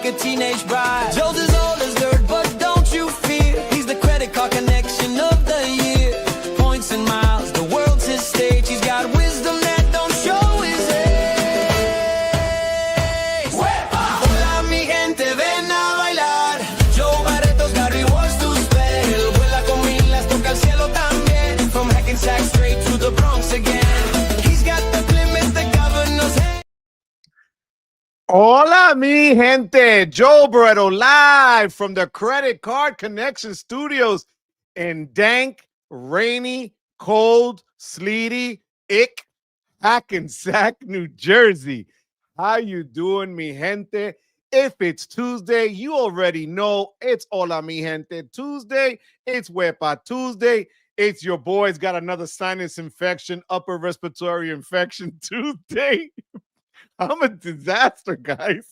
a teenage bride. Joe's as old as dirt, but don't you fear. He's the credit card connection of the year. Points and miles, the world's his stage. He's got wisdom that don't show his age. Hola mi gente, ven a bailar. Joe Barreto's got rewards to spare. Vuela con milas, toca el cielo también. From Hackensack straight to the Bronx again. He's got the Plymouth, the governor's head. Hola, mi gente. Joe Barreto live from the Credit Card Connection Studios in dank, rainy, cold, sleety, Hackensack, New Jersey. How you doing, mi gente? If it's Tuesday, you already know it's Hola, mi gente Tuesday. It's Wepa Tuesday. It's your boys got another sinus infection, upper respiratory infection Tuesday. I'm a disaster, guys.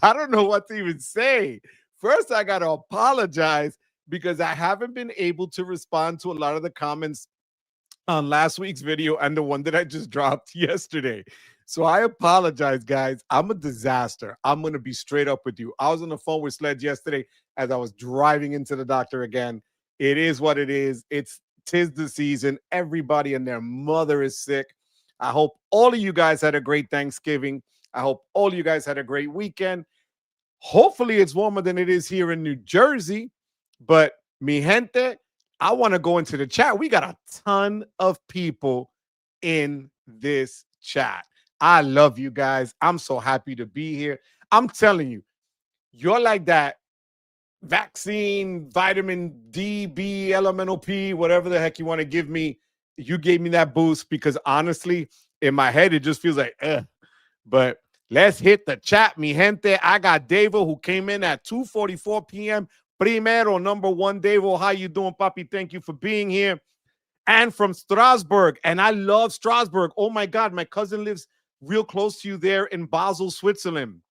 I don't know what to even say. First, I got to apologize because I haven't been able to respond to a lot of the comments on last week's video and the one that I just dropped yesterday. So I apologize, guys. I'm a disaster. I'm going to be straight up with you. I was on the phone with Sledge yesterday as I was driving into the doctor again. It is what it is. Tis the season. Everybody and their mother is sick. I hope all of you guys had a great Thanksgiving. I hope all of you guys had a great weekend. Hopefully it's warmer than it is here in New Jersey. But mi gente, I want to go into the chat. We got a ton of people in this chat. I love you guys. I'm so happy to be here. I'm telling you, you're like that vaccine, vitamin D, B, elemental P, whatever the heck you want to give me. You gave me that boost because honestly, in my head, it just feels like, ugh. But let's hit the chat, mi gente. I got Davo who came in at 2:44 p.m. Primero, number one, Davo. How you doing, papi? Thank you for being here. And from Strasbourg, and I love Strasbourg. Oh my God, my cousin lives real close to you there in Basel, Switzerland.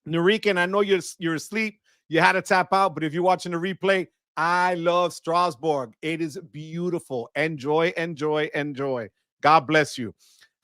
Narikin, I know you're asleep. You had to tap out, but if you're watching the replay, I love Strasbourg. It is beautiful. Enjoy, enjoy, enjoy. God bless you.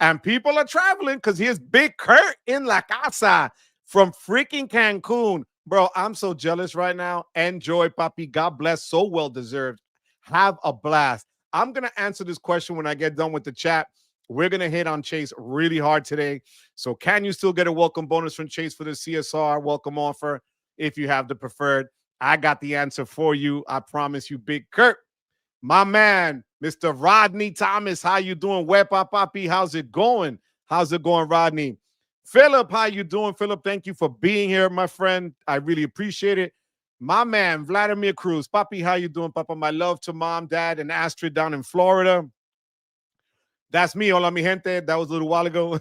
And people are traveling because here's Big Kurt in La Casa from freaking Cancun. Bro, I'm so jealous right now. Enjoy, papi. God bless. So well-deserved. Have a blast. I'm going to answer this question when I get done with the chat. We're going to hit on Chase really hard today. So can you still get a welcome bonus from Chase for the CSR welcome offer if you have the preferred? I got the answer for you. I promise you, Big Kurt. My man, Mr. Rodney Thomas, how you doing? Wepa Papi, how's it going? How's it going, Rodney? Philip, how you doing? Philip, thank you for being here, my friend. I really appreciate it. My man, Vladimir Cruz. Papi, how you doing, Papa? My love to mom, dad, and Astrid down in Florida. That's me. Hola, mi gente. That was a little while ago.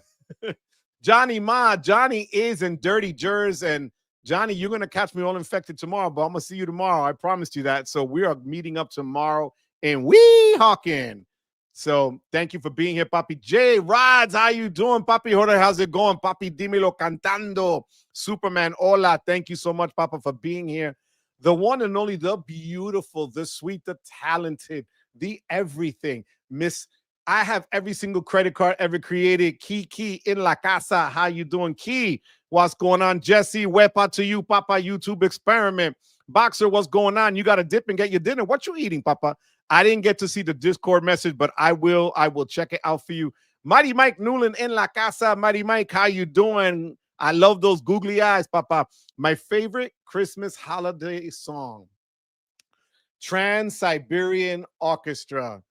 Johnny Ma. Johnny is in Dirty Jers, and Johnny, you're going to catch me all infected tomorrow, but I'm going to see you tomorrow. I promised you that. So we are meeting up tomorrow in Weehawken. So thank you for being here, Papi. Jay Rods, how you doing, Papi? How's it going? Papi, dímelo cantando. Superman, hola. Thank you so much, Papa, for being here. The one and only, the beautiful, the sweet, the talented, the everything. Miss, I have every single credit card ever created. Kiki in La Casa. How you doing, Key? What's going on, Jesse? Wepa to you, Papa. YouTube experiment. Boxer, what's going on? You got to dip and get your dinner. What you eating, Papa? I didn't get to see the Discord message, but I will check it out for you. Mighty Mike Newland in La Casa. Mighty Mike, how you doing? I love those googly eyes, Papa. My favorite Christmas holiday song, Trans-Siberian Orchestra.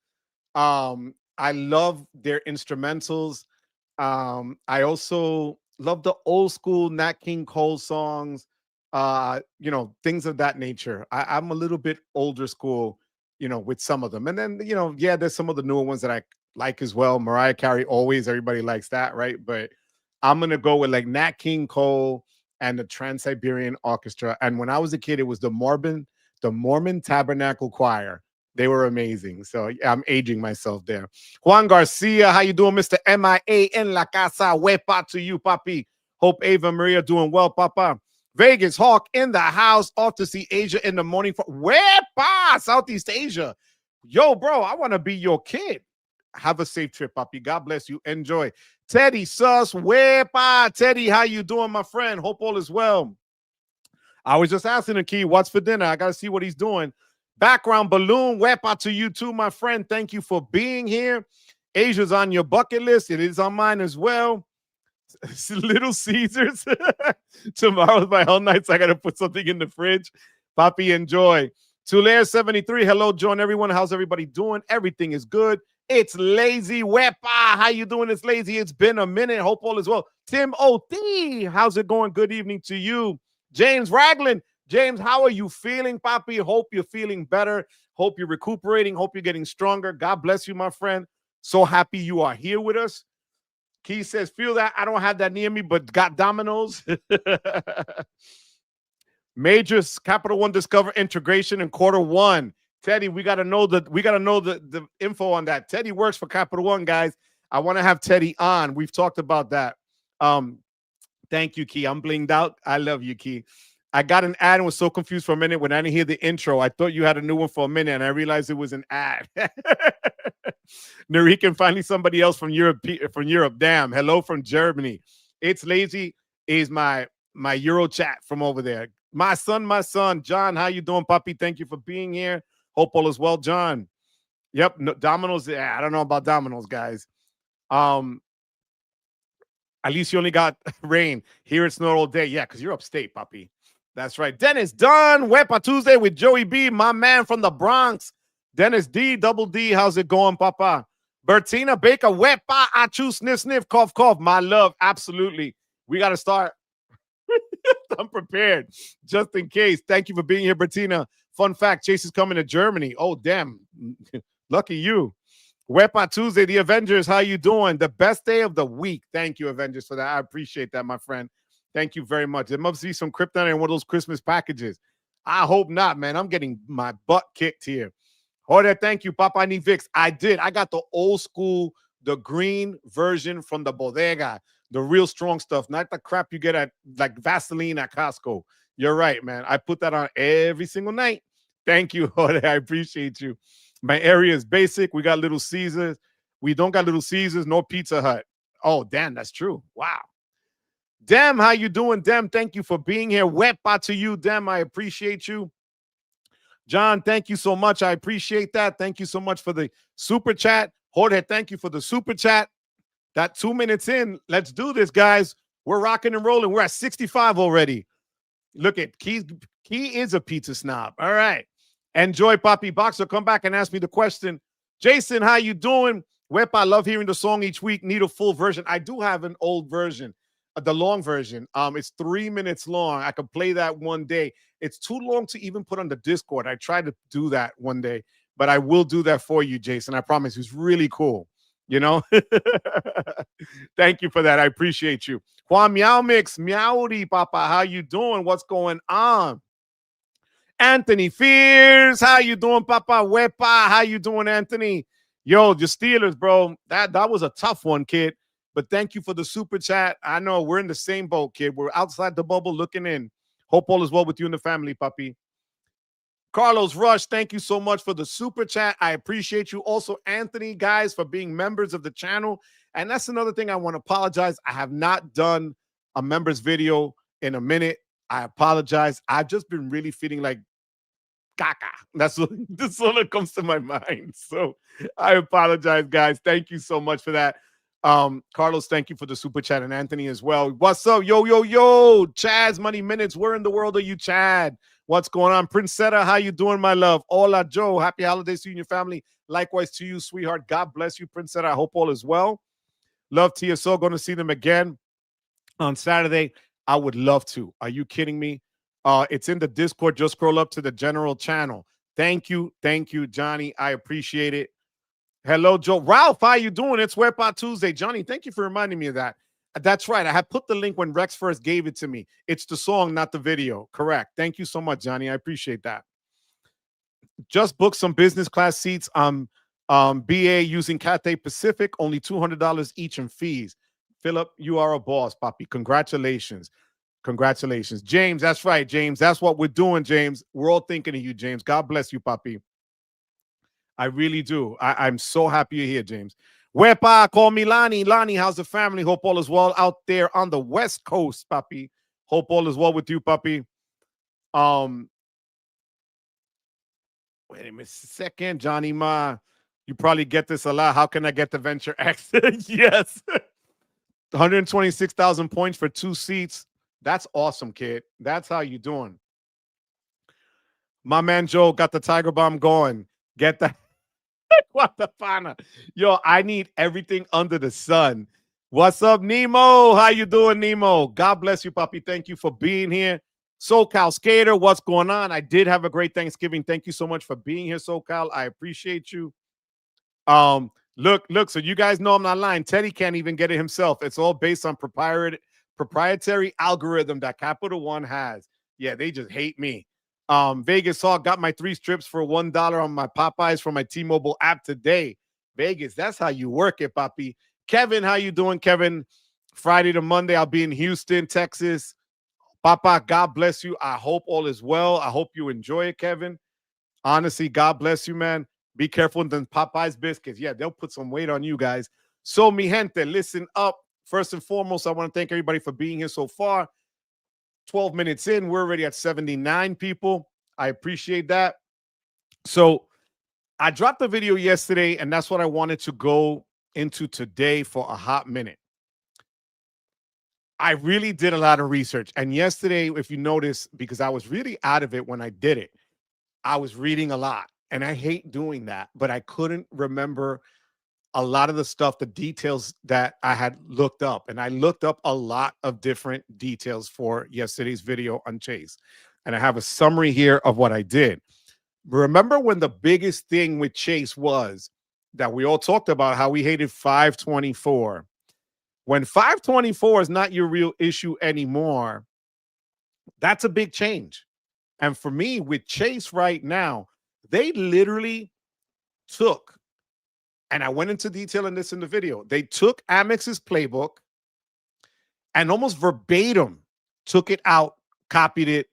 I love their instrumentals. I also love the old school Nat King Cole songs, things of that nature. I'm a little bit older school, with some of them. And then, yeah, there's some of the newer ones that I like as well. Mariah Carey, always, everybody likes that, right? But I'm going to go with like Nat King Cole and the Trans-Siberian Orchestra. And when I was a kid, it was the Mormon Tabernacle Choir. They were amazing. So I'm aging myself there. Juan Garcia, how you doing, Mr. MIA in La Casa? Wepa to you, papi. Hope Ava Maria doing well, papa. Vegas Hawk in the house. Off to see Asia in the morning. Wepa, Southeast Asia. Yo, bro, I want to be your kid. Have a safe trip, papi. God bless you. Enjoy. Teddy Sus, Wepa. Teddy, how you doing, my friend? Hope all is well. I was just asking him, Key, what's for dinner? I got to see what he's doing. Background balloon, wepa to you too, my friend. Thank you for being here. Asia's on your bucket list. It is on mine as well. Little Caesars. Tomorrow's my whole night, so I got to put something in the fridge. Papi, enjoy. Tulair73, hello, John, everyone. How's everybody doing? Everything is good. It's Lazy Wepa. How you doing? It's Lazy. It's been a minute. Hope all is well. Tim O.T., how's it going? Good evening to you. James Ragland. James, how are you feeling, Papi? Hope you're feeling better. Hope you're recuperating. Hope you're getting stronger. God bless you, my friend. So happy you are here with us. Key says, feel that. I don't have that near me, but got Domino's. Major Capital One Discover integration in Q1. Teddy, we gotta know the info on that. Teddy works for Capital One, guys. I want to have Teddy on. We've talked about that. Thank you, Key. I'm blinged out. I love you, Key. I got an ad and was so confused for a minute when I didn't hear the intro. I thought you had a new one for a minute, and I realized it was an ad. Narican, finally somebody else from Europe. Damn. Hello from Germany. It's Lazy is my Euro chat from over there. My son, John, how you doing, puppy? Thank you for being here. Hope all is well, John. Yep, no, Domino's. I don't know about Domino's, guys. At least you only got rain. Here it's not all day. Yeah, because you're upstate, puppy. That's right. Dennis Dunn, Wepa Tuesday with Joey B, my man from the Bronx. Dennis D, Double D, how's it going, Papa? Bertina Baker, Wepa, Achu, Sniff, Sniff, Cough, Cough. My love, absolutely. We got to start. I'm prepared, just in case. Thank you for being here, Bertina. Fun fact, Chase is coming to Germany. Oh, damn. Lucky you. Wepa Tuesday, the Avengers, how you doing? The best day of the week. Thank you, Avengers, for that. I appreciate that, my friend. Thank you very much. There must be some kryptonite in one of those Christmas packages. I hope not, man. I'm getting my butt kicked here. Jorge, thank you. Papa, I need Vicks. I did. I got the old school, the green version from the bodega, the real strong stuff, not the crap you get at like Vaseline at Costco. You're right, man. I put that on every single night. Thank you, Jorge. I appreciate you. My area is basic. We got Little Caesars. We don't got Little Caesars, no Pizza Hut. Oh, damn, that's true. Wow. Dem, how you doing, Dem? Thank you for being here. Wepa to you, Dem. I appreciate you. John, thank you so much. I appreciate that. Thank you so much for the super chat. Jorge, thank you for the super chat. That 2 minutes in. Let's do this, guys. We're rocking and rolling. We're at 65 already. Look at Key is a pizza snob. All right. Enjoy, Poppy Boxer. Come back and ask me the question. Jason, how you doing? Wepa, I love hearing the song each week. Need a full version. I do have an old version. The long version. It's 3 minutes long. I could play that one day. It's too long to even put on the Discord. I tried to do that one day, but I will do that for you, Jason. I promise. It's really cool. You know? Thank you for that. I appreciate you. Juan Meow Mix, Meowdy, Papa. How you doing? What's going on? Anthony Fears, how you doing, Papa? Wepa, how you doing, Anthony? Yo, the Steelers, bro. That was a tough one, kid. But thank you for the super chat. I know we're in the same boat, kid. We're outside the bubble looking in. Hope all is well with you and the family, puppy. Carlos Rush, thank you so much for the super chat. I appreciate you. Also, Anthony, guys, for being members of the channel. And that's another thing I want to apologize. I have not done a members video in a minute. I apologize. I've just been really feeling like caca. That's all that comes to my mind. So I apologize, guys. Thank you so much for that. Carlos, thank you for the super chat, and Anthony as well. What's up? Yo, yo, yo. Chad's Money Minutes. Where in the world are you, Chad? What's going on? Princetta, how you doing, my love? Hola, Joe. Happy holidays to you and your family. Likewise to you, sweetheart. God bless you, Princetta. I hope all is well. Love TSO. Going to see them again on Saturday. I would love to. Are you kidding me? It's in the Discord. Just scroll up to the general channel. Thank you. Thank you, Johnny. I appreciate it. Hello, Joe. Ralph, how you doing? It's Wepa Tuesday. Johnny, thank you for reminding me of that. That's right. I had put the link when Rex first gave it to me. It's the song, not the video. Correct. Thank you so much, Johnny. I appreciate that. Just booked some business class seats on BA using Cathay Pacific. Only $200 each in fees. Philip, you are a boss, Poppy. Congratulations. Congratulations. James, that's right, James. That's what we're doing, James. We're all thinking of you, James. God bless you, Poppy. I really do. I'm so happy you're here, James. Wepa, call me Lani. Lani, how's the family? Hope all is well out there on the West Coast, Papi. Hope all is well with you, Papi. Um, wait a minute, second, Johnny Ma. You probably get this a lot. How can I get the Venture X? Yes. 126,000 points for 2 seats. That's awesome, kid. That's how you doing. My man Joe got the Tiger Bomb going. Get the Guatapana. Yo, I need everything under the sun. What's up, Nemo? How you doing, Nemo? God bless you, puppy. Thank you for being here. SoCal Skater, what's going on? I did have a great Thanksgiving. Thank you so much for being here, SoCal. I appreciate you. Look, so you guys know I'm not lying. Teddy can't even get it himself. It's all based on proprietary algorithm that Capital One has. Yeah, they just hate me. Vegas Hawk got my 3 strips for $1 on my Popeyes from my T-Mobile app today. Vegas, that's how you work it, papi. Kevin, how you doing, Kevin? Friday to Monday, I'll be in Houston, Texas. Papa, God bless you. I hope all is well. I hope you enjoy it, Kevin. Honestly, God bless you, man. Be careful with the Popeyes biscuits. Yeah, they'll put some weight on you guys. So, mi gente, listen up. First and foremost, I want to thank everybody for being here so far. 12 minutes in, we're already at 79 people. I appreciate that. So, I dropped a video yesterday, and that's what I wanted to go into today for a hot minute. I really did a lot of research. And yesterday, if you notice, because I was really out of it when I did it, I was reading a lot. And I hate doing that, but I couldn't remember a lot of the stuff, the details that I had looked up. And I looked up a lot of different details for yesterday's video on Chase. And I have a summary here of what I did. Remember when the biggest thing with Chase was that we all talked about how we hated 524. When 524 is not your real issue anymore, that's a big change. And for me, with Chase right now, they literally took, and I went into detail in this in the video, they took Amex's playbook and almost verbatim took it out, copied it.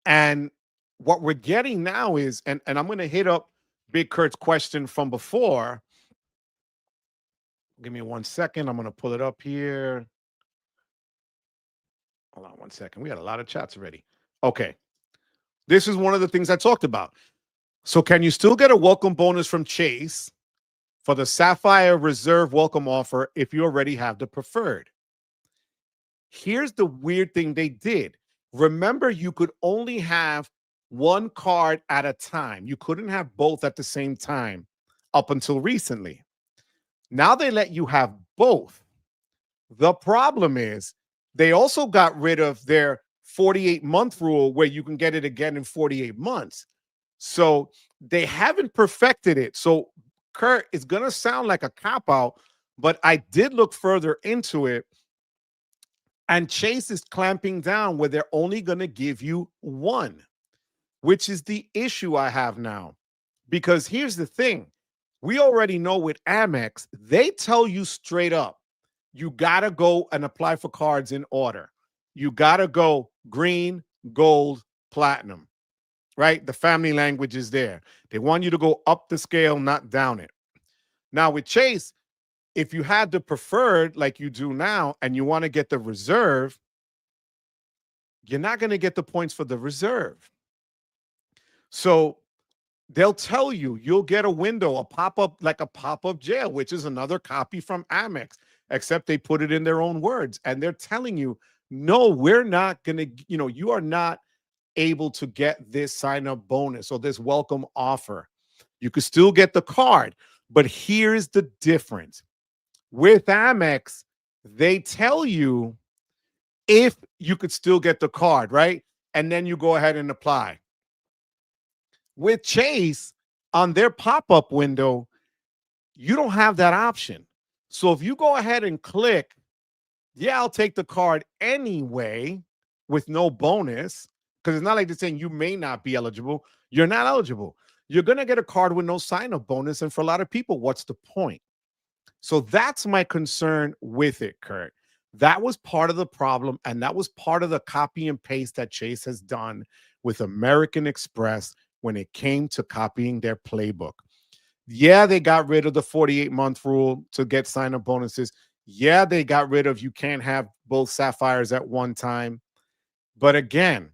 And what we're getting now is, and I'm going to hit up Big Kurt's question from before. Give me 1 second. I'm going to pull it up here. Hold on 1 second. We got a lot of chats already. Okay. This is one of the things I talked about. So can you still get a welcome bonus from Chase for the Sapphire Reserve welcome offer if you already have the preferred? Here's the weird thing they did. Remember, you could only have one card at a time. You couldn't have both at the same time up until recently. Now they let you have both. The problem is they also got rid of their 48-month rule where you can get it again in 48 months. So they haven't perfected it. So Kurt, it's going to sound like a cop-out, but I did look further into it. And Chase is clamping down where they're only going to give you one, which is the issue I have now. Because here's the thing. We already know with Amex, they tell you straight up, you got to go and apply for cards in order. You got to go green, gold, platinum, right? The family language is there. They want you to go up the scale, not down it. Now with Chase, if you had the preferred like you do now and you want to get the reserve, you're not going to get the points for the reserve. So they'll tell you you'll get a window, a pop-up, like a pop-up jail, which is another copy from Amex, except they put it in their own words. And they're telling you, no, we're not going to, you are not able to get this sign-up bonus or this welcome offer. You could still get the card, but here's the difference. With Amex, they tell you if you could still get the card, right? And then you go ahead and apply. With Chase, on their pop-up window, you don't have that option. So if you go ahead and click, yeah, I'll take the card anyway with no bonus, because it's not like they're saying you may not be eligible. You're not eligible. You're going to get a card with no sign-up bonus. And for a lot of people, what's the point? So that's my concern with it, Kurt. That was part of the problem, and that was part of the copy and paste that Chase has done with American Express when it came to copying their playbook. Yeah, they got rid of the 48-month rule to get sign-up bonuses. Yeah, they got rid of you can't have both Sapphires at one time. But again,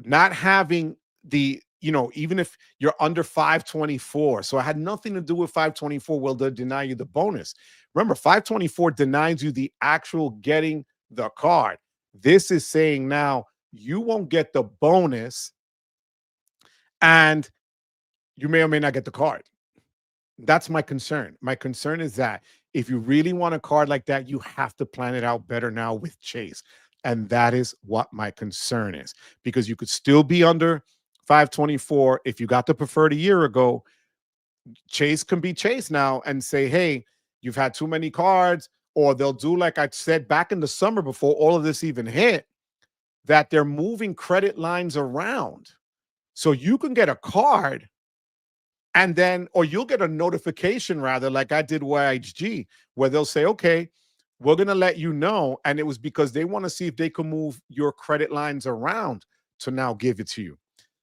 not having the, even if you're under 524. So it had nothing to do with 524. Will they deny you the bonus? Remember, 524 denies you the actual getting the card. This is saying now you won't get the bonus and you may or may not get the card. That's my concern. My concern is that if you really want a card like that, you have to plan it out better now with Chase. And that is what my concern is, because you could still be under 524 if you got the preferred a year ago. Chase can be Chase now and say, hey, you've had too many cards, or they'll do like I said back in the summer before all of this even hit, that they're moving credit lines around. So you can get a card and then, or you'll get a notification rather, like I did with IHG, where they'll say, okay, we're going to let you know. And it was because they want to see if they can move your credit lines around to now give it to you.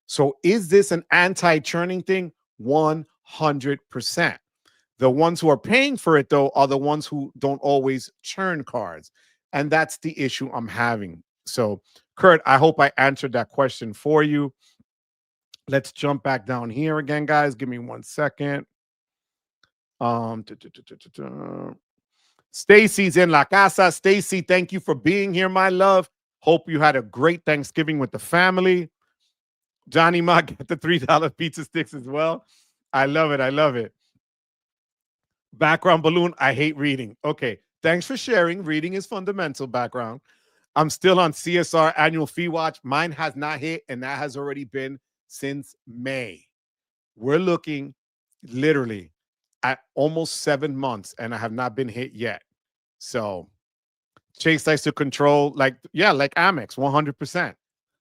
So is this an anti-churning thing? 100%. The ones who are paying for it, though, are the ones who don't always churn cards. And that's the issue I'm having. So, Kurt, I hope I answered that question for you. Let's jump back down here again, guys. Give me 1 second. Stacy's in La Casa. Stacy, thank you for being here, my love. Hope you had a great Thanksgiving with the family. Johnny Ma, get the $3 pizza sticks as well. I love it. I love it. Background balloon, I hate reading. Okay, thanks for sharing. Reading is fundamental, background. I'm still on CSR annual fee watch. Mine has not hit, and that has already been since May. We're looking literally at almost 7 months, and I have not been hit yet. So Chase likes to control, like Amex, 100%.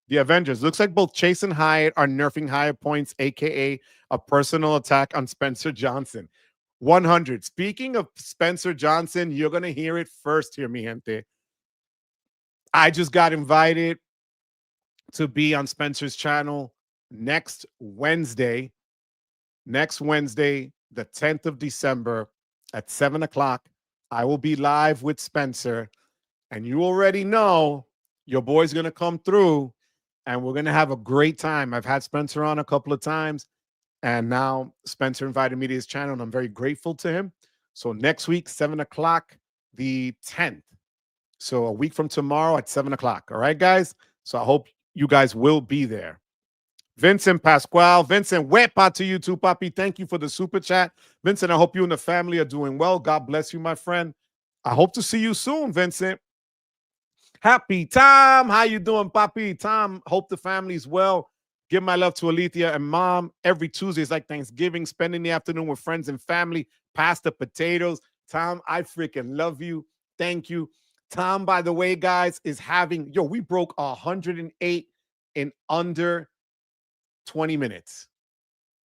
The Avengers. Looks like both Chase and Hyatt are nerfing Hyatt points, aka a personal attack on Spencer Johnson. 100. Speaking of Spencer Johnson, you're going to hear it first here, mi gente. I just got invited to be on Spencer's channel next Wednesday, the 10th of December at 7 o'clock. I will be live with Spencer, and you already know your boy's going to come through, and we're going to have a great time. I've had Spencer on a couple of times, and now Spencer invited me to his channel, and I'm very grateful to him. So next week, 7 o'clock, the 10th. So a week from tomorrow at 7 o'clock. All right, guys? So I hope you guys will be there. Vincent Pasquale. Vincent, wepa to you too, Papi. Thank you for the super chat. Vincent, I hope you and the family are doing well. God bless you, my friend. I hope to see you soon, Vincent. Happy Tom. How you doing, Papi? Tom, hope the family's well. Give my love to Alethea and Mom. Every Tuesday is like Thanksgiving, spending the afternoon with friends and family. Pasta, potatoes. Tom, I freaking love you. Thank you. Tom, by the way, guys, is having, we broke 108 in under 20 minutes.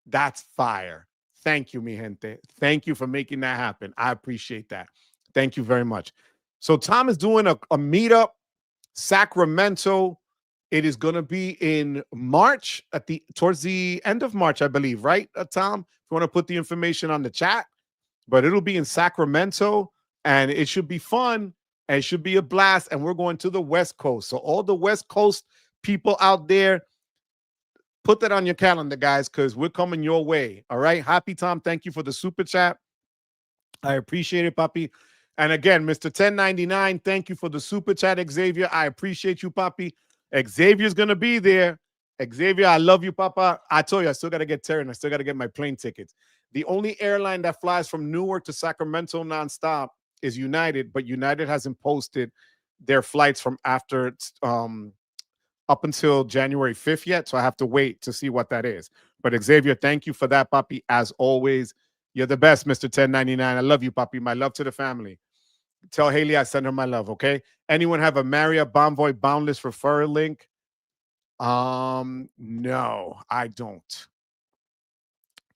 That's fire. Thank you, mi gente. Thank you for making that happen. I appreciate that. Thank you very much. So Tom is doing a meetup, Sacramento. It is going to be in March, towards the end of March, I believe, right, Tom? If you want to put the information on the chat, but it'll be in Sacramento, and it should be fun, and it should be a blast, and we're going to the West Coast. So all the West Coast people out there, put that on your calendar, guys, because we're coming your way. All right. Happy Tom, thank you for the super chat. I appreciate it, Papi. And again, Mr. 1099, thank you for the super chat, Xavier. I appreciate you, Papi. Xavier's going to be there. Xavier, I love you, Papa. I told you, I still got to get Terry, and I still got to get my plane tickets. The only airline that flies from Newark to Sacramento nonstop is United, but United hasn't posted their flights from after up until January 5th yet, so I have to wait to see what that is. But Xavier, thank you for that, Papi. As always, you're the best, Mr. 1099. I love you, Papi. My love to the family. Tell Haley I send her my love, okay? Anyone have a Marriott Bonvoy Boundless referral link? No, I don't.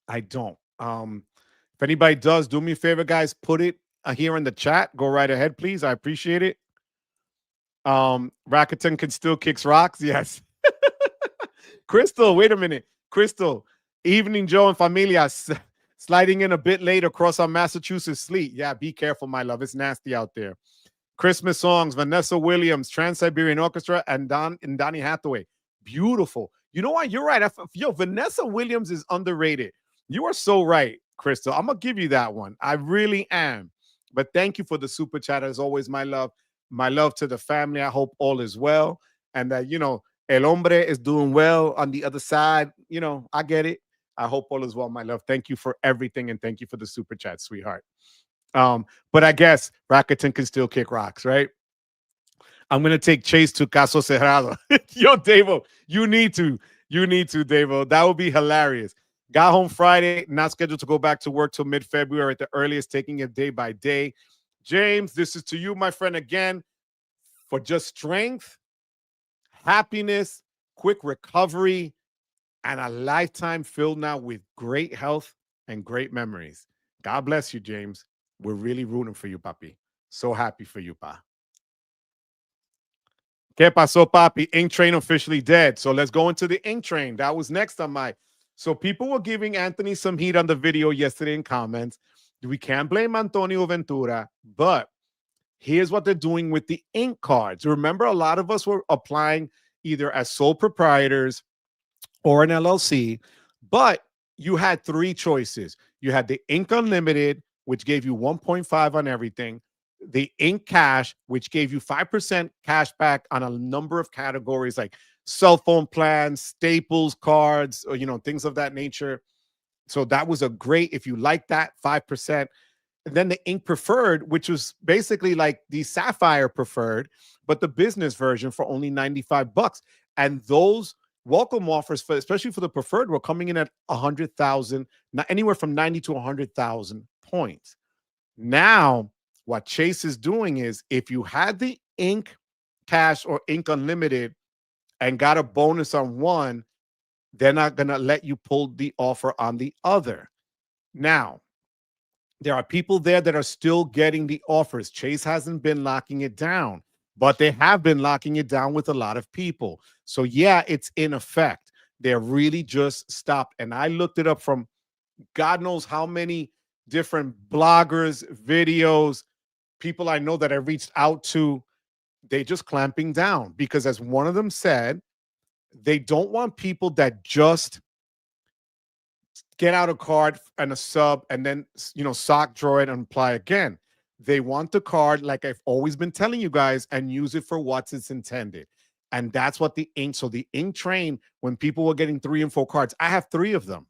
If anybody does, do me a favor, guys. Put it here in the chat. Go right ahead, please. I appreciate it. Rakuten can still kicks rocks. Yes. Crystal, wait a minute. Crystal, evening, Joe and Familia. Sliding in a bit late across our Massachusetts sleet. Yeah, be careful, my love. It's nasty out there. Christmas songs, Vanessa Williams, Trans-Siberian Orchestra, and Donny Hathaway. Beautiful. You know what? You're right. Yo, Vanessa Williams is underrated. You are so right, Crystal. I'm gonna give you that one. I really am. But thank you for the super chat. As always, my love. My love to the family. I hope all is well. And that, El Hombre is doing well on the other side. I get it. I hope all is well, my love. Thank you for everything. And thank you for the super chat, sweetheart. But I guess Rakuten can still kick rocks, right? I'm gonna take Chase to Caso Cerrado. Yo, Davo, you need to. You need to, Davo. That would be hilarious. Got home Friday, not scheduled to go back to work till mid-February at the earliest, taking it day by day. James, this is to you, my friend, again, for just strength, happiness, quick recovery, and a lifetime filled now with great health and great memories. God bless you, James. We're really rooting for you, papi. So happy for you, pa. ¿Qué pasó, papi? Ink Train officially dead. So let's go into the Ink Train. That was next on my. So people were giving Anthony some heat on the video yesterday in comments. We can't blame Antonio Ventura, but here's what they're doing with the ink cards. Remember, a lot of us were applying either as sole proprietors or an LLC, but you had three choices. You had the Ink Unlimited, which gave you 1.5 on everything, the Ink Cash, which gave you 5% cash back on a number of categories like cell phone plans, Staples cards, or things of that nature. So that was a great, if you like that, 5%. And then the Ink Preferred, which was basically like the Sapphire Preferred, but the business version for only $95. And those welcome offers, especially for the preferred, were coming in at 100,000, anywhere from 90 to 100,000 points. Now, what Chase is doing is, if you had the Ink Cash or Ink Unlimited and got a bonus on one, they're not going to let you pull the offer on the other. Now, there are people there that are still getting the offers. Chase hasn't been locking it down, but they have been locking it down with a lot of people. So yeah, it's in effect. They're really just stopped. And I looked it up from God knows how many different bloggers, videos, people I know that I reached out to. They just clamping down because, as one of them said, they don't want people that just get out a card and a sub and then sock draw it and apply again. They want the card, like I've always been telling you guys, and use it for what it's intended. And that's what the Ink. So the Ink Train, when people were getting 3 and 4 cards, I have 3 of them.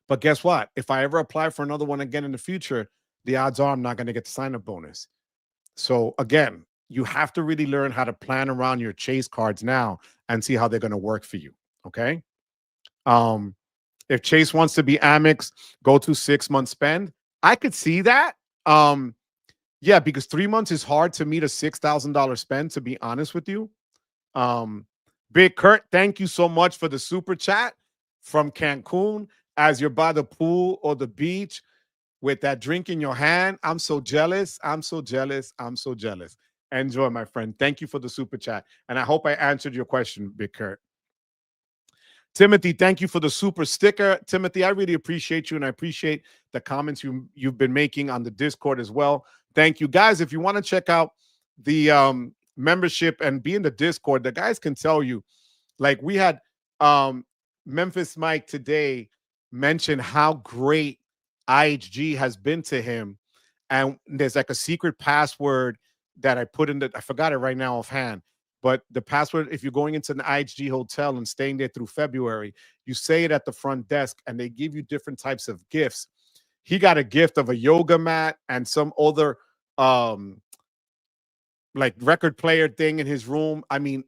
But guess what? If I ever apply for another one again in the future, the odds are I'm not going to get the sign-up bonus. So again, you have to really learn how to plan around your Chase cards now and see how they're going to work for you. Okay. If Chase wants to be Amex, go to 6-month spend. I could see that. Yeah, because 3 months is hard to meet a $6,000 spend, to be honest with you. Big Kurt, thank you so much for the super chat from Cancun. As you're by the pool or the beach with that drink in your hand, I'm so jealous. I'm so jealous. I'm so jealous. Enjoy, my friend. Thank you for the super chat. And I hope I answered your question, Big Kurt. Timothy, thank you for the super sticker. Timothy, I really appreciate you, and I appreciate the comments you've been making on the Discord as well. Thank you. Guys, if you want to check out the membership and be in the Discord, the guys can tell you, like we had Memphis Mike today mention how great IHG has been to him. And there's like a secret password that I put in I forgot it right now offhand. But the password, if you're going into an IHG hotel and staying there through February, you say it at the front desk and they give you different types of gifts. He got a gift of a yoga mat and some other like record player thing in his room. I mean,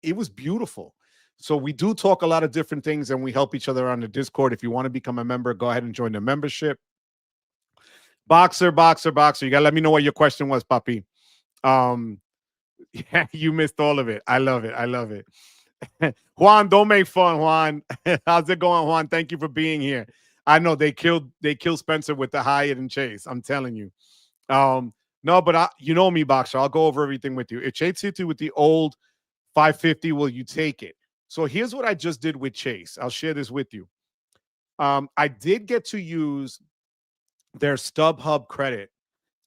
it was beautiful. So we do talk a lot of different things and we help each other on the Discord. If you want to become a member, go ahead and join the membership. Boxer. You got to let me know what your question was, Papi. Yeah, you missed all of it. I love it. Juan, don't make fun, Juan. How's it going, Juan? Thank you for being here. I know they killed Spencer with the Hyatt and Chase. I'm telling you. No, but you know me, Boxer. I'll go over everything with you. If Chase hits you with the old 550, will you take it? So here's what I just did with Chase. I'll share this with you. I did get to use their StubHub credit.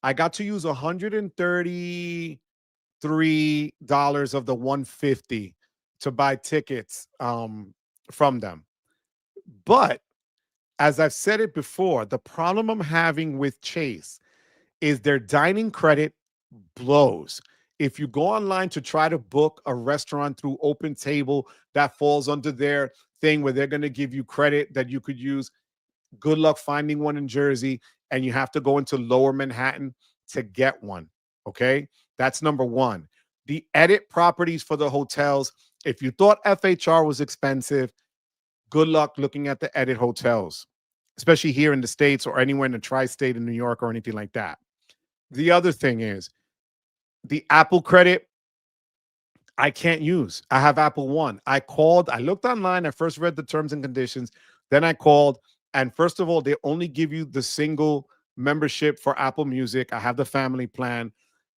I got to use $133 of the 150 to buy tickets from them. But as I've said it before, the problem I'm having with Chase is their dining credit blows. If you go online to try to book a restaurant through Open Table, that falls under their thing where they're going to give you credit that you could use. Good luck finding one in Jersey, and you have to go into lower Manhattan to get one. Okay. That's number one. The edit properties for the hotels. If you thought FHR was expensive, good luck looking at the edit hotels, especially here in the States or anywhere in the tri state in New York or anything like that. The other thing is the Apple credit I can't use. I have Apple One. I called, I looked online, I first read the terms and conditions, then I called. And first of all, they only give you the single membership for Apple Music. I have the family plan.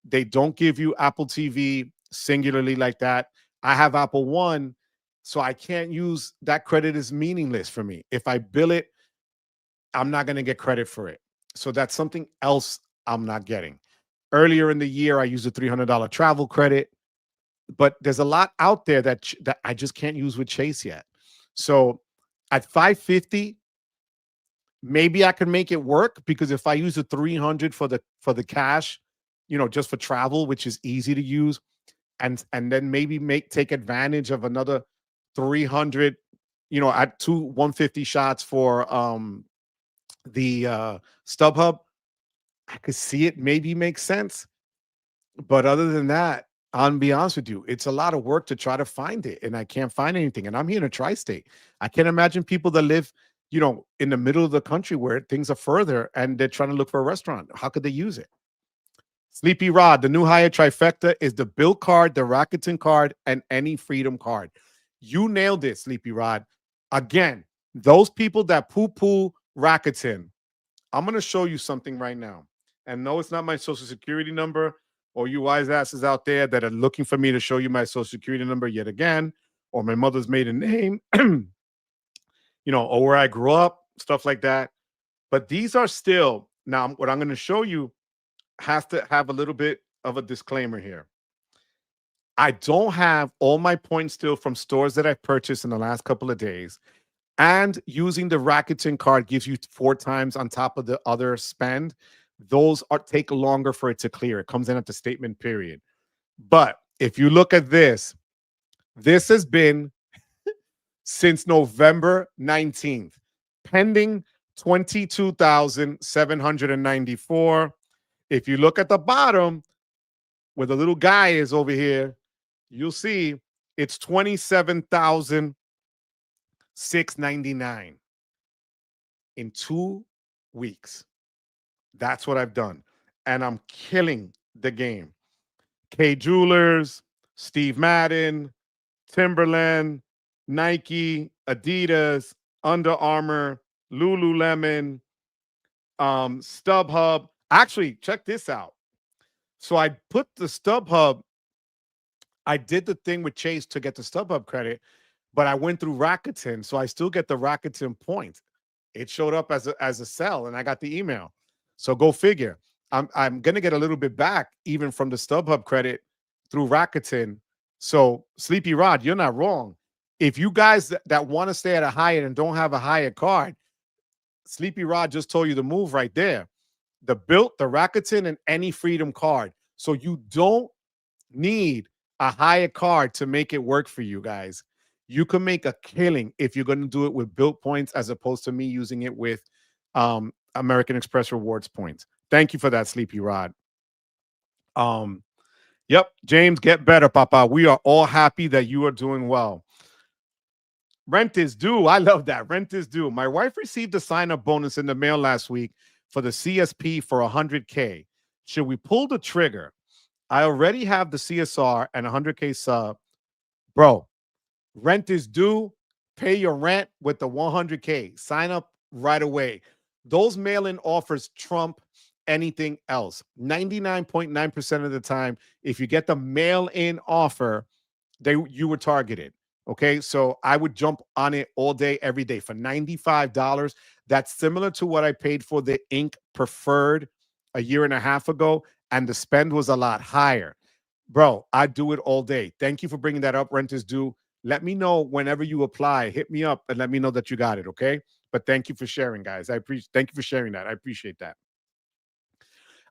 They don't give you Apple TV singularly like that. I have Apple One, so I can't use that. Credit is meaningless for me. If I bill it, I'm not going to get credit for it. So that's something else I'm not getting. Earlier in the year, I used a $300 travel credit, but there's a lot out there that I just can't use with Chase yet. So at 550, maybe I can make it work, because if I use the 300 for the cash, just for travel, which is easy to use, and then maybe take advantage of another 300, at two 150 shots for the StubHub, I could see it maybe makes sense. But other than that, I'll be honest with you, it's a lot of work to try to find it, and I can't find anything. And I'm here in a tri-state. I can't imagine people that live, in the middle of the country where things are further and they're trying to look for a restaurant. How could they use it? Sleepy Rod, the new Hyatt trifecta is the Bill card, the Rakuten card, and any Freedom card. You nailed it, Sleepy Rod. Again, those people that poo-poo Rakuten, I'm going to show you something right now. And no, it's not my social security number, or you wise asses out there that are looking for me to show you my social security number yet again, or my mother's maiden name, or where I grew up, stuff like that. But these are still, now what I'm going to show you has to have a little bit of a disclaimer here. I don't have all my points still from stores that I've purchased in the last couple of days. And using the Rakuten card gives you 4 times on top of the other spend. Those take longer for it to clear. It comes in at the statement period. But if you look at this has been since November 19th, pending 22,794. If you look at the bottom where the little guy is over here, you'll see it's 27,699 in 2 weeks. That's what I've done. And I'm killing the game. K Jewelers, Steve Madden, Timberland, Nike, Adidas, Under Armour, Lululemon, StubHub. Actually, check this out. So I put the StubHub, I did the thing with Chase to get the StubHub credit, but I went through Rakuten, so I still get the Rakuten points. It showed up as a sell, and I got the email. So go figure. I'm gonna get a little bit back even from the StubHub credit through Rakuten. So Sleepy Rod, you're not wrong. If you guys that want to stay at a Hyatt and don't have a Hyatt card, Sleepy Rod just told you the move right there. The Bilt, the Rakuten, and any Freedom card. So you don't need a Hyatt card to make it work for you guys. You can make a killing if you're going to do it with Bilt points as opposed to me using it with American Express Rewards points. Thank you for that, Sleepy Rod. Yep, James, get better, Papa. We are all happy that you are doing well. Rent is due. I love that. Rent is due. My wife received a sign-up bonus in the mail last week for the CSP for 100K. Should we pull the trigger? I already have the CSR and 100K sub. Bro, rent is due. Pay your rent with the 100K. Sign up right away. Those mail-in offers trump anything else. 99.9% of the time, if you get the mail-in offer, you were targeted. Okay, so I would jump on it all day, every day for $95. That's similar to what I paid for the Ink Preferred a year and a half ago, and the spend was a lot higher. Bro, I do it all day. Thank you for bringing that up. Rent is due. Let me know whenever you apply. Hit me up and let me know that you got it, okay? But thank you for sharing, guys. I appreciate thank you for sharing that. I appreciate that.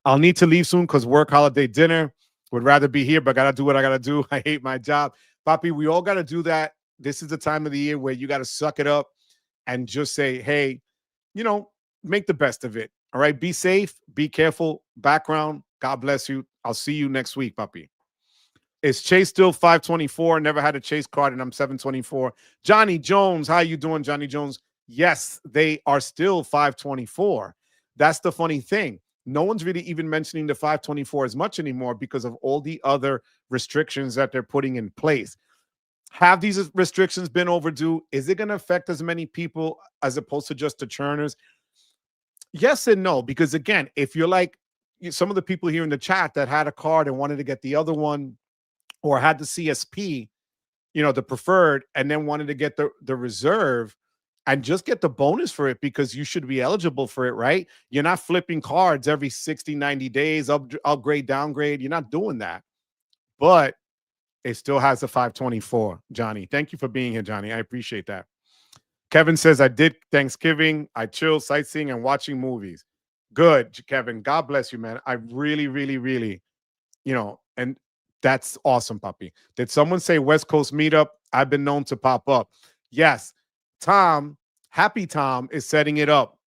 I'll need to leave soon because work holiday dinner. Would rather be here, but gotta do what I gotta do. I hate my job. Papi, we all gotta do that. This is the time of the year where you gotta suck it up and just say, hey, you know, make the best of it. All right. Be safe, be careful. Background. God bless you. I'll see you next week, Papi. Is Chase still 524? Never had a Chase card, and I'm 724. Johnny Jones, how you doing, Johnny Jones? Yes, they are still 524. That's the funny thing. No one's really even mentioning the 524 as much anymore because of all the other restrictions that they're putting in place. Have these restrictions been overdue? Is it going to affect as many people as opposed to just the churners? Yes and no, because again, if you're like some of the people here in the chat that had a card and wanted to get the other one or had the CSP, the preferred, and then wanted to get the reserve and just get the bonus for it because you should be eligible for it, right? You're not flipping cards every 60, 90 days, upgrade, downgrade. You're not doing that. But it still has a 524, Johnny. Thank you for being here, Johnny. I appreciate that. Kevin says, I did Thanksgiving. I chilled, sightseeing, and watching movies. Good, Kevin. God bless you, man. I really, really, really, and that's awesome, puppy. Did someone say West Coast meetup? I've been known to pop up. Yes. Tom, Happy Tom is setting it up.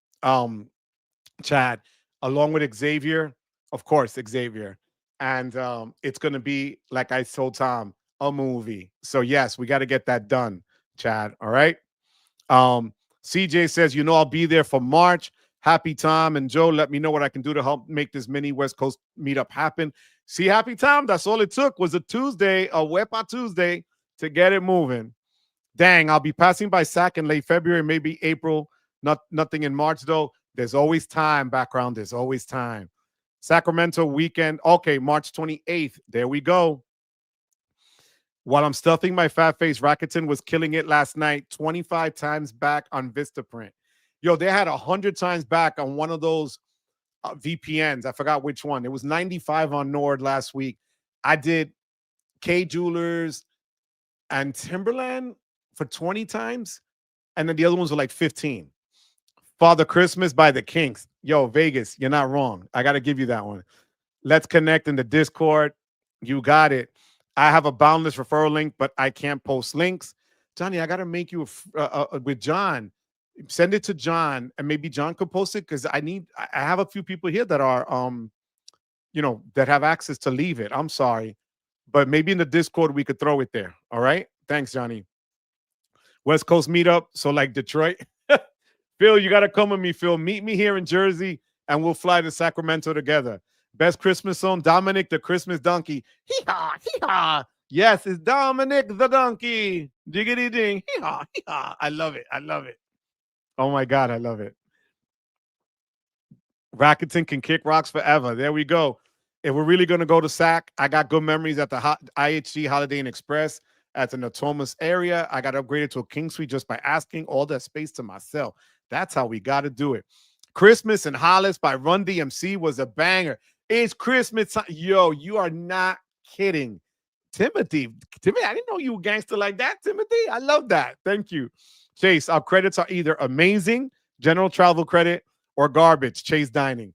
Chad, along with Xavier, of course, Xavier. And it's going to be, like I told Tom, a movie. So, yes, we got to get that done, Chad. All right. CJ says, I'll be there for March. Happy Tom and Joe, let me know what I can do to help make this mini West Coast meetup happen. See, Happy Tom, that's all it took was a Wepa Tuesday to get it moving. Dang, I'll be passing by SAC in late February, maybe April. Nothing in March, though. There's always time, background. There's always time. Sacramento weekend. Okay, March 28th. There we go. While I'm stuffing my fat face, Rakuten was killing it last night. 25 times back on Vistaprint. Yo, they had 100 times back on one of those VPNs. I forgot which one. It was 95 on Nord last week. I did K Jewelers and Timberland for 20 times. And then the other ones were like 15. Father Christmas by the Kinks. Yo, Vegas, you're not wrong. I got to give you that one. Let's connect in the Discord. You got it. I have a boundless referral link, but I can't post links. Johnny, I got to make you with John. Send it to John, and maybe John could post it because I have a few people here that are, that have access to leave it. I'm sorry, but maybe in the Discord we could throw it there. All right. Thanks, Johnny. West Coast meetup. So like Detroit. Phil, you got to come with me, Phil. Meet me here in Jersey, and we'll fly to Sacramento together. Best Christmas song, Dominic the Christmas Donkey. Hee-haw, hee-haw. Yes, it's Dominic the Donkey. Jiggity ding. Hee-haw, hee-haw. I love it. I love it. Oh, my God, I love it. Rakuten can kick rocks forever. There we go. If we're really going to go to SAC, I got good memories at the IHG Holiday Inn Express at the Natomas area. I got upgraded to a King Suite just by asking all that space to myself. That's how we got to do it. Christmas and Hollis by Run DMC was a banger. It's Christmas time. Yo, you are not kidding. Timothy, I didn't know you were gangster like that, Timothy. I love that. Thank you. Chase, our credits are either amazing, general travel credit, or garbage, Chase Dining.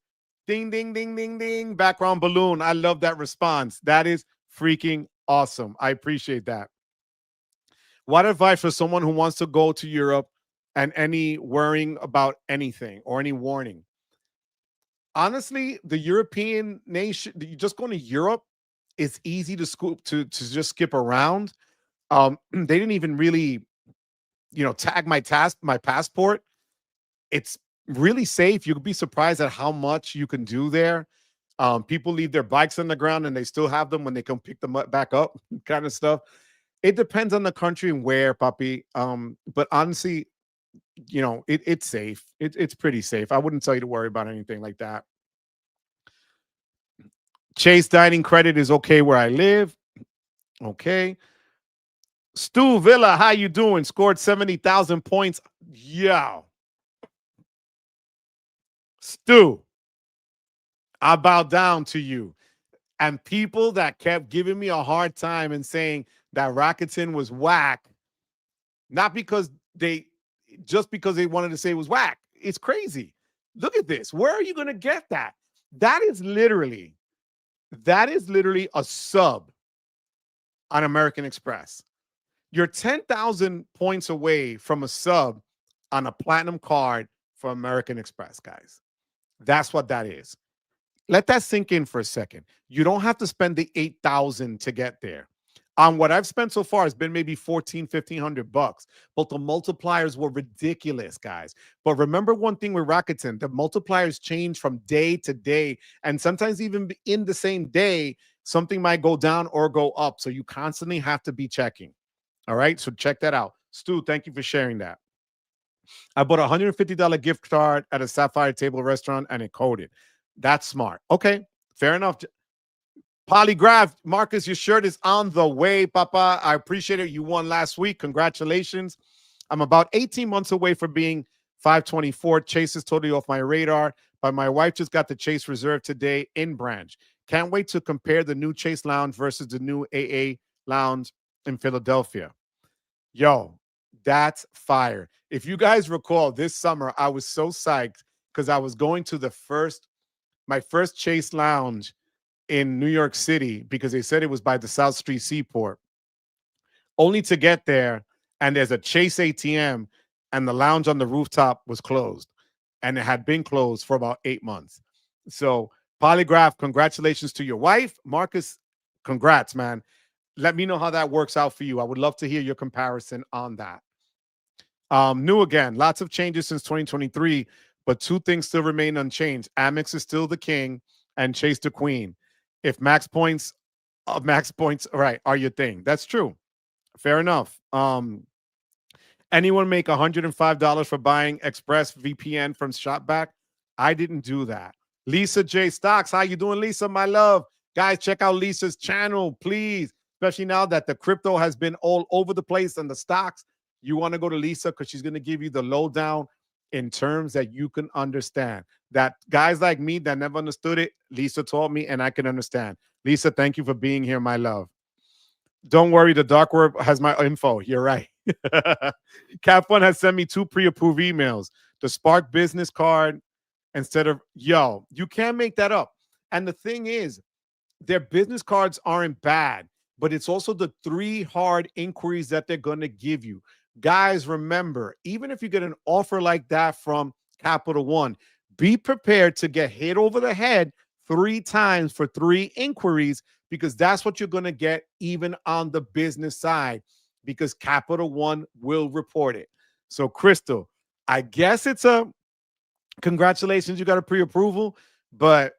Ding, ding, ding, ding, ding. Background balloon. I love that response. That is freaking awesome. I appreciate that. What advice for someone who wants to go to Europe and any worrying about anything or any warning? Honestly, the European nation, just going to Europe, it's easy to just skip around. They didn't even really, tag my passport. It's really safe. You could be surprised at how much you can do there. People leave their bikes on the ground and they still have them when they come pick them back up, kind of stuff. It depends on the country and where, puppy. But honestly, it's safe. It's pretty safe. I wouldn't tell you to worry about anything like that. Chase Dining credit is okay where I live. Okay. Stu Villa, how you doing? Scored 70,000 points. Yeah. Stu, I bow down to you. And people that kept giving me a hard time and saying that Rakuten was whack, not because just because they wanted to say it was whack. It's crazy. Look at this. Where are you going to get that? That is literally a sub on American Express. You're 10,000 points away from a sub on a platinum card for American Express, guys. That's what that is. Let that sink in for a second. You don't have to spend the 8,000 to get there. On what I've spent so far has been maybe 1,400 bucks, but the multipliers were ridiculous, guys. But remember one thing with Rakuten, the multipliers change from day to day, and sometimes even in the same day, something might go down or go up. So you constantly have to be checking. All right, so check that out. Stu, thank you for sharing that. I bought a $150 gift card at a Sapphire table restaurant and it coded. That's smart. Okay, fair enough. Polygraph, Marcus, your shirt is on the way, Papa. I appreciate it. You won last week. Congratulations. I'm about 18 months away from being 524. Chase is totally off my radar, but my wife just got the Chase Reserve today in branch. Can't wait to compare the new Chase Lounge versus the new AA Lounge in Philadelphia. Yo, that's fire. If you guys recall, this summer, I was so psyched because I was going to my first Chase Lounge in New York City because they said it was by the South Street Seaport, only to get there and there's a Chase ATM and the lounge on the rooftop was closed, and it had been closed for about 8 months. So Polygraph, congratulations to your wife. Marcus, congrats, man. Let me know how that works out for you. I would love to hear your comparison on that. New again, lots of changes since 2023, but two things still remain unchanged. Amex is still the king and Chase the queen. If max points, right, are your thing. That's true. Fair enough. Anyone make $105 for buying Express VPN from Shopback? I didn't do that. Lisa J. Stocks, how you doing, Lisa, my love? Guys, check out Lisa's channel, please. Especially now that the crypto has been all over the place and the stocks. You want to go to Lisa because she's going to give you the lowdown in terms that you can understand. That guys like me that never understood it, Lisa taught me and I can understand. Lisa, thank you for being here, my love. Don't worry, the dark web has my info. You're right. Cap One has sent me 2 pre-approved emails. The Spark business card instead of, yo, you can't make that up. And the thing is, their business cards aren't bad, but it's also the 3 hard inquiries that they're going to give you. Guys, remember, even if you get an offer like that from Capital One, be prepared to get hit over the head 3 times for 3 inquiries, because that's what you're going to get even on the business side, because Capital One will report it. So, Crystal, I guess it's a congratulations, you got a pre-approval, but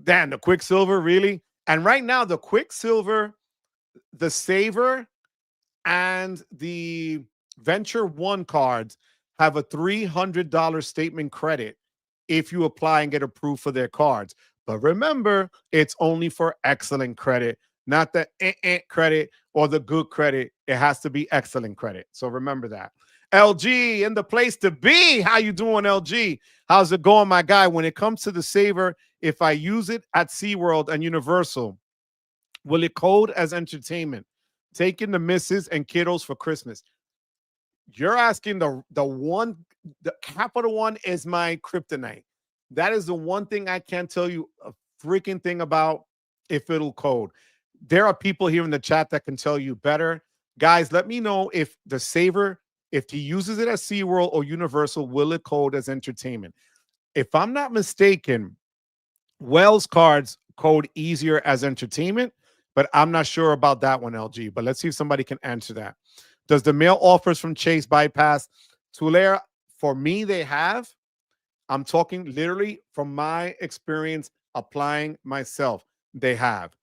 damn, the Quicksilver, really? And right now, the Quicksilver, the Saver, and the Venture One cards have a $300 statement credit if you apply and get approved for their cards. But remember, it's only for excellent credit, not the credit or the good credit. It has to be excellent credit. So remember that. LG in the place to be. How you doing, LG? How's it going, my guy? When it comes to the Saver, if I use it at SeaWorld and Universal, will it code as entertainment? Taking the misses and kiddos for Christmas. You're asking the Capital One is my kryptonite. That is the one thing I can't tell you a freaking thing about if it'll code. There are people here in the chat that can tell you better. Guys, let me know if the Saver, if he uses it as SeaWorld or Universal, will it code as entertainment? If I'm not mistaken, Wells cards code easier as entertainment, but I'm not sure about that one, LG. But let's see if somebody can answer that. Does the mail offers from Chase bypass Tulare? For me, they have. I'm talking literally from my experience applying myself. They have.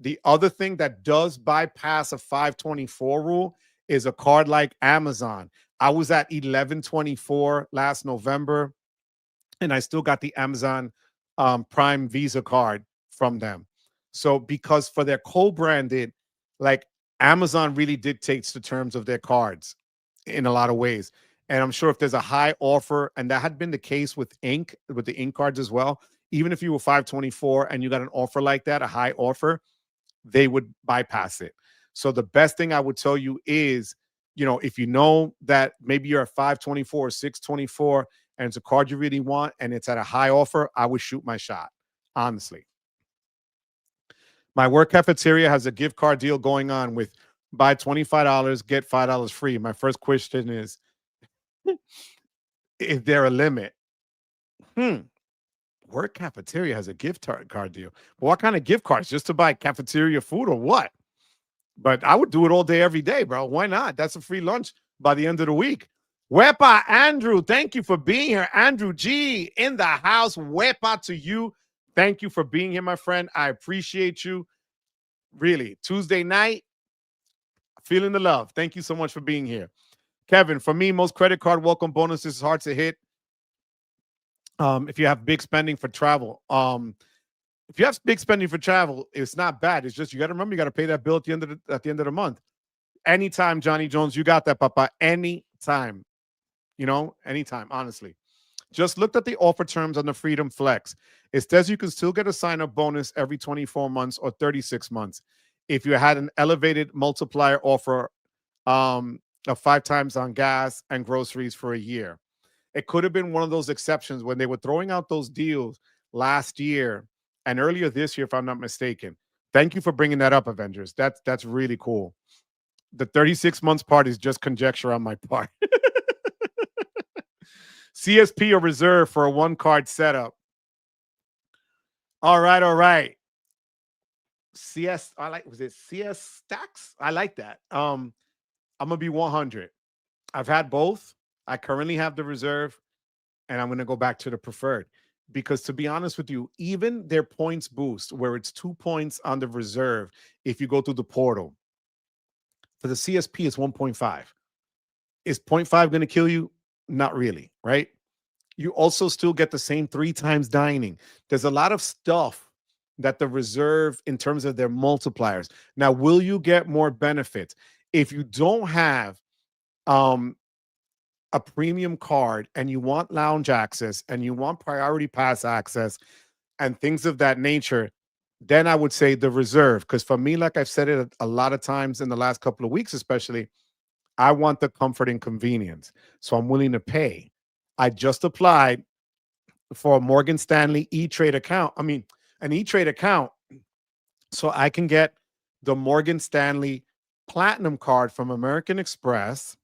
The other thing that does bypass a 524 rule is a card like Amazon. I was at 1124 last November, and I still got the Amazon Prime Visa card from them. So because for their co-branded, like Amazon really dictates the terms of their cards in a lot of ways. And I'm sure if there's a high offer, and that had been the case with Ink, with the Ink cards as well, even if you were 524 and you got an offer like that, a high offer, they would bypass it. So the best thing I would tell you is if you know that maybe you're at 524 or 624 and it's a card you really want and it's at a high offer, I would shoot my shot, honestly. My work cafeteria has a gift card deal going on with buy $25, get $5 free. My first question is there a limit? Hmm. Work cafeteria has a card deal. But what kind of gift cards? Just to buy cafeteria food or what? But I would do it all day, every day, bro. Why not? That's a free lunch by the end of the week. Wepa, Andrew, thank you for being here. Andrew G in the house. Wepa to you. Thank you for being here, my friend. I appreciate you. Really. Tuesday night, feeling the love. Thank you so much for being here. Kevin, for me, most credit card welcome bonuses is hard to hit. If you have big spending for travel. If you have big spending for travel, it's not bad. It's just you got to remember you got to pay that bill at the end of the month. Anytime, Johnny Jones, you got that, Papa. Anytime, anytime. Honestly, just looked at the offer terms on the Freedom Flex. It says you can still get a sign-up bonus every 24 months or 36 months if you had an elevated multiplier offer of 5 times on gas and groceries for a year. It could have been one of those exceptions when they were throwing out those deals last year and earlier this year, if I'm not mistaken. Thank you for bringing that up, Avengers. That's really cool. The 36 months part is just conjecture on my part. CSP or reserve for a one card setup. All right, all right. Was it CS stacks? I like that. I'm gonna be 100. I've had both. I currently have the reserve, and I'm gonna go back to the preferred. Because to be honest with you, even their points boost, where it's 2 points on the reserve, if you go through the portal, for the CSP, it's 1.5. Is 0.5 going to kill you? Not really, right? You also still get the same 3 times dining. There's a lot of stuff that the reserve in terms of their multipliers. Now, will you get more benefits? If you don't have a premium card and you want lounge access and you want priority pass access and things of that nature, then I would say the reserve. Because for me, like I've said it a lot of times in the last couple of weeks, especially, I want the comfort and convenience. So I'm willing to pay. I just applied for a Morgan Stanley E-Trade account. I mean, an E-Trade account so I can get the Morgan Stanley Platinum card from American Express.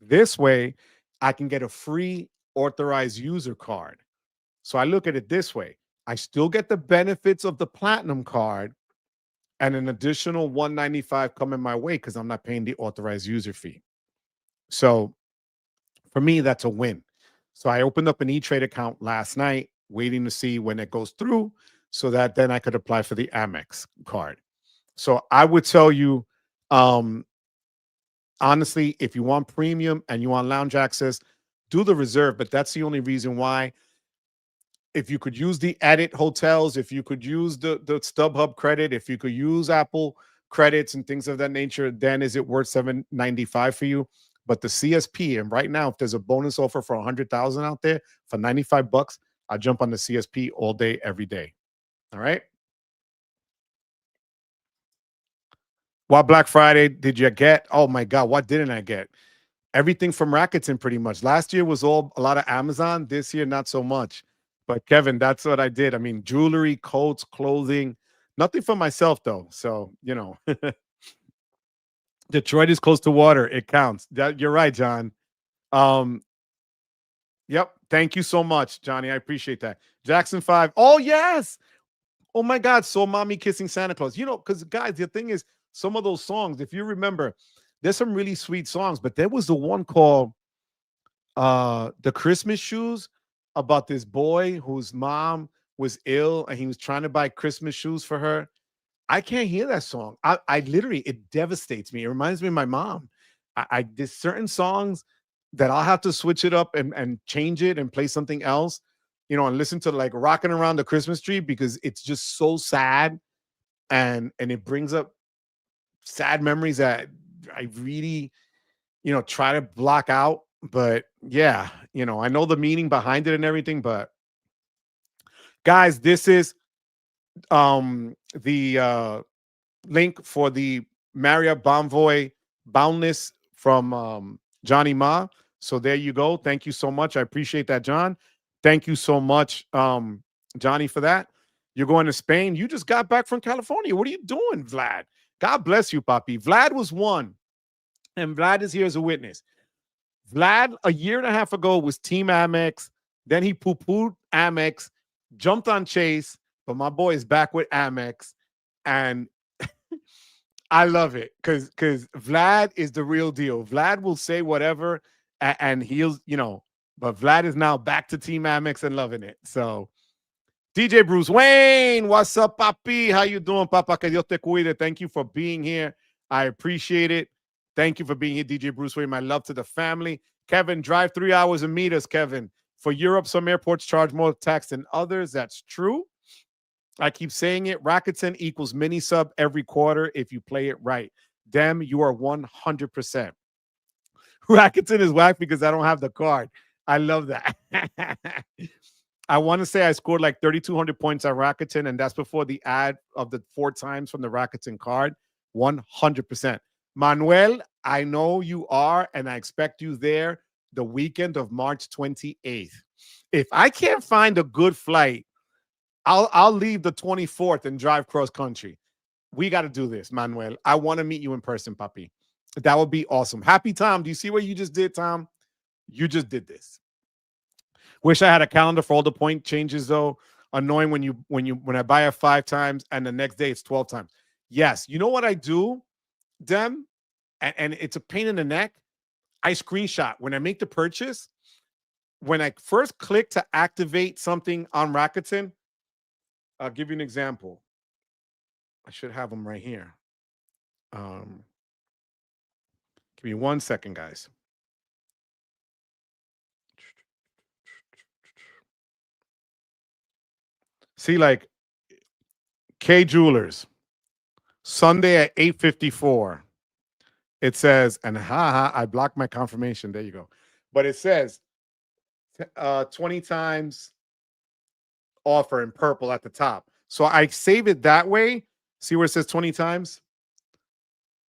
This way, I can get a free authorized user card. So I look at it this way. I still get the benefits of the Platinum card and an additional $195 coming my way because I'm not paying the authorized user fee. So for me, that's a win. So I opened up an E-Trade account last night, waiting to see when it goes through so that then I could apply for the Amex card. So I would tell you, honestly, if you want premium and you want lounge access, do the reserve. But that's the only reason why. If you could use the Edit hotels, if you could use the StubHub credit, if you could use Apple credits and things of that nature, then is it worth $795 for you? But the CSP, and right now, if there's a bonus offer for 100,000 out there for $95, I jump on the CSP all day, every day. All right. What Black Friday did you get? Oh my God, what didn't I get? Everything from Rakuten, pretty much. Last year was a lot of Amazon. This year, not so much. But Kevin, that's what I did. I mean, jewelry, coats, clothing, nothing for myself though. So, Detroit is close to water. It counts. You're right, John. Um, yep. Thank you so much, Johnny. I appreciate that. Jackson 5. Oh, yes. Oh my God. So Mommy Kissing Santa Claus. Because guys, the thing is, some of those songs, if you remember, there's some really sweet songs, but there was the one called The Christmas Shoes, about this boy whose mom was ill and he was trying to buy Christmas shoes for her. I can't hear that song. I literally, it devastates me. It reminds me of my mom. There's certain songs that I'll have to switch it up and change it and play something else, and listen to like Rocking Around the Christmas Tree, because it's just so sad and it brings up sad memories that I really, try to block out. But yeah, I know the meaning behind it and everything, but guys, this is the link for the Marriott Bonvoy Boundless from Johnny Ma. So there you go. Thank you so much. I appreciate that, John. Thank you so much, Johnny, for that. You're going to Spain. You just got back from California. What are you doing, Vlad? God bless you, Papi. Vlad was one, and Vlad is here as a witness. Vlad, a year and a half ago, was Team Amex. Then he poo-pooed Amex, jumped on Chase, but my boy is back with Amex. And I love it because Vlad is the real deal. Vlad will say whatever and he'll, but Vlad is now back to Team Amex and loving it. So DJ Bruce Wayne, what's up, papi? How you doing, papa? Que Dios te cuide. Thank you for being here. I appreciate it. Thank you for being here, DJ Bruce Wayne. My love to the family. Kevin, drive 3 hours and meet us, Kevin. For Europe, some airports charge more tax than others. That's true. I keep saying it. Rakuten equals mini sub every quarter if you play it right. Dem, you are 100%. Rakuten is whack because I don't have the card. I love that. I want to say I scored like 3,200 points on Rakuten, and that's before the ad of the 4 times from the Rakuten card. 100%. Manuel, I know you are, and I expect you there the weekend of March 28th. If I can't find a good flight, I'll leave the 24th and drive cross country. We got to do this, Manuel. I want to meet you in person, papi. That would be awesome. Happy Tom. Do you see what you just did, Tom? You just did this. Wish I had a calendar for all the point changes, though. Annoying when I buy it 5 times and the next day it's 12 times. Yes, you know what I do, Dem, and it's a pain in the neck. I screenshot when I make the purchase. When I first click to activate something on Rakuten, I'll give you an example. I should have them right here. Give me 1 second, guys. See, like K Jewelers, Sunday at 8:54. It says, and I blocked my confirmation. There you go. But it says 20 times offer in purple at the top. So I save it that way. See where it says 20 times?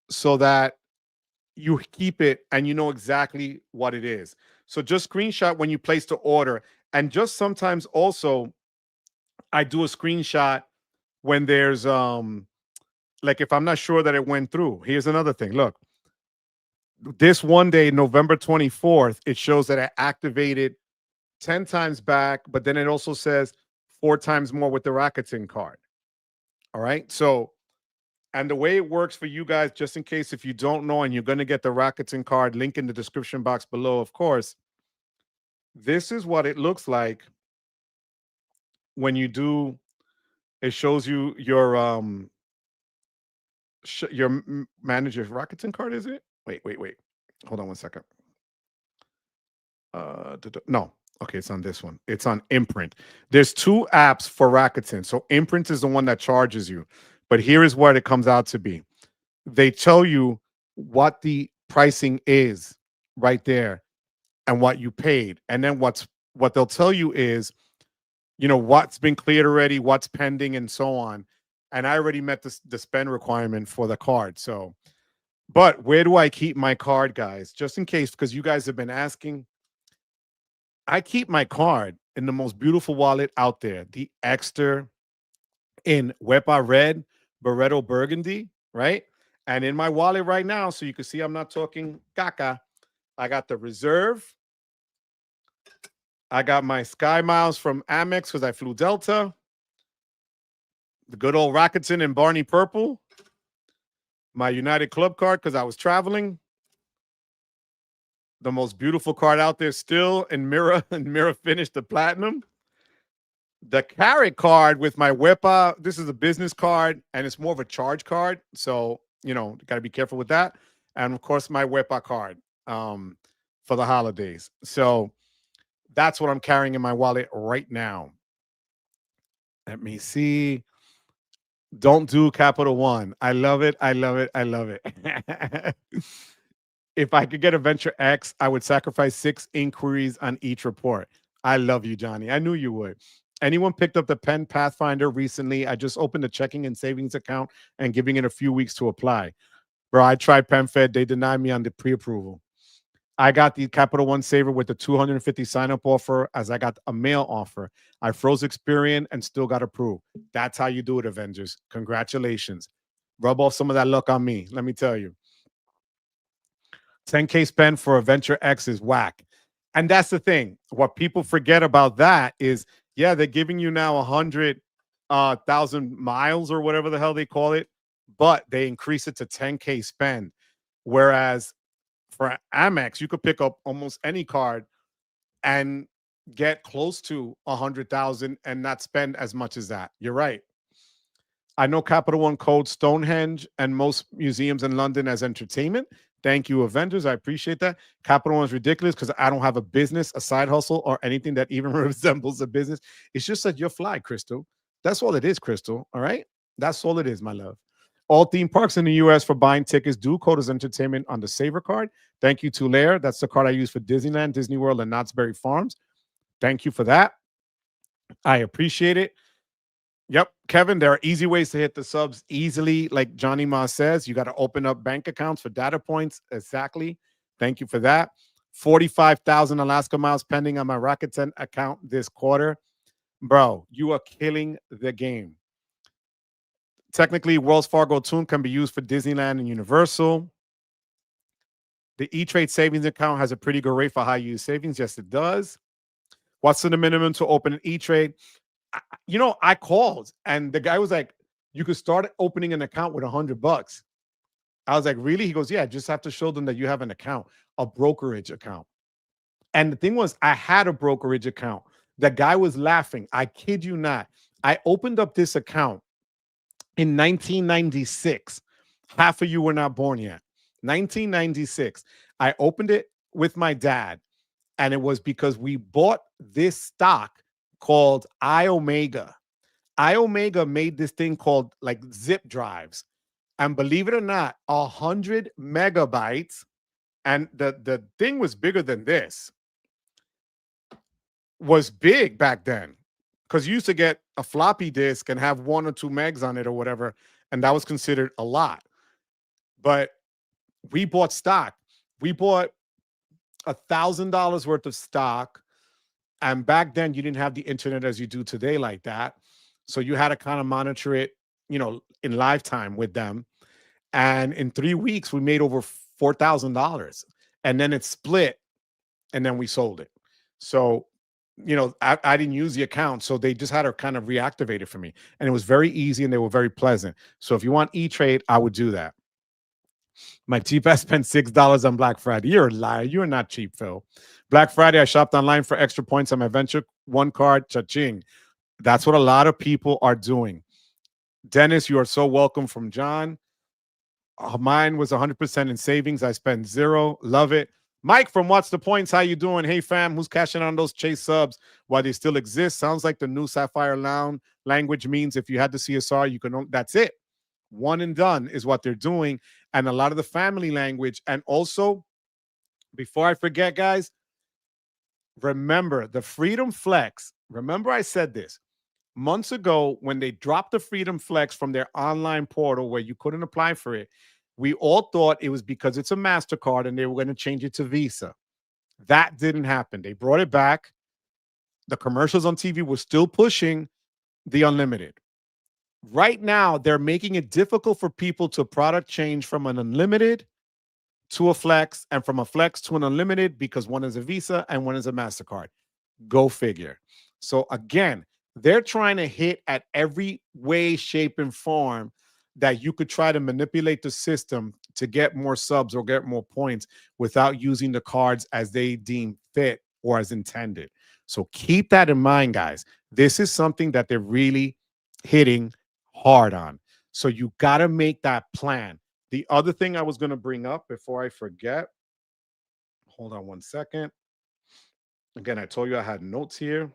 So that you keep it and you know exactly what it is. So just screenshot when you place the order. And just sometimes also I do a screenshot when there's like if I'm not sure that it went through. Here's another thing. Look. This one day, November 24th, it shows that I activated 10 times back, but then it also says 4 times more with the Rakuten card. All right. So, and the way it works for you guys, just in case if you don't know and you're going to get the Rakuten card, link in the description box below, of course. This is what it looks like when you do, it shows you your manager's Rakuten card, is it? Wait. Hold on 1 second. No. Okay, it's on this one. It's on Imprint. There's 2 apps for Rakuten. So Imprint is the one that charges you. But here is what it comes out to be. They tell you what the pricing is right there and what you paid. And then what they'll tell you is, what's been cleared already, what's pending, and so on. And I already met the spend requirement for the card. So, but where do I keep my card, guys? Just in case, because you guys have been asking. I keep my card in the most beautiful wallet out there, the Ekster in Wepa Red, Barreto Burgundy, right? And in my wallet right now, so you can see I'm not talking caca, I got the Reserve. I got my Sky Miles from Amex because I flew Delta. The good old Rakuten and Barney Purple. My United Club card because I was traveling. The most beautiful card out there still, and Mira finished the platinum. The Carrot card with my Wepa. This is a business card, and it's more of a charge card. So, got to be careful with that. And, of course, my Wepa card for the holidays. So that's what I'm carrying in my wallet right now. Let me see. Don't do Capital One. I love it. I love it. I love it. If I could get a Venture X, I would sacrifice 6 inquiries on each report. I love you, Johnny. I knew you would. Anyone picked up the Pen Pathfinder recently? I just opened a checking and savings account and giving it a few weeks to apply. Bro, I tried PenFed. They denied me on the pre-approval. I got the Capital One Saver with the 250 sign-up offer as I got a mail offer. I froze Experian and still got approved. That's how you do it, Avengers. Congratulations. Rub off some of that luck on me. Let me tell you. 10K spend for a Venture X is whack. And that's the thing. What people forget about that is, yeah, they're giving you now 100,000 miles or whatever the hell they call it, but they increase it to 10K spend. Whereas for Amex, you could pick up almost any card and get close to 100,000 and not spend as much as that. You're right. I know Capital One code Stonehenge and most museums in London as entertainment. Thank you, Avengers. I appreciate that. Capital One is ridiculous because I don't have a business, a side hustle, or anything that even resembles a business. It's just that you're fly, Crystal. That's all it is, Crystal. All right? That's all it is, my love. All theme parks in the U.S. for buying tickets do code as entertainment on the Saver card. Thank you to Lair. That's the card I use for Disneyland, Disney World, and Knott's Berry Farms. Thank you for that. I appreciate it. Yep, Kevin, there are easy ways to hit the subs easily. Like Johnny Ma says, you got to open up bank accounts for data points. Exactly. Thank you for that. 45,000 Alaska miles pending on my Rakuten account this quarter. Bro, you are killing the game. Technically, Wells Fargo Tune can be used for Disneyland and Universal. The E-Trade savings account has a pretty good rate for high-use savings. Yes, it does. What's the minimum to open an E-Trade? I called and the guy was like, you could start opening an account with $100. I was like, really? He goes, yeah, just have to show them that you have an account, a brokerage account. And the thing was, I had a brokerage account. The guy was laughing. I kid you not. I opened up this account in 1996. Half of you were not born yet. 1996. I opened it with my dad. And it was because we bought this stock called iOmega. iOmega made this thing called like zip drives. And believe it or not, 100 megabytes. And the thing was bigger than this. Was big back then. Because you used to get a floppy disk and have 1 or 2 megs on it or whatever. And that was considered a lot. But we bought stock. We bought $1,000 worth of stock. And back then, you didn't have the internet as you do today like that. So you had to kind of monitor it, in lifetime with them. And in 3 weeks, we made over $4,000. And then it split, and then we sold it. So, I didn't use the account. So they just had to kind of reactivate it for me. And it was very easy, and they were very pleasant. So if you want E-Trade, I would do that. My cheap ass spent $6 on Black Friday. You're a liar. You're not cheap, Phil. Black Friday, I shopped online for extra points on my Venture One card. Cha-ching. That's what a lot of people are doing. Dennis, you are so welcome from John. Mine was 100% in savings. I spent 0. Love it. Mike from What's the Points? How you doing? Hey, fam. Who's cashing on those Chase subs while they still exist? Sounds like the new Sapphire language means if you had the CSR, you can. That's it. One and done is what they're doing. And a lot of the family language. And also, before I forget, guys, remember the Freedom Flex. Remember I said this months ago when they dropped the Freedom Flex from their online portal where you couldn't apply for it. We all thought it was because it's a MasterCard and they were going to change it to Visa. That didn't happen. They brought it back. The commercials on TV were still pushing the unlimited. Right now, they're making it difficult for people to product change from an unlimited to a flex and from a flex to an unlimited because one is a Visa and one is a MasterCard. Go figure. So again, they're trying to hit at every way, shape, and form that you could try to manipulate the system to get more subs or get more points without using the cards as they deem fit or as intended. So keep that in mind, guys. This is something that they're really hitting hard on. So you got to make that plan. The other thing I was going to bring up before I forget, hold on one second. Again, I told you I had notes here.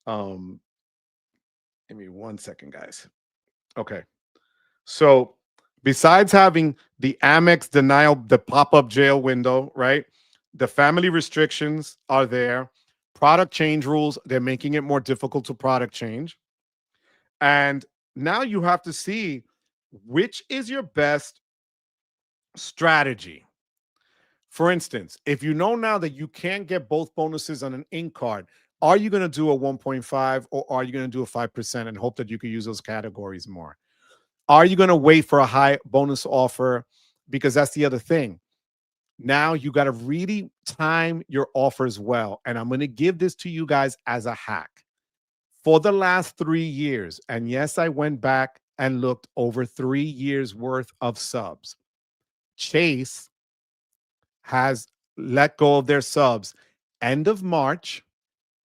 Give me 1 second, guys. Okay. So besides having the Amex denial, the pop-up jail window, right? The family restrictions are there. Product change rules, they're making it more difficult to product change. And now you have to see which is your best strategy. For instance, if you know now that you can't get both bonuses on an ink card, are you going to do a 1.5 or are you going to do a 5% and hope that you can use those categories more? Are you going to wait for a high bonus offer? Because that's the other thing. Now you got to really time your offers well. And I'm going to give this to you guys as a hack. For the last 3 years, and yes, I went back and looked over 3 years worth of subs. Chase has let go of their subs end of March,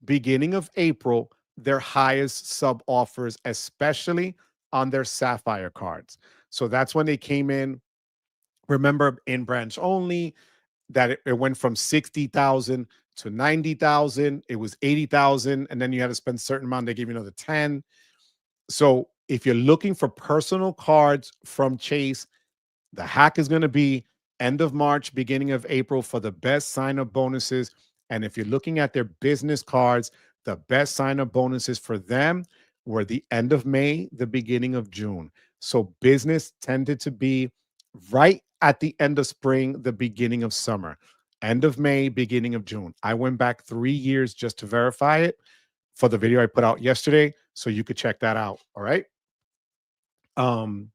beginning of April, their highest sub offers, especially on their Sapphire cards. So that's when they came in. Remember, in branch only, that it went from 60,000 to 90,000. It was 80,000. And then you had to spend a certain amount. They gave you another 10. So if you're looking for personal cards from Chase, the hack is going to be end of March, beginning of April for the best sign up bonuses. And if you're looking at their business cards, the best sign up bonuses for them were the end of May, the beginning of June. So business tended to be right at the end of spring, the beginning of summer, end of May, beginning of June. I went back 3 years just to verify it for the video I put out yesterday. So you could check that out. All right. Um,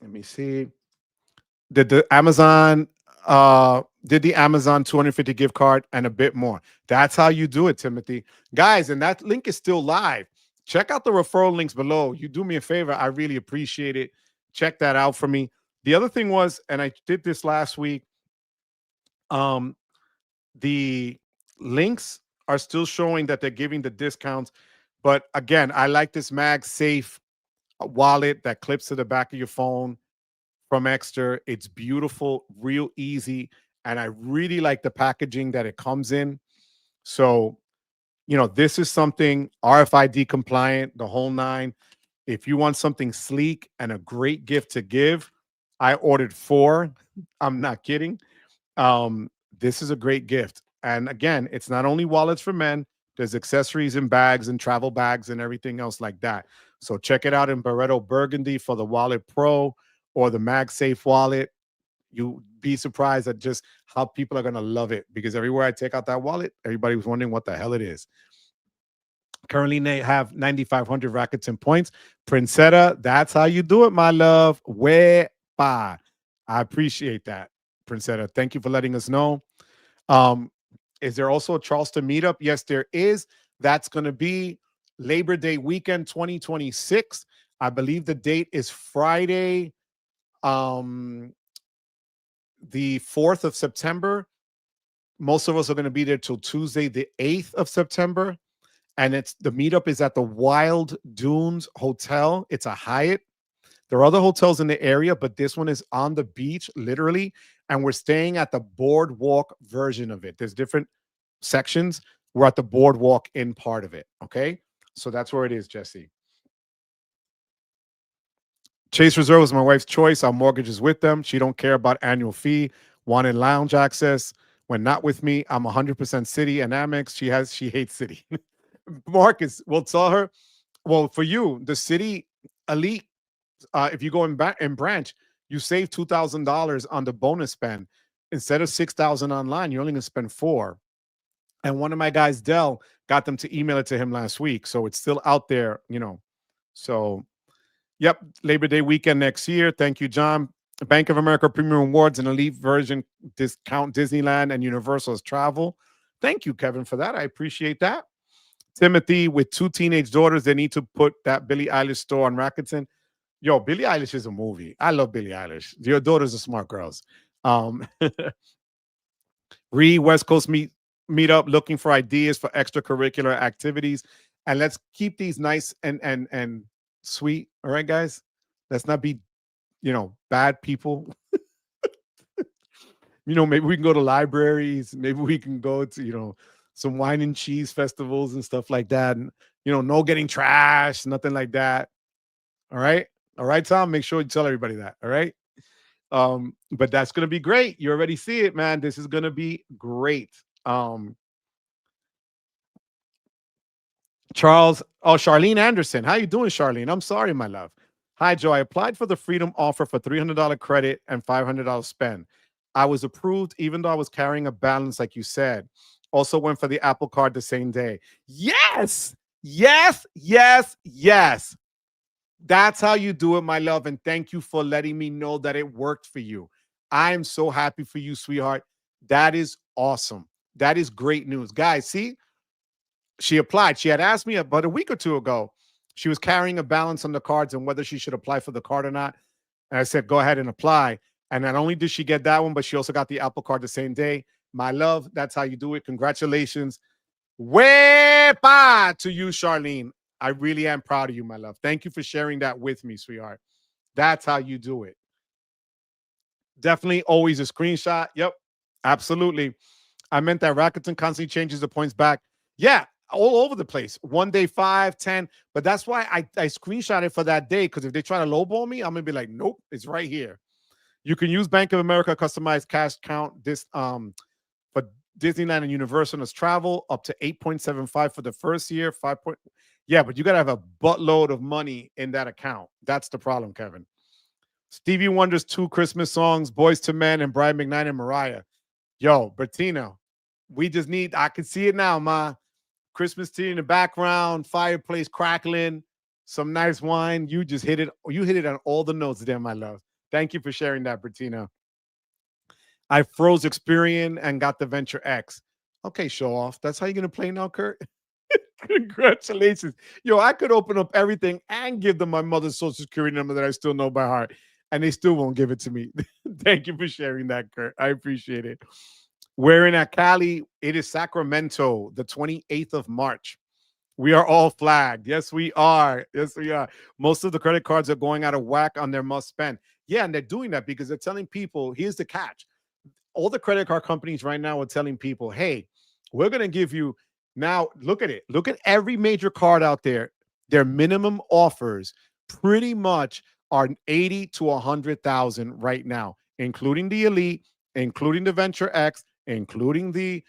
let me see. Did the Amazon 250 gift card and a bit more. That's how you do it, Timothy. Guys, and that link is still live. Check out the referral links below. You do me a favor. I really appreciate it. Check that out for me. The other thing was, and I did this last week, um, the links are still showing that they're giving the discounts. But again, I like this MagSafe wallet that clips to the back of your phone from Ekster. It's beautiful, real easy, and I really like the packaging that it comes in. So, this is something RFID compliant, the whole nine. If you want something sleek and a great gift to give, I ordered 4. I'm not kidding. Um, this is a great gift. And again, it's not only wallets for men, there's accessories and bags and travel bags and everything else like that. So check it out in Barreto Burgundy for the Wallet Pro or the MagSafe wallet. You'd be surprised at just how people are going to love it because everywhere I take out that wallet, everybody was wondering what the hell it is. Currently, they have 9,500 Rakuten points. Princetta, that's how you do it, my love. Wepa. I appreciate that, Princetta. Thank you for letting us know. Um, is there also a Charleston meetup? Yes, there is. That's going to be Labor Day weekend 2026. I believe the date is Friday, the 4th of September. Most of us are going to be there till Tuesday, the 8th of September. And the meetup is at the Wild Dunes Hotel. It's a Hyatt. There are other hotels in the area, but this one is on the beach, literally. And we're staying at the boardwalk version of it. There's different sections. We're at the boardwalk in part of it. Okay. So that's where it is, Jesse. Chase Reserve is my wife's choice. Our mortgage is with them. She don't care about annual fee, wanted lounge access. When not with me, I'm 100% City and Amex. She hates City. Marcus, we'll tell her. Well, for you, the City Elite, if you go in branch, you save $2,000 on the bonus spend. Instead of 6,000 online, you're only gonna spend 4. And one of my guys, Dell, got them to email it to him last week, so it's still out there. So yep, Labor Day weekend next year. Thank you, John. Bank of America Premium Rewards and Elite version discount Disneyland and Universal's travel. Thank you, Kevin, for that. I appreciate that. Timothy, with 2 teenage daughters, they need to put that Billie Eilish store on Rakuten. Yo, Billie Eilish is a movie. I love Billie Eilish. Your daughters are smart girls. Um, West Coast meet up, looking for ideas for extracurricular activities, and let's keep these nice and sweet. All right, guys. Let's not be, bad people. Maybe we can go to libraries. Maybe we can go to, some wine and cheese festivals and stuff like that. And, no getting trash, nothing like that. All right. All right, Tom. Make sure you tell everybody that. All right. But that's gonna be great. You already see it, man. This is gonna be great. Charles, Charlene Anderson. How you doing, Charlene? I'm sorry, my love. Hi, Joe. I applied for the Freedom offer for $300 credit and $500 spend. I was approved even though I was carrying a balance, like you said. Also went for the Apple card the same day. Yes, yes, yes, yes. That's how you do it, my love. And thank you for letting me know that it worked for you. I'm so happy for you, sweetheart. That is awesome. That is great news. Guys, see, she applied. She had asked me about a week or two ago. She was carrying a balance on the cards and whether she should apply for the card or not. And I said, go ahead and apply. And not only did she get that one, but she also got the Apple card the same day. My love, that's how you do it. Congratulations. Wepa to you, Charlene. I really am proud of you, my love. Thank you for sharing that with me, sweetheart. That's how you do it. Definitely always a screenshot. Yep, absolutely. I meant that Rakuten constantly changes the points back. Yeah, all over the place. One day, 5, 10. But that's why I screenshot it for that day. Because if they try to lowball me, I'm gonna be like, nope, it's right here. You can use Bank of America customized cash count this for Disneyland and Universal as travel up to 8.75 for the first year. 5 point. Yeah, but you gotta have a buttload of money in that account. That's the problem, Kevin. Stevie Wonder's 2 Christmas songs, Boys to Men and Brian McKnight and Mariah. Yo, Bertino, we just need, I can see it now, ma. Christmas tree in the background, fireplace crackling, some nice wine. You just hit it. You hit it on all the notes there, my love. Thank you for sharing that, Bertina. I froze Experian and got the Venture X. Okay, show off. That's how you're going to play now, Kurt? Congratulations. Yo, I could open up everything and give them my mother's social security number that I still know by heart, and they still won't give it to me. Thank you for sharing that, Kurt. I appreciate it. We're in at Cali. It is Sacramento, the 28th of March. We are all flagged. Yes, we are. Yes, we are. Most of the credit cards are going out of whack on their must spend. Yeah, and they're doing that because they're telling people, here's the catch. All the credit card companies right now are telling people, hey, we're going to give you now, look at it. Look at every major card out there. Their minimum offers pretty much are 80 to 100,000 right now, including the Elite, including the Venture X, including the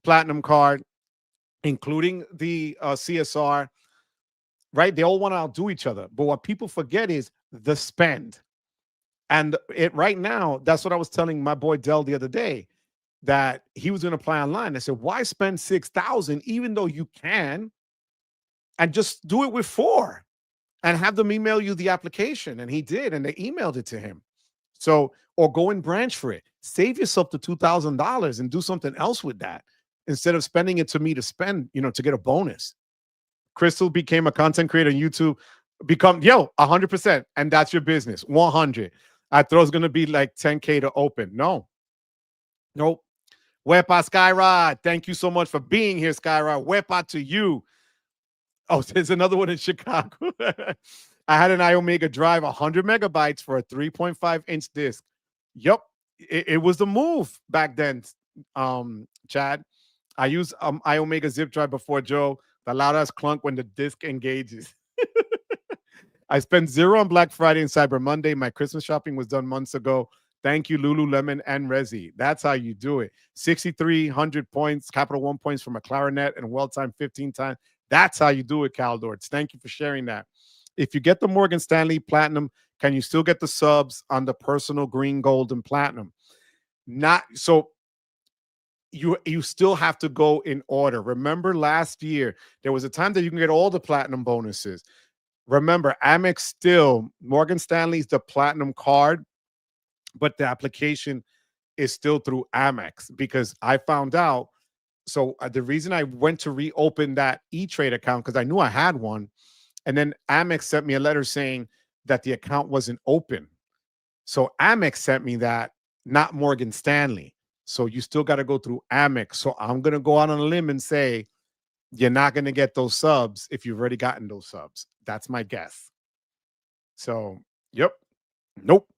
Platinum card, including the CSR, right? They all want to outdo each other. But what people forget is the spend. And it right now, that's what I was telling my boy Dell the other day, that he was going to apply online. I said, why spend 6,000 even though you can, and just do it with 4 and have them email you the application? And he did, and they emailed it to him. So, or go and branch for it. Save yourself the $2,000 and do something else with that instead of spending it to me to spend, to get a bonus. Crystal became a content creator on YouTube. Become 100%, and that's your business. 100. I thought it was gonna be like 10K to open. No, nope. Wepa Skyrod, thank you so much for being here, Skyrod. Wepa to you. Oh, there's another one in Chicago. I had an iOmega Drive 100 megabytes for a 3.5-inch disc. Yep, it was the move back then, Chad. I used iOmega zip drive before, Joe. The loud ass clunk when the disc engages. I spent 0 on Black Friday and Cyber Monday. My Christmas shopping was done months ago. Thank you, Lululemon and Resi. That's how you do it. 6,300 points, Capital One points from a clarinet and well time 15 times. That's how you do it, Caldorts. Thank you for sharing that. If you get the Morgan Stanley Platinum, can you still get the subs on the personal green, gold, and platinum? Not so. You still have to go in order. Remember last year, there was a time that you can get all the platinum bonuses. Remember, Amex still, Morgan Stanley's the platinum card, but the application is still through Amex because I found out. So the reason I went to reopen that E-Trade account, because I knew I had one, and then Amex sent me a letter saying that the account wasn't open. So Amex sent me that, not Morgan Stanley. So you still got to go through Amex. So I'm going to go out on a limb and say you're not going to get those subs if you've already gotten those subs. That's my guess. So, yep. Nope.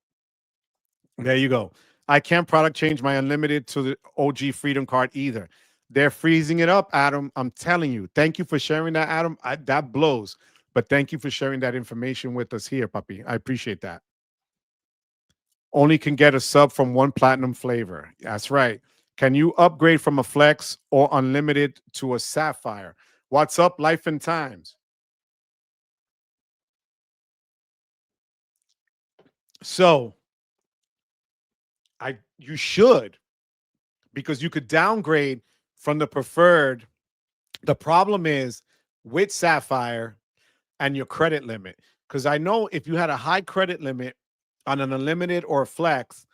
There you go. I can't product change my unlimited to the OG Freedom card either. They're freezing it up, Adam. I'm telling you. Thank you for sharing that, Adam. That blows. But thank you for sharing that information with us here, puppy. I appreciate that. Only can get a sub from one platinum flavor. That's right. Can you upgrade from a flex or unlimited to a sapphire? What's up, life and times? So you should, because you could downgrade from the preferred. The problem is with Sapphire and your credit limit. Because I know if you had a high credit limit on an unlimited or a flex,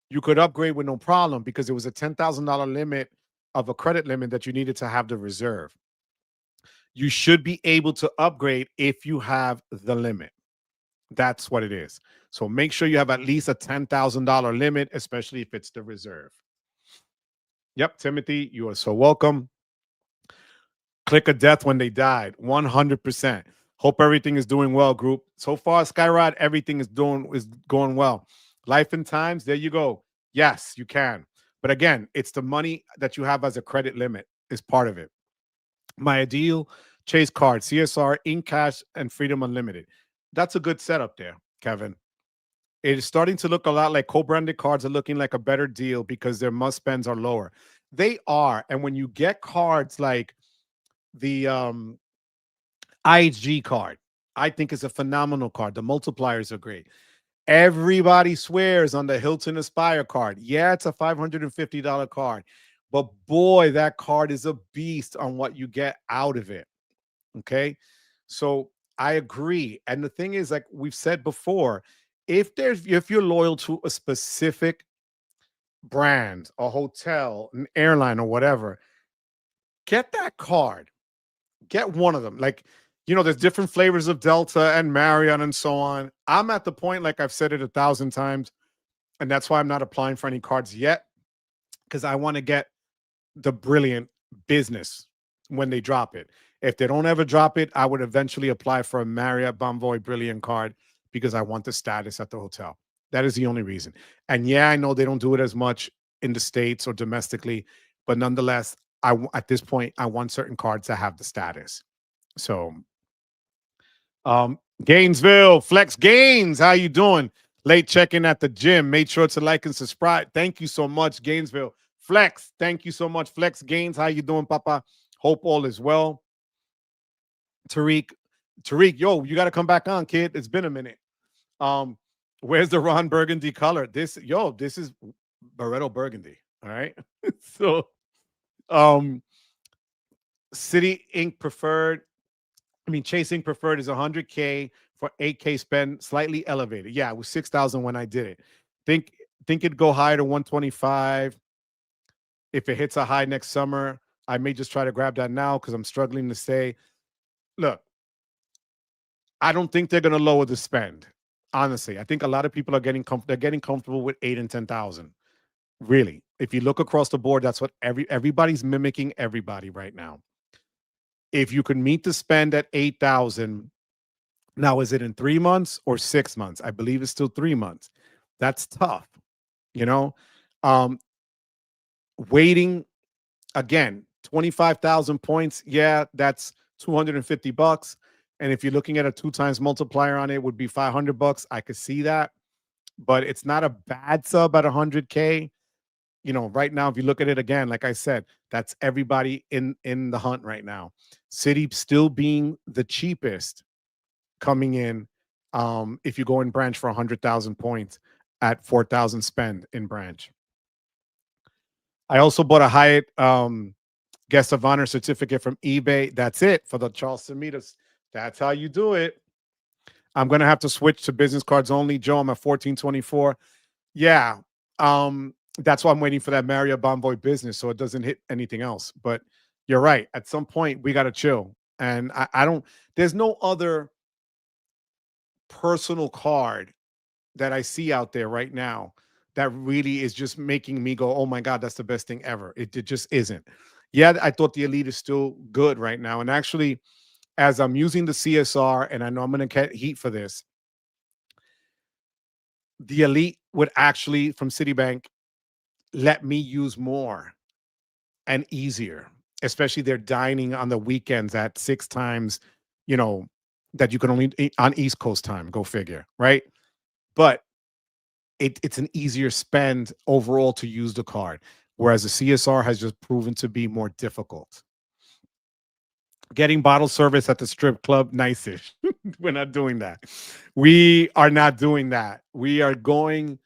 you could upgrade with no problem because it was a $10,000 limit of a credit limit that you needed to have the reserve. You should be able to upgrade if you have the limit. That's what it is. So make sure you have at least a $10,000 limit, especially if it's the reserve. Yep, Timothy, you are so welcome. Click of death when they died. 100%. Hope everything is doing well, group. So far, Skyrod, everything is going well. Life and times, there you go. Yes, you can. But again, it's the money that you have as a credit limit is part of it. My ideal Chase card, CSR, in cash, and Freedom Unlimited. That's a good setup there, Kevin. It is starting to look a lot like co-branded cards are looking like a better deal because their must spends are lower. They are. And when you get cards like the IHG card, I think is a phenomenal card. The multipliers are great. Everybody swears on the Hilton Aspire card. Yeah, it's a $550 card, but boy, that card is a beast on what you get out of it. Okay. So I agree. And the thing is, like we've said before, if you're loyal to a specific brand, a hotel, an airline, or whatever, get that card. Get one of them. Like, there's different flavors of Delta and Marriott and so on. I'm at the point, like I've said it 1,000 times, and that's why I'm not applying for any cards yet, because I want to get the brilliant business when they drop it. If they don't ever drop it, I would eventually apply for a Marriott Bonvoy Brilliant card because I want the status at the hotel. That is the only reason. And yeah, I know they don't do it as much in the States or domestically, but nonetheless, at this point, I want certain cards to have the status. So, Gainesville, Flex Gaines, how you doing? Late check-in at the gym. Made sure to like and subscribe. Thank you so much, Gainesville. Flex, thank you so much. Flex Gaines, how you doing, Papa? Hope all is well. Tariq, yo, you got to come back on, kid. It's been a minute. Where's the Ron Burgundy color? This is Barreto Burgundy. All right. So, City Inc. preferred. Chase Inc. preferred is 100K for 8K spend, slightly elevated. Yeah, it was 6,000 when I did it. Think it'd go higher to 125. If it hits a high next summer, I may just try to grab that now because I'm struggling to say, look, I don't think they're going to lower the spend. Honestly, I think a lot of people are getting comfortable with 8 and 10,000. Really, if you look across the board, that's what everybody's mimicking everybody right now. If you can meet the spend at 8,000, now is it in 3 months or 6 months? I believe it's still 3 months. That's tough, you know. Waiting again, 25,000 points. Yeah, that's $250. And if you're looking at a 2 times multiplier on it, would be $500. I could see that, but it's not a bad sub at 100K. Right now, if you look at it again, like I said, that's everybody in the hunt right now. City still being the cheapest coming in. If you go in branch for 100,000 points at 4,000 spend in branch. I also bought a Hyatt guest of honor certificate from eBay. That's it for the Charleston Meeters. That's how you do it. I'm gonna have to switch to business cards only. Joe, I'm at 1424. Yeah. That's why I'm waiting for that Marriott Bonvoy business so it doesn't hit anything else. But you're right. At some point, we got to chill. And I don't, there's no other personal card that I see out there right now that really is just making me go, oh my God, that's the best thing ever. It just isn't. Yeah, I thought the Elite is still good right now. And actually, as I'm using the CSR, and I know I'm going to get heat for this, the Elite would actually, from Citibank, let me use more and easier, especially they're dining on the weekends at 6 times, that you can only eat on East Coast time. Go figure, right? But it's an easier spend overall to use the card, whereas the CSR has just proven to be more difficult. Getting bottle service at the strip club, nice-ish. We're not doing that. We are not doing that. We are going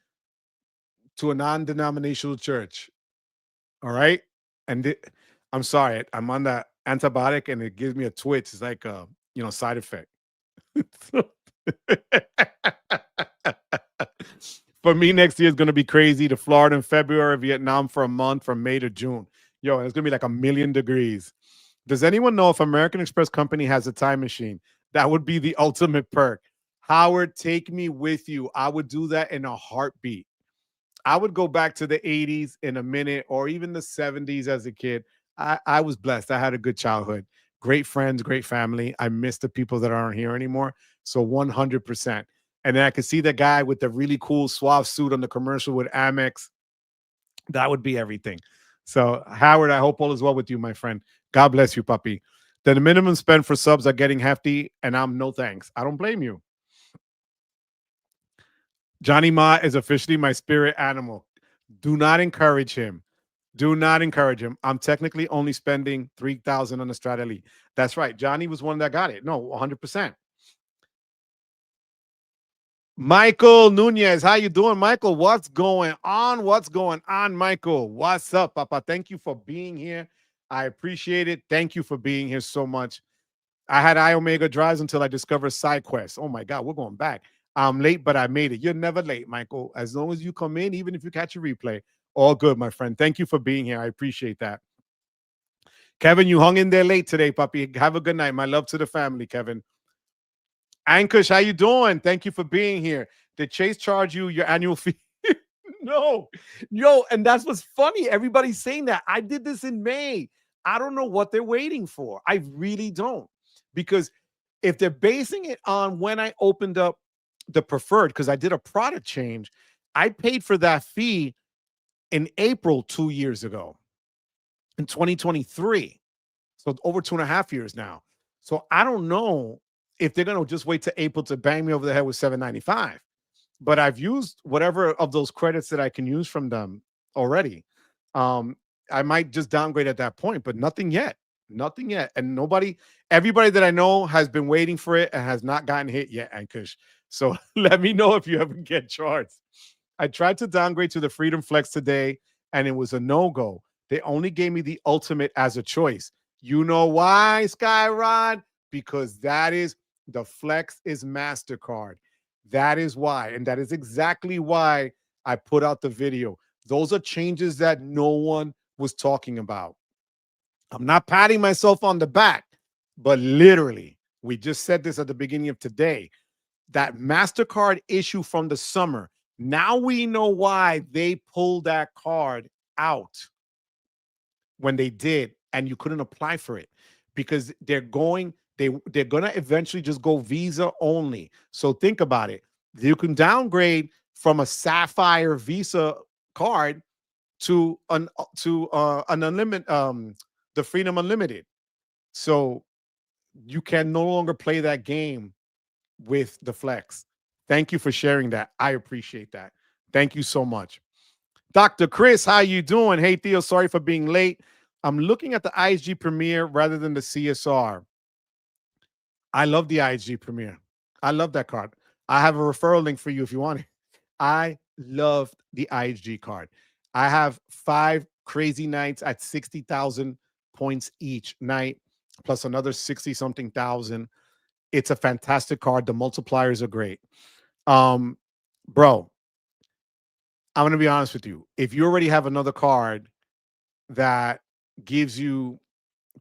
to a non-denominational church. All right. And I'm sorry, I'm on that antibiotic and it gives me a twitch. It's like a side effect. So- for me, next year is gonna be crazy. To Florida in February, Vietnam for a month from May to June. Yo, it's gonna be like 1,000,000 degrees. Does anyone know if American Express Company has a time machine? That would be the ultimate perk. Howard, take me with you. I would do that in a heartbeat. I would go back to the 80s in a minute or even the 70s as a kid. I was blessed. I had a good childhood, great friends, great family. I miss the people that aren't here anymore. So 100%. And then I could see the guy with the really cool suave suit on the commercial with Amex. That would be everything. So, Howard, I hope all is well with you, my friend. God bless you, puppy. Then the minimum spend for subs are getting hefty, and I'm no thanks. I don't blame you. Johnny Ma is officially my spirit animal. Do not encourage him. Do not encourage him. I'm technically only spending 3,000 on the Strata Elite. That's right. Johnny was one that got it. No, 100%. Michael Nunez, how you doing, Michael? What's going on? What's going on, Michael? What's up, Papa? Thank you for being here. I appreciate it. Thank you for being here so much. I had I Omega drives until I discovered SideQuest. Oh my God, we're going back. I'm late, but I made it. You're never late, Michael. As long as you come in, even if you catch a replay, all good, my friend. Thank you for being here. I appreciate that. Kevin, you hung in there late today, puppy. Have a good night. My love to the family, Kevin. Ankush, how you doing? Thank you for being here. Did Chase charge you your annual fee? No. Yo, and that's what's funny. Everybody's saying that. I did this in May. I don't know what they're waiting for. I really don't. Because if they're basing it on when I opened up the preferred, because I did a product change, I paid for that fee in April 2 years ago, in 2023. So over 2.5 years now. So I don't know if they're gonna just wait to April to bang me over the head with 795. But I've used whatever of those credits that I can use from them already. Um, I might just downgrade at that point, but nothing yet. Nothing yet. And everybody that I know has been waiting for it and has not gotten hit yet, Ankush. So let me know if you ever get charged. I tried to downgrade to the Freedom Flex today, and it was a no-go. They only gave me the Ultimate as a choice. You know why, Skyrod? Because that is the Flex is MasterCard. That is why. And that is exactly why I put out the video. Those are changes that no one was talking about. I'm not patting myself on the back, but literally, we just said this at the beginning of today. That MasterCard issue from the summer. Now we know why they pulled that card out when they did, and you couldn't apply for it because they're gonna eventually just go Visa only. So think about it. You can downgrade from a Sapphire Visa card to an unlimited the Freedom Unlimited. So you can no longer play that game with the Flex. Thank you for sharing that. I appreciate that. Thank you so much. Dr. Chris, how you doing? Hey, Theo, sorry for being late. I'm looking at the ISG Premier rather than the CSR. I love the ISG Premier. I love that card. I have a referral link for you if you want it. I love the ISG card. I have 5 crazy nights at 60,000 points each night, plus another 60 something thousand. It's a fantastic card. The multipliers are great. Um, Bro, I'm going to be honest with you. If you already have another card that gives you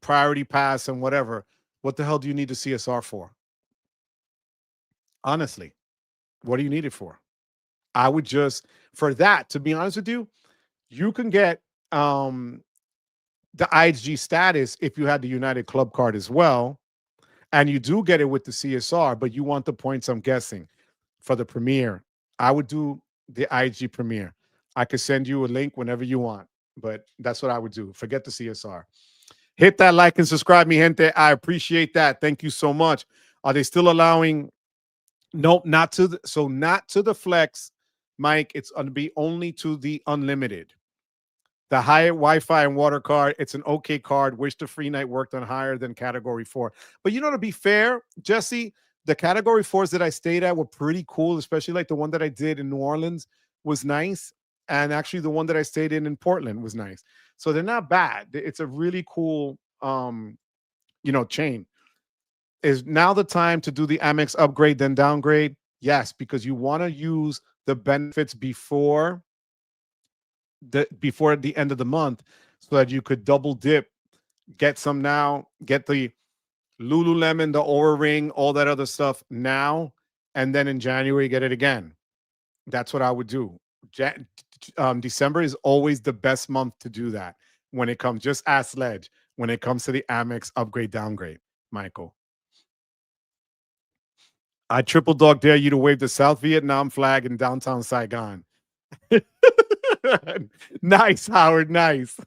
priority pass and whatever, what the hell do you need the CSR for? Honestly, what do you need it for? I would just, for that, to be honest with you, you can get the IHG status if you had the United Club card as well. And you do get it with the CSR, but you want the points, I'm guessing, for the Premier. I would do the IHG Premier. I could send you a link whenever you want, but that's what I would do. Forget the CSR. Hit that like and subscribe, mi gente. I appreciate that. Thank you so much. Are they still allowing? Nope, not to not to the Flex, Mike. It's going to be only to the Unlimited. The Hyatt Wi-Fi and water card, it's an okay card. Wish the free night worked on higher than category 4. But to be fair, Jesse, the category 4s that I stayed at were pretty cool, especially like the one that I did in New Orleans was nice. And actually the one that I stayed in Portland was nice. So they're not bad. It's a really cool chain. Is now the time to do the Amex upgrade then downgrade? Yes, because you want to use the benefits before the end of the month so that you could double dip, get some now, get the Lululemon, the Aura Ring, all that other stuff now, and then in January get it again. That's what I would do. December is always the best month to do that when it comes. Just ask Ledge when it comes to the Amex upgrade downgrade, Michael. I triple dog dare you to wave the South Vietnam flag in downtown Saigon. Nice, Howard. Nice.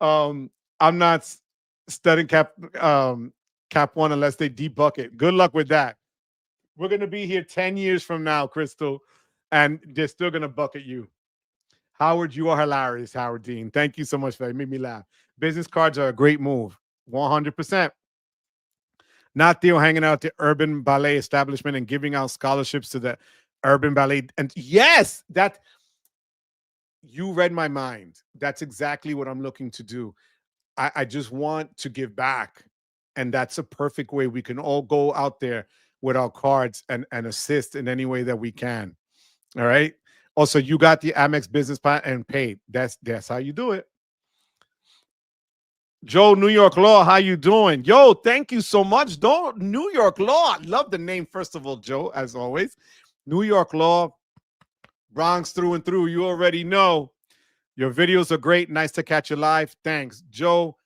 I'm not studying cap one unless they debuck it. Good luck with that. We're gonna be here 10 years from now, Crystal, and they're still gonna bucket you. Howard, you are hilarious, Howard Dean. Thank you so much for that. It made me laugh. Business cards are a great move. 100%. Not Theo hanging out at the Urban Ballet establishment and giving out scholarships to the Urban Ballet. And yes, that you read my mind. That's exactly what I'm looking to do. I just want to give back. And that's a perfect way we can all go out there with our cards and assist in any way that we can. All right. Also, you got the Amex business plan and paid. That's how you do it. Joe, New York Law, how you doing? Yo, thank you so much. New York Law. I love the name, first of all, Joe, as always. New York Law, Bronx through and through. You already know. Your videos are great. Nice to catch you live. Thanks. Joe,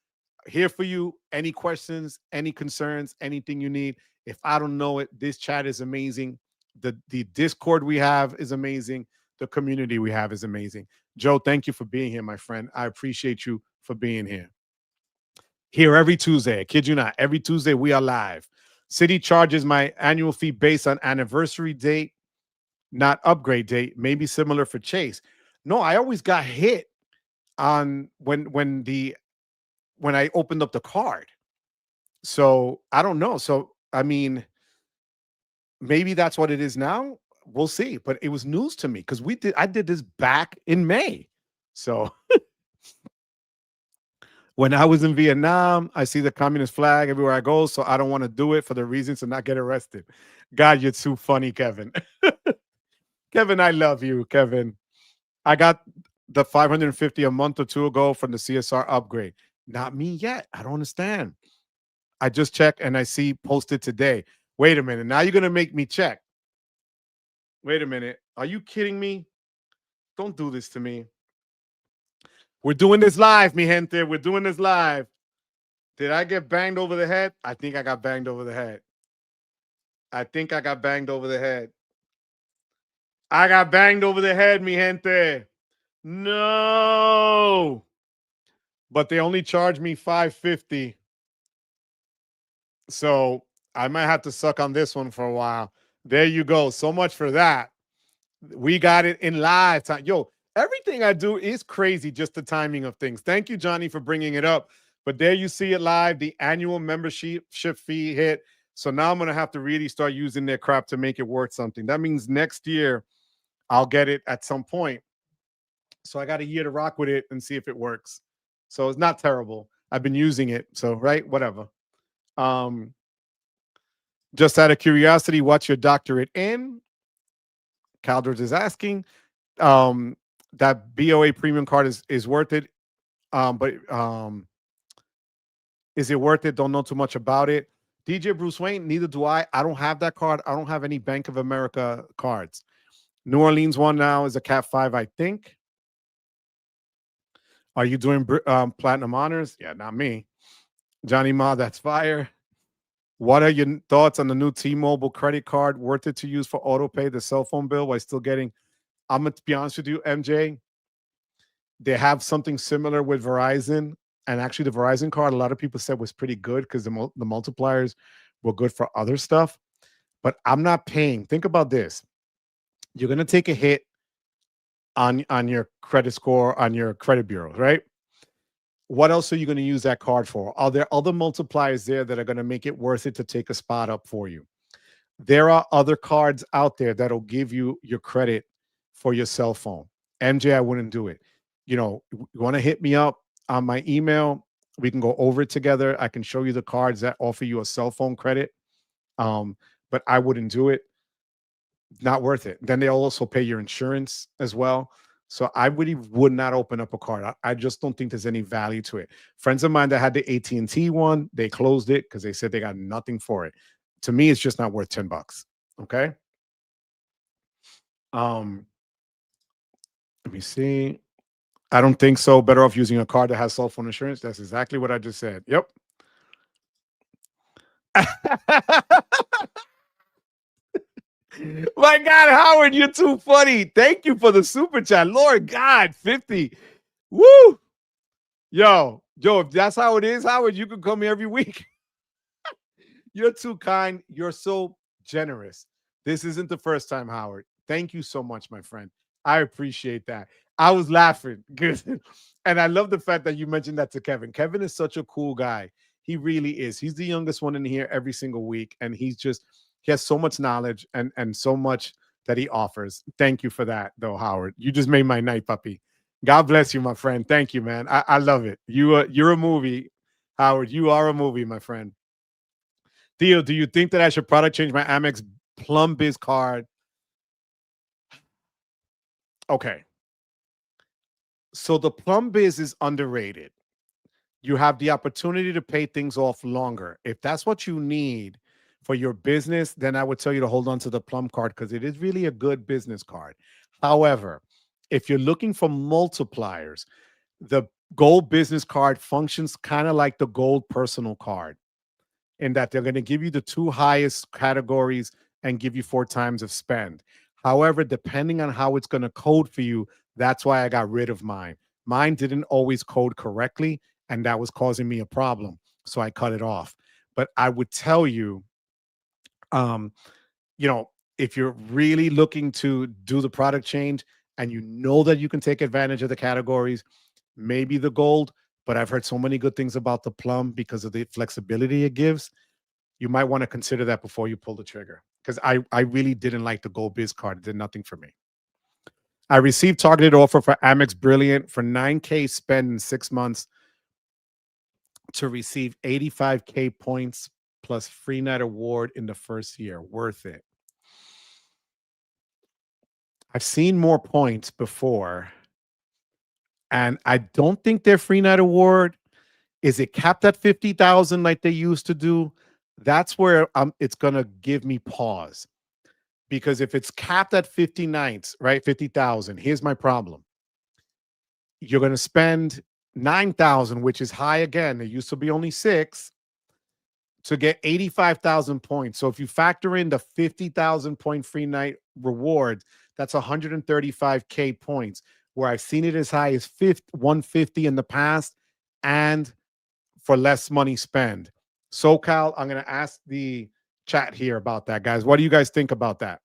here for you. Any questions, any concerns, anything you need. If I don't know it, this chat is amazing. The Discord we have is amazing. The community we have is amazing. Joe, thank you for being here, my friend. I appreciate you for being here. Here every Tuesday. I kid you not. Every Tuesday we are live. City charges my annual fee based on anniversary date, not upgrade date. Maybe similar for Chase. No, I always got hit on when I opened up the card. So I don't know. So I mean, maybe that's what it is now. We'll see. But it was news to me because I did this back in May. So when I was in Vietnam, I see the communist flag everywhere I go. So I don't want to do it for the reasons to not get arrested. God, you're too funny, Kevin. Kevin, I love you, Kevin. I got the 550 a month or two ago from the CSR upgrade. Not me yet. I don't understand. I just checked and I see posted today. Wait a minute. Now you're going to make me check. Wait a minute. Are you kidding me? Don't do this to me. We're doing this live, mi gente. We're doing this live. Did I get banged over the head? I think I got banged over the head. I think I got banged over the head. I got banged over the head, mi gente. No. But they only charged me $550. So I might have to suck on this one for a while. There you go. So much for that. We got it in live time. Yo, everything I do is crazy, just the timing of things. Thank you, Johnny, for bringing it up. But there you see it live. The annual membership fee hit. So now I'm going to have to really start using their crap to make it worth something. That means next year I'll get it at some point. So I got a year to rock with it and see if it works. So it's not terrible. I've been using it. So, right, whatever. Just out of curiosity, what's your doctorate in? Caldridge is asking. That BOA premium card is worth it. But is it worth it? Don't know too much about it. DJ Bruce Wayne, neither do I. I don't have that card. I don't have any Bank of America cards. New Orleans one now is a Cat 5, I think. Are you doing platinum honors? Yeah, not me. Johnny Ma, that's fire. What are your thoughts on the new T-Mobile credit card? Worth it to use for auto pay the cell phone bill while still getting? I'm going to be honest with you, MJ. They have something similar with Verizon. And actually, the Verizon card, a lot of people said was pretty good because the multipliers were good for other stuff. But I'm not paying. Think about this. You're going to take a hit on your credit score, on your credit bureau, right? What else are you going to use that card for? Are there other multipliers there that are going to make it worth it to take a spot up for you? There are other cards out there that'll give you your credit for your cell phone. MJ, I wouldn't do it. You want to hit me up on my email? We can go over it together. I can show you the cards that offer you a cell phone credit. Um, but I wouldn't do it. Not worth it. Then they'll also pay your insurance as well. So I really would not open up a card. I just don't think there's any value to it. Friends of mine that had the AT&T one, they closed it because they said they got nothing for it. To me, it's just not worth $10. Okay. Um, Let me see. I don't think so. Better off using a card that has cell phone insurance. That's exactly what I just said. Yep. My God, Howard, you're too funny. Thank you for the super chat. Lord God, 50. Woo! Yo, if that's how it is, Howard, you can come here every week. You're too kind. You're so generous. This isn't the first time, Howard. Thank you so much, my friend. I appreciate that. I was laughing. Good. And I love the fact that you mentioned that to Kevin. Kevin is such a cool guy. He really is. He's the youngest one in here every single week. And he has so much knowledge and so much that he offers. Thank you for that, though, Howard. You just made my night, puppy. God bless you, my friend. Thank you, man. I love it. You're a movie, Howard. You are a movie, my friend. Theo, do you think that I should product change my Amex Plum Biz card? Okay. So the Plum Biz is underrated. You have the opportunity to pay things off longer. If that's what you need for your business, then I would tell you to hold on to the Plum card because it is really a good business card. However, if you're looking for multipliers, the Gold Business Card functions kind of like the Gold Personal Card in that they're going to give you the two highest categories and give you 4 times of spend. However, depending on how it's going to code for you, that's why I got rid of mine. Mine didn't always code correctly, and that was causing me a problem. So I cut it off. But I would tell you, um, if you're really looking to do the product change and you know that you can take advantage of the categories, maybe the gold, but I've heard so many good things about the plum because of the flexibility it gives. You might want to consider that before you pull the trigger because I really didn't like the Gold Biz card. It did nothing for me. I received targeted offer for Amex Brilliant for 9K spend in 6 months to receive 85K points plus free night award in the first year. Worth it. I've seen more points before, and I don't think their free night award is it capped at 50,000 like they used to do. That's where it's gonna give me pause because if it's capped at 50 nights, right, 50,000. Here's my problem: you're gonna spend 9,000, which is high again. It used to be only 6 to get 85,000 points. So if you factor in the 50,000 point free night reward, that's 135K points, where I've seen it as high as 150 in the past and for less money spend. SoCal, I'm going to ask the chat here about that, guys. What do you guys think about that?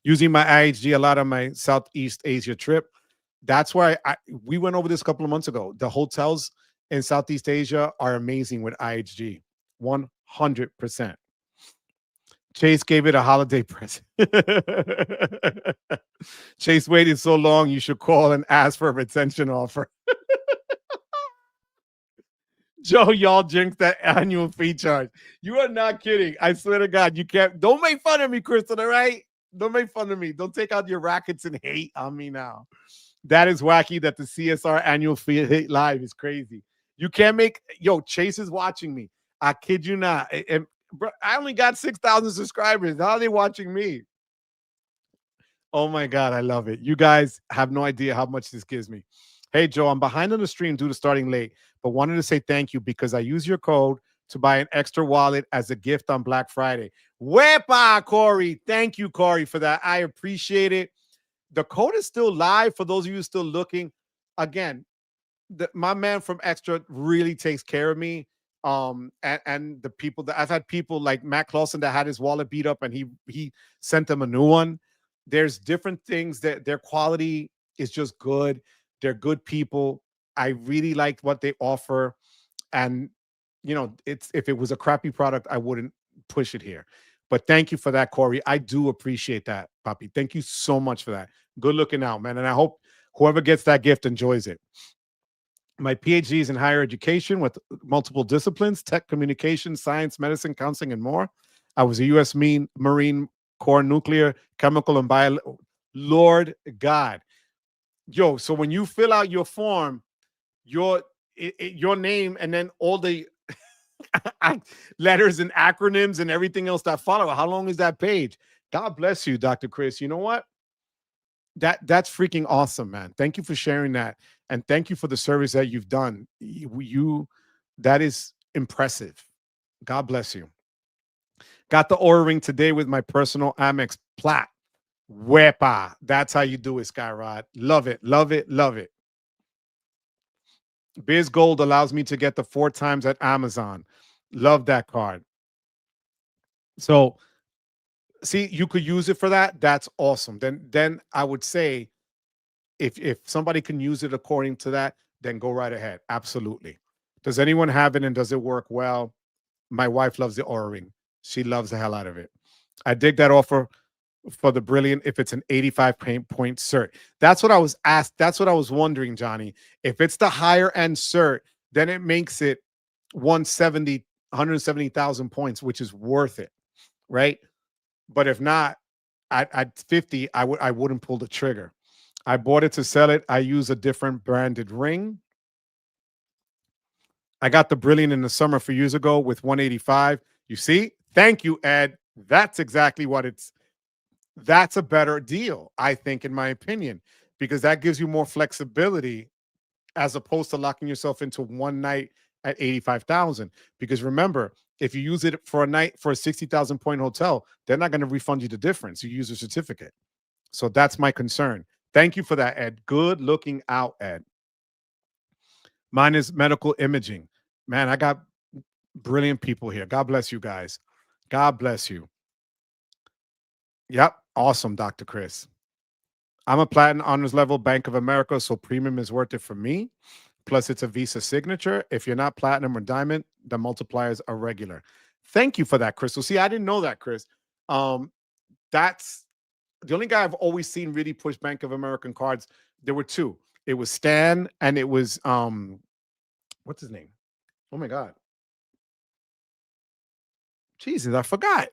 Using my IHG a lot on my Southeast Asia trip. That's why we went over this a couple of months ago. The hotels in Southeast Asia are amazing with IHG. 100%. Chase gave it a holiday present. Chase waited so long, you should call and ask for a retention offer. Joe, y'all jinxed that annual fee charge. You are not kidding. I swear to God, you can't. Don't make fun of me, Crystal, all right? Don't make fun of me. Don't take out your rackets and hate on me now. That is wacky that the CSR annual fee live is crazy. You can't make, Chase is watching me. I kid you not. Bro, I only got 6,000 subscribers. How are they watching me? Oh my God, I love it. You guys have no idea how much this gives me. Hey, Joe, I'm behind on the stream due to starting late, but wanted to say thank you because I use your code to buy an extra wallet as a gift on Black Friday. Wepa, Corey. Thank you, Corey, for that. I appreciate it. The code is still live for those of you still looking. Again, my man from Ekster really takes care of me. And the people that I've had people like Matt Clausen that had his wallet beat up and he sent them a new one. there's different things that their quality is just good. They're good people. I really like what they offer. And it's if it was a crappy product, I wouldn't push it here. But thank you for that, Corey. I do appreciate that, Poppy. Thank you so much for that. Good looking out, man. And I hope whoever gets that gift enjoys it. My PhD is in higher education with multiple disciplines: tech, communication, science, medicine, counseling, and more. I was a U.S. Marine Corps nuclear, chemical, and bio. Lord God. Yo, so when you fill out your form, your your name and then all the letters and acronyms and everything else that follow. How long is that page? God bless you, Dr. Chris. You know what? That's freaking awesome, man. Thank you for sharing that, and thank you for the service that you've done. You that is impressive. God bless you. Got the Aura ring today with my personal Amex Plat. Wepa. That's how you do it, Skyrod. Love it, love it, love it. Biz Gold allows me to get the 4 times at Amazon. Love that card. So, see, you could use it for that. That's awesome. Then I would say if somebody can use it according to that, then go right ahead. Absolutely. Does anyone have it and does it work well? My wife loves the Aura ring. She loves the hell out of it. I dig that offer for the brilliant if it's an 85 point cert. That's what I was asked. That's what I was wondering, Johnny. If it's the higher end cert, then it makes it 170,000 points, which is worth it, right? But if not, at 50, I wouldn't pull the trigger. I bought it to sell it. I use a different branded ring. I got the brilliant in the summer for years ago with 185. You see? Thank you, Ed. That's exactly what it's. That's a better deal, I think, in my opinion, because that gives you more flexibility as opposed to locking yourself into one night at 85,000. Because remember, if you use it for a night for a 60,000 point hotel, they're not going to refund you the difference. You use a certificate. So that's my concern. Thank you for that, Ed. Good looking out, Ed. Mine is medical imaging. Man, I got brilliant people here. God bless you guys. God bless you. Yep. Awesome, Dr. Chris. I'm a platinum honors level Bank of America, so premium is worth it for me. Plus, it's a Visa signature. If you're not platinum or diamond, the multipliers are regular. Thank you for that, Crystal. See, I didn't know that, Chris. That's the only guy I've always seen really push Bank of American cards. There were two. It was Stan and it was what's his name? Oh my God. Jesus, I forgot.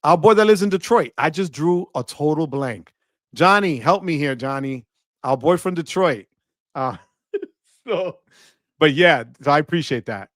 Our boy that lives in Detroit. I just drew a total blank. Johnny, help me here, Johnny. Our boy from Detroit. Uh, so, but yeah, so I appreciate that.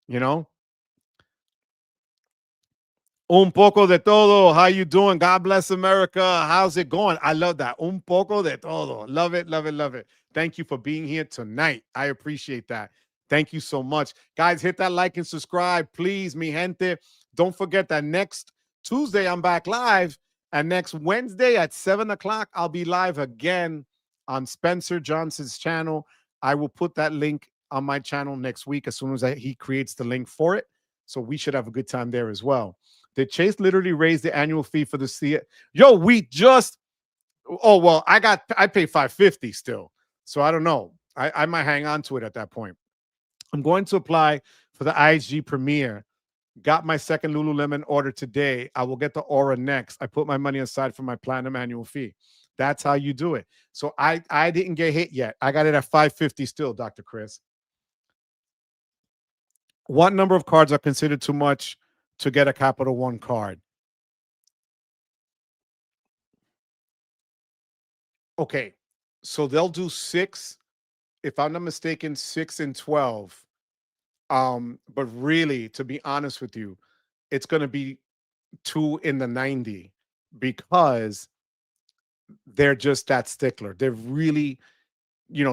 Un poco de todo. How you doing? God bless America. How's it going? I love that. Un poco de todo. Love it, love it, love it. Thank you for being here tonight. I appreciate that. Thank you so much. Guys, hit that like and subscribe, please, mi gente. Don't forget that next Tuesday, I'm back live. And next Wednesday at 7 o'clock, I'll be live again on Spencer Johnson's channel. I will put that link on my channel next week as soon as he creates the link for it. So we should have a good time there as well. Did Chase literally raise the annual fee for the C? Yo, we just. Oh well, I pay $550 still, so I don't know. I might hang on to it at that point. I'm going to apply for the IHG Premier. Got my second Lululemon order today. I will get the Aura next. I put my money aside for my platinum annual fee. That's how you do it. So I didn't get hit yet. I got it at $550 still, Dr. Chris. What number of cards are considered too much to get a Capital One card? Okay, so they'll do 6, if I'm not mistaken, 6 and 12. But really, to be honest with you, it's going to be 2 in the 90 because they're just that stickler. They're really,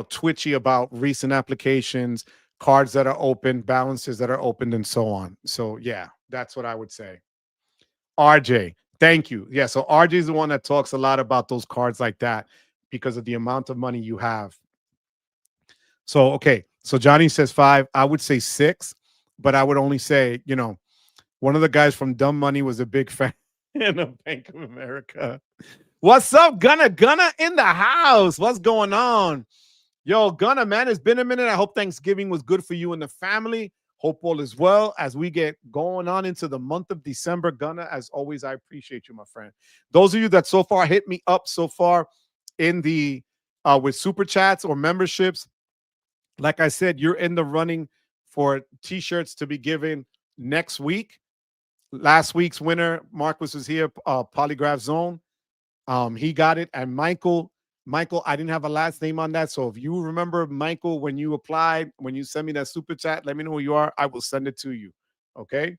twitchy about recent applications, cards that are open, balances that are opened, and so on. So yeah, that's what I would say. RJ, thank you. Yeah, so RJ is the one that talks a lot about those cards like that because of the amount of money you have. So, okay. So Johnny says 5. I would say 6, but I would only say, one of the guys from Dumb Money was a big fan of Bank of America. What's up, Gunna in the house? What's going on? Yo, Gunna, man, it's been a minute. I hope Thanksgiving was good for you and the family. Hope all is well as we get going on into the month of December. Gunna, as always, I appreciate you, my friend. Those of you that so far hit me up so far in the with super chats or memberships, like I said, you're in the running for t-shirts to be given next week. Last week's winner, Marcus was here, Polygraph Zone. He got it. And Michael, I didn't have a last name on that. So if you remember Michael, when you applied, when you send me that super chat, let me know who you are. I will send it to you. Okay.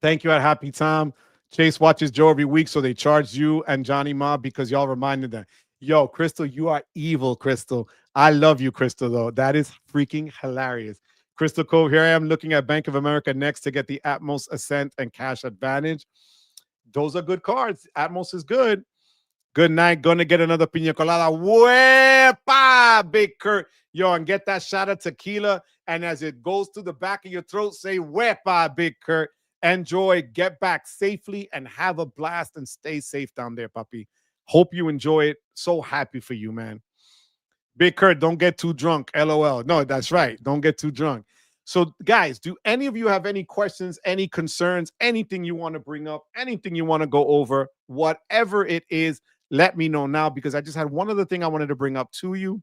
Thank you at Happy Time. Chase watches Joe every week, so they charged you and Johnny Ma because y'all reminded them. Yo, Crystal, you are evil, Crystal. I love you, Crystal, though. That is freaking hilarious. Crystal Cove, here I am looking at Bank of America next to get the Atmos Ascent and Cash Advantage. Those are good cards. Atmos is good. Good night. Gonna get another pina colada. Wepa, Big Kurt. Yo, and get that shot of tequila. And as it goes to the back of your throat, say Wepa, Big Kurt. Enjoy, get back safely, and have a blast and stay safe down there, puppy. Hope you enjoy it. So happy for you, man. Big Kurt, don't get too drunk. LOL. No, that's right. Don't get too drunk. So, guys, do any of you have any questions, any concerns, anything you want to bring up, anything you want to go over, whatever it is, let me know now because I just had one other thing I wanted to bring up to you.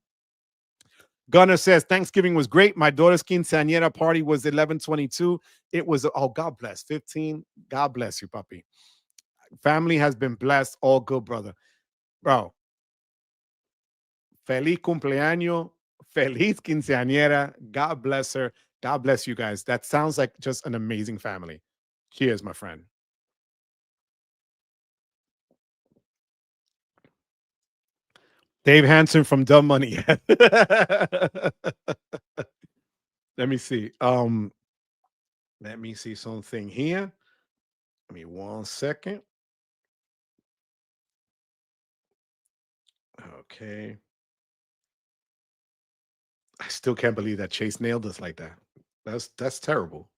Gunner says Thanksgiving was great. My daughter's quinceañera party was 11/22. It was God bless 15. God bless you, puppy. Family has been blessed. All good, brother. Bro, feliz cumpleaños, feliz quinceañera. God bless her. God bless you guys. That sounds like just an amazing family. Cheers, my friend. Dave Hansen from Dumb Money. Let me see. Let me see something here. Give me 1 second. Okay. I still can't believe that Chase nailed us like that. That's terrible.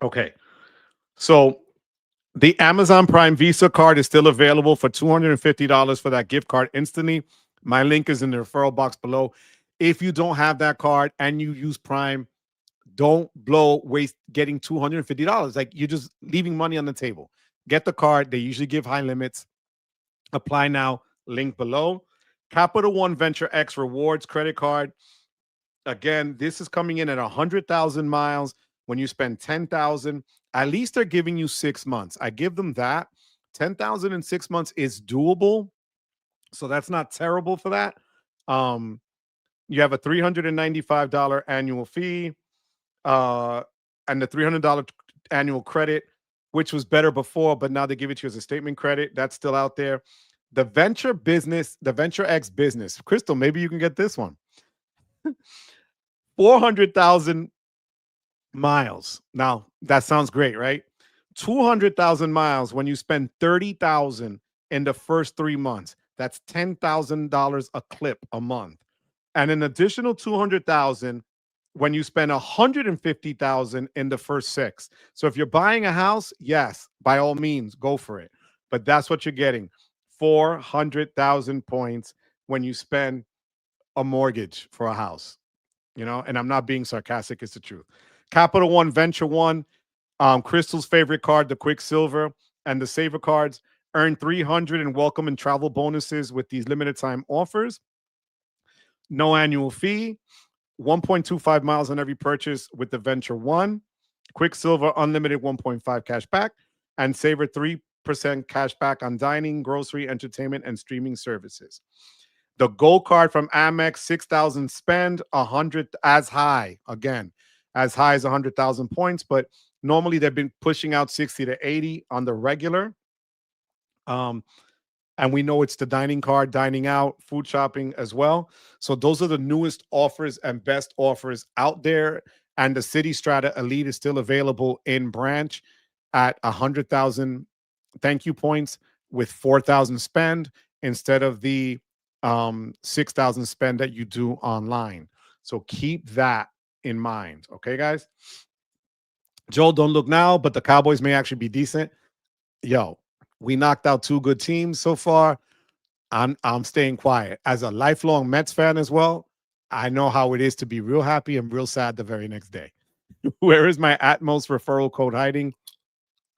Okay. So the Amazon Prime Visa card is still available for $250 for that gift card instantly. My link is in the referral box below. If you don't have that card and you use Prime, don't waste getting $250. Like you're just leaving money on the table. Get the card. They usually give high limits. Apply now. Link below. Capital One Venture X Rewards credit card. Again, this is coming in at 100,000 miles. When you spend 10,000, at least they're giving you 6 months. I give them that. 10,000 in 6 months is doable. So that's not terrible for that. You have a $395 annual fee and the $300 annual credit, which was better before, but now they give it to you as a statement credit. That's still out there. The Venture X business. Crystal, maybe you can get this one. 400,000 miles. Now, that sounds great, right? 200,000 miles when you spend 30,000 in the first 3 months. That's $10,000 a clip a month. And an additional 200,000 when you spend 150,000 in the first 6. So if you're buying a house, yes, by all means, go for it. But that's what you're getting. 400,000 points when you spend a mortgage for a house. And I'm not being sarcastic, it's the truth. Capital One, Venture One, Crystal's favorite card, the Quicksilver, and the Saver cards earn 300 in welcome and travel bonuses with these limited time offers. No annual fee, 1.25 miles on every purchase with the Venture One, Quicksilver unlimited 1.5 cash back, and Saver 3% cash back on dining, grocery, entertainment, and streaming services. The Gold card from Amex, 6,000 spend, 100 as high. Again, as high as 100,000 points, but normally they've been pushing out 60 to 80 on the regular. And we know it's the dining card, dining out, food shopping as well. So those are the newest offers and best offers out there. And the City Strata Elite is still available in branch at 100,000 thank you points with 4,000 spend instead of the 6,000 spend that you do online. So keep that in mind. Okay, guys? Joel, don't look now, but the Cowboys may actually be decent. Yo, We knocked out two good teams so far. I'm staying quiet. As a lifelong Mets fan as well, I know how it is to be real happy and real sad the very next day. Where is my Atmos referral code hiding?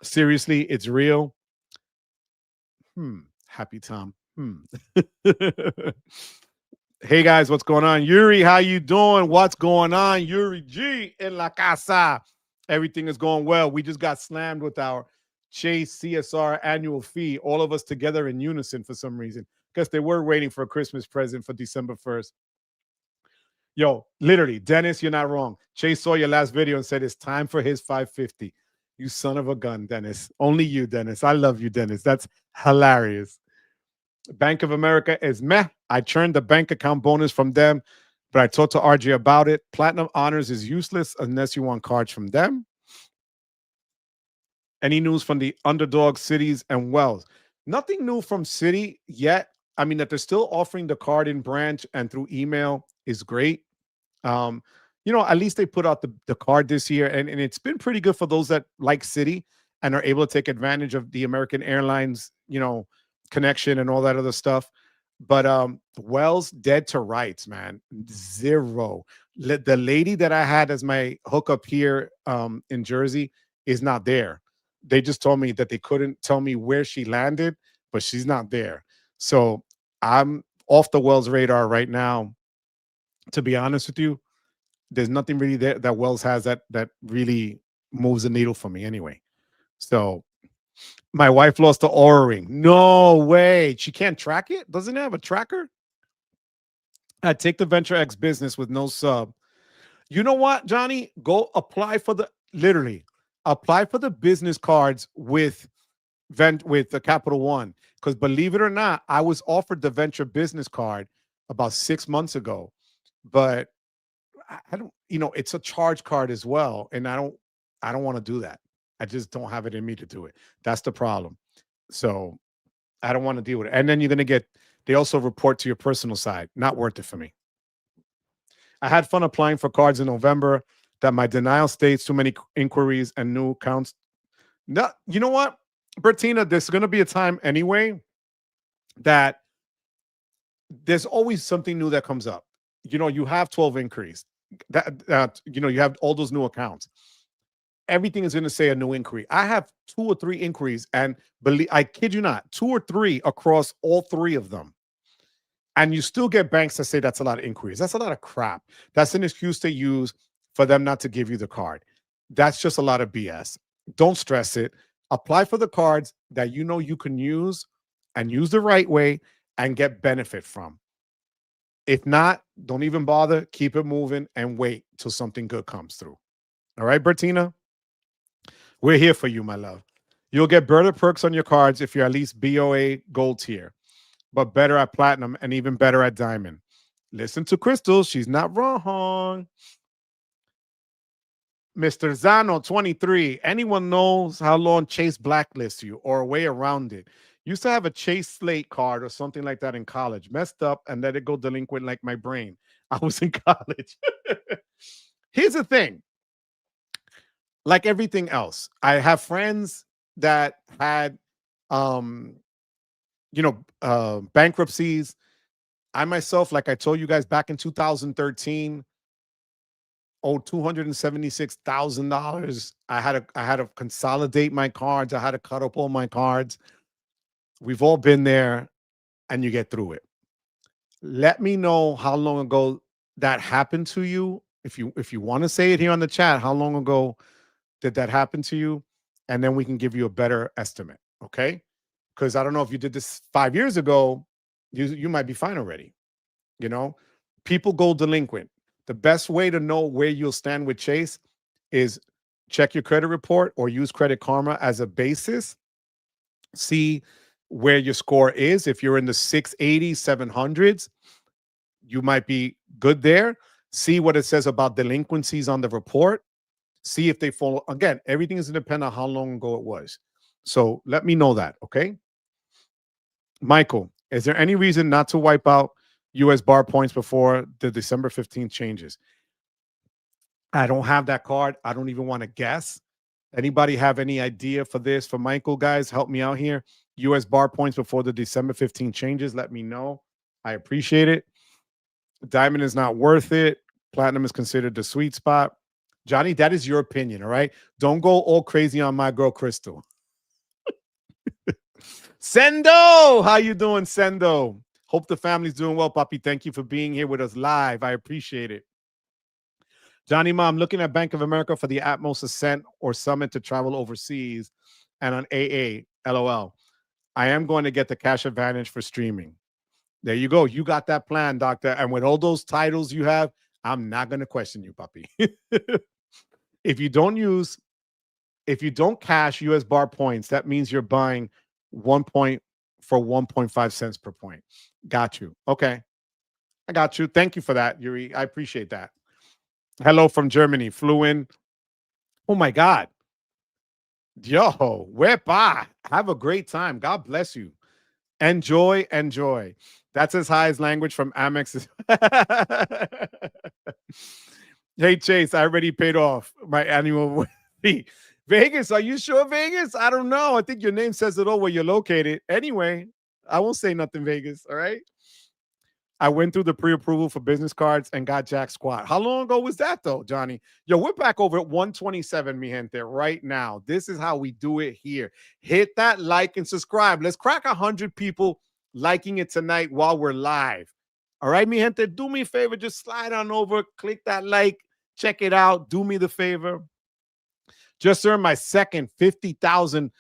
Seriously, it's real. Happy Tom. Hey guys, what's going on? Yuri, how you doing? What's going on? Yuri G in La Casa. Everything is going well. We just got slammed with our Chase CSR annual fee, all of us together in unison for some reason. Because they were waiting for a Christmas present for December 1st. Yo, literally, Dennis, you're not wrong. Chase saw your last video and said it's time for his 550. You son of a gun, Dennis. Only you, Dennis. I love you, Dennis. That's hilarious. Bank of America is meh. I churned the bank account bonus from them, but I talked to RJ about it. Platinum Honors is useless unless you want cards from them. Any news from the underdog cities and Wells? Nothing new from City yet. I mean, that they're still offering the card in branch and through email is great. At least they put out the card this year, and it's been pretty good for those that like City and are able to take advantage of the American Airlines, connection and all that other stuff. But Wells dead to rights, man. Zero. The lady that I had as my hookup here in Jersey is not there. They just told me that they couldn't tell me where she landed, but she's not there. So I'm off the Wells radar right now. To be honest with you, there's nothing really there that Wells has that really moves the needle for me anyway. So my wife lost the Aura ring. No way. She can't track it? Doesn't it have a tracker? I take the Venture X business with no sub. You know what, Johnny? Go apply for apply for the business cards with the Capital One. Because believe it or not, I was offered the Venture business card about 6 months ago. But I don't, it's a charge card as well. And I don't want to do that. I just don't have it in me to do it. That's the problem. So I don't want to deal with it. And then they also report to your personal side. Not worth it for me. I had fun applying for cards in November. That my denial states too many inquiries and new accounts. No, you know what, Bertina, there's going to be a time anyway that there's always something new that comes up. You have 12 inquiries. You have all those new accounts. Everything is going to say a new inquiry. I have 2 or 3 inquiries, and I kid you not, 2 or 3 across all 3 of them. And you still get banks that say that's a lot of inquiries. That's a lot of crap. That's an excuse they use for them not to give you the card. That's just a lot of BS. Don't stress it. Apply for the cards that you can use and use the right way and get benefit from. If not, don't even bother. Keep it moving and wait till something good comes through. All right, Bertina? We're here for you, my love. You'll get better perks on your cards if you're at least BOA gold tier, but better at platinum and even better at diamond. Listen to Crystal. She's not wrong. Mr. Zano, 23. Anyone knows how long Chase blacklists you or a way around it? Used to have a Chase Slate card or something like that in college. Messed up and let it go delinquent like my brain. I was in college. Here's the thing. Like everything else, I have friends that had, bankruptcies. I myself, like I told you guys back in 2013, owed $276,000. I had to consolidate my cards. I had to cut up all my cards. We've all been there, and you get through it. Let me know how long ago that happened to you. If you want to say it here on the chat, how long ago did that happen to you? And then we can give you a better estimate, okay? Because I don't know if you did this 5 years ago, you might be fine already. People go delinquent. The best way to know where you'll stand with Chase is check your credit report or use Credit Karma as a basis. See where your score is. If you're in the 680s, 700s, you might be good there. See what it says about delinquencies on the report. See if they fall. Again, everything is dependent on how long ago it was. So let me know that, okay? Michael, is there any reason not to wipe out U.S. bar points before the December 15th changes? I don't have that card. I don't even want to guess. Anybody have any idea for this? For Michael, guys, help me out here. US bar points before the December 15 changes, let me know. I appreciate it. Diamond is not worth it. Platinum is considered the sweet spot. Johnny, that is your opinion, all right? Don't go all crazy on my girl Crystal. Sendo, how you doing, Sendo? Hope the family's doing well, Papi. Thank you for being here with us live. I appreciate it. Johnny Mom, looking at Bank of America for the Atmos Ascent or Summit to travel overseas and on AA, LOL. I am going to get the cash advantage for streaming. There you go. You got that plan, doctor. And with all those titles you have, I'm not going to question you, puppy. if you don't use, if you don't cash US bar points, that means you're buying 1 point for 1.5 cents per point. Got you. Okay. I got you. Thank you for that, Yuri. I appreciate that. Hello from Germany. Flew in. Oh my God. Yo, wepa. Have a great time. God bless you. Enjoy, enjoy. That's as high as language from Amex. Hey, Chase, I already paid off my annual fee. Vegas, are you sure, Vegas? I don't know. I think your name says it all where you're located. Anyway, I won't say nothing, Vegas. All right. I went through the pre-approval for business cards and got Jack Squat. How long ago was that, though, Johnny? Yo, we're back over at 127, mi gente, right now. This is how we do it here. Hit that like and subscribe. Let's crack 100 people liking it tonight while we're live. All right, mi gente, do me a favor. Just slide on over, click that like, check it out. Do me the favor. Just earned my second 50,000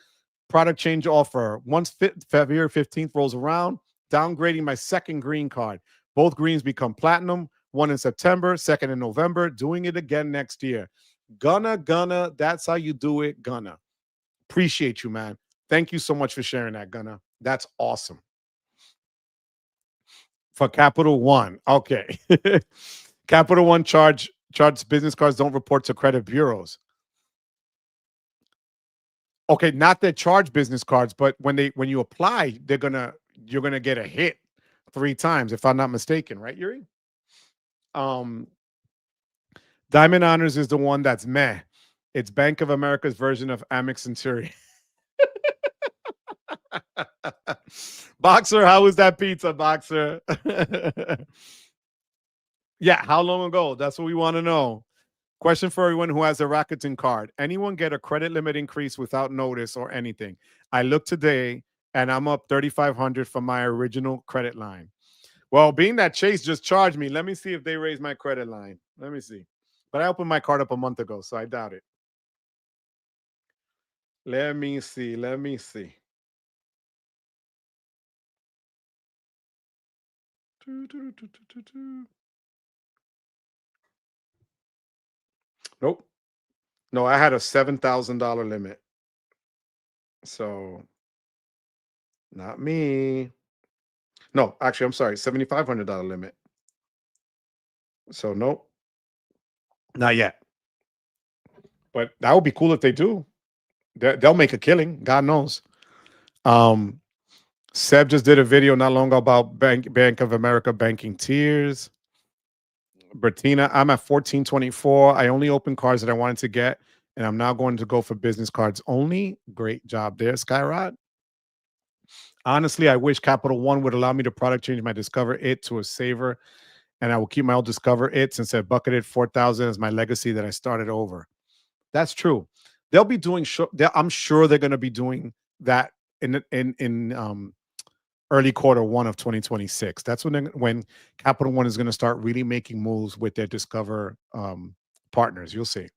product change offer. Once February 15th rolls around, downgrading my second green card. Both greens become platinum, one in September, second in November, doing it again next year. Gunna, that's how you do it, Gunna. Appreciate you, man. Thank you so much for sharing that, Gunna. That's awesome. For Capital One, okay. Capital One charge business cards don't report to credit bureaus. Okay, not that charge business cards, but when you apply, you're gonna get a hit 3 times, if I'm not mistaken, right, Yuri? Um, Diamond Honors is the one that's meh. It's Bank of America's version of Amex Centurion. Boxer, how was that pizza, Boxer? Yeah, how long ago? That's what we want to know. Question for everyone who has a Rakuten card. Anyone get a credit limit increase without notice or anything? I looked today and I'm up 3,500 from my original credit line. Well, being that Chase just charged me, let me see if they raise my credit line. Let me see. But I opened my card up a month ago, so I doubt it. Let me see. Let me see. Nope. No, I had a $7,000 limit. So not me. No, actually, I'm sorry, $7,500 limit. So nope, not yet. But that would be cool if they do. They'll make a killing. God knows. Um, Seb just did a video not long ago about Bank of America banking tiers. Bertina, I'm at 1424. I only opened cards that I wanted to get, and I'm now going to go for business cards only. Great job there, Skyrod. Honestly, I wish Capital One would allow me to product change my Discover It to a Saver, and I will keep my old Discover It since I bucketed 4,000 as my legacy that I started over. That's true. They'll be doing. I'm sure they're going to be doing that in early quarter one of 2026. That's when Capital One is going to start really making moves with their Discover partners. You'll see.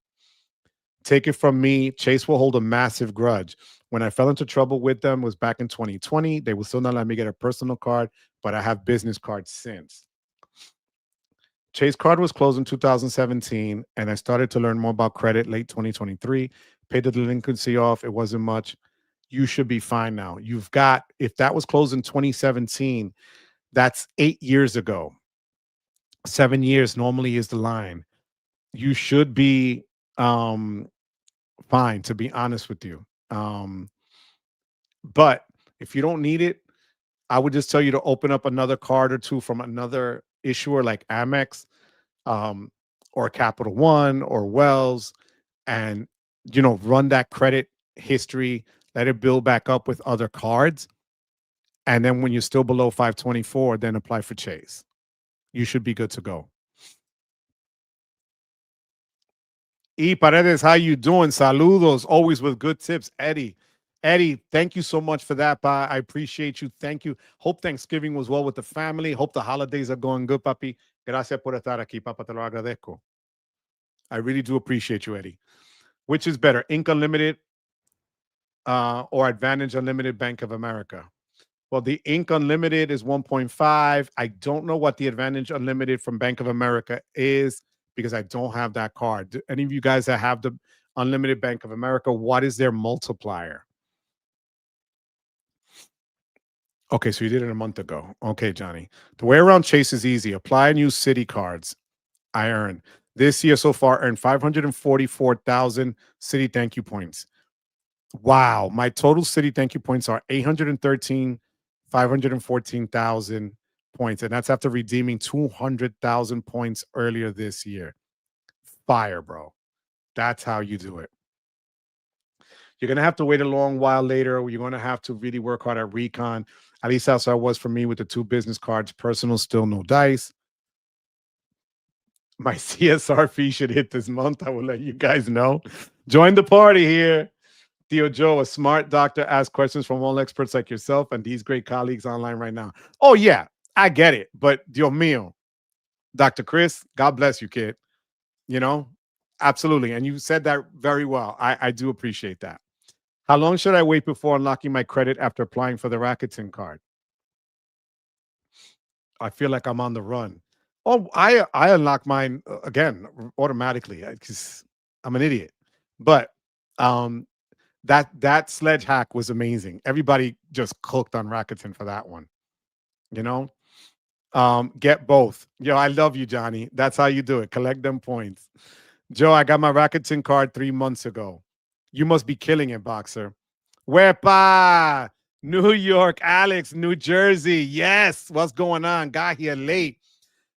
Take it from me, Chase will hold a massive grudge. When I fell into trouble with them was back in 2020. They will still not let me get a personal card, but I have business cards since. Chase card was closed in 2017, and I started to learn more about credit late 2023. Paid the delinquency off. It wasn't much. You should be fine now. You've got, if that was closed in 2017, that's 8 years ago. 7 years normally is the line. You should be fine, to be honest with you. But if you don't need it, I would just tell you to open up another card or two from another issuer like Amex, or Capital One or Wells, and run that credit history let it build back up with other cards. And then when you're still below 524, then apply for Chase. You should be good to go. E Paredes, how you doing? Saludos, always with good tips. Eddie, thank you so much for that, pa. I appreciate you. Thank you. Hope Thanksgiving was well with the family. Hope the holidays are going good, papi. Gracias por estar aquí, papa. Te lo agradezco. I really do appreciate you, Eddie. Which is better, Ink Unlimited or Advantage Unlimited Bank of America? Well, the Ink Unlimited is 1.5. I don't know what the Advantage Unlimited from Bank of America is because I don't have that card. Do any of you guys that have the Unlimited Bank of America, what is their multiplier? Okay, so you did it a month ago. Okay, Johnny. The way around Chase is easy. Apply and use City cards. I earned this year so far earned 544,000 City thank you points. Wow, my total City thank you points are 813, 514,000 points, and that's after redeeming 200,000 points earlier this year. Fire, bro. That's how you do it. You're gonna have to wait a long while later. You're gonna have to really work hard at recon. At least that's how it was for me with the two business cards. Personal, still no dice. My CSR fee should hit this month. I will let you guys know. Join the party here. Theo Joe, a smart doctor, asks questions from all experts like yourself and these great colleagues online right now. Oh, yeah, I get it. But Dios mío, Dr. Chris, God bless you, kid. You know, absolutely. And you said that very well. I do appreciate that. How long should I wait before unlocking my credit after applying for the Rakuten card? I feel like I'm on the run. Oh, I unlock mine again automatically because I'm an idiot. But um, that sledge hack was amazing. Everybody just cooked on Rakuten for that one. You know, get both. Yo, I love you, Johnny. That's how you do it. Collect them points. Joe, I got my Rakuten card 3 months ago. You must be killing it, boxer. Wepa, New York, Alex, New Jersey. Yes, what's going on? Got here late.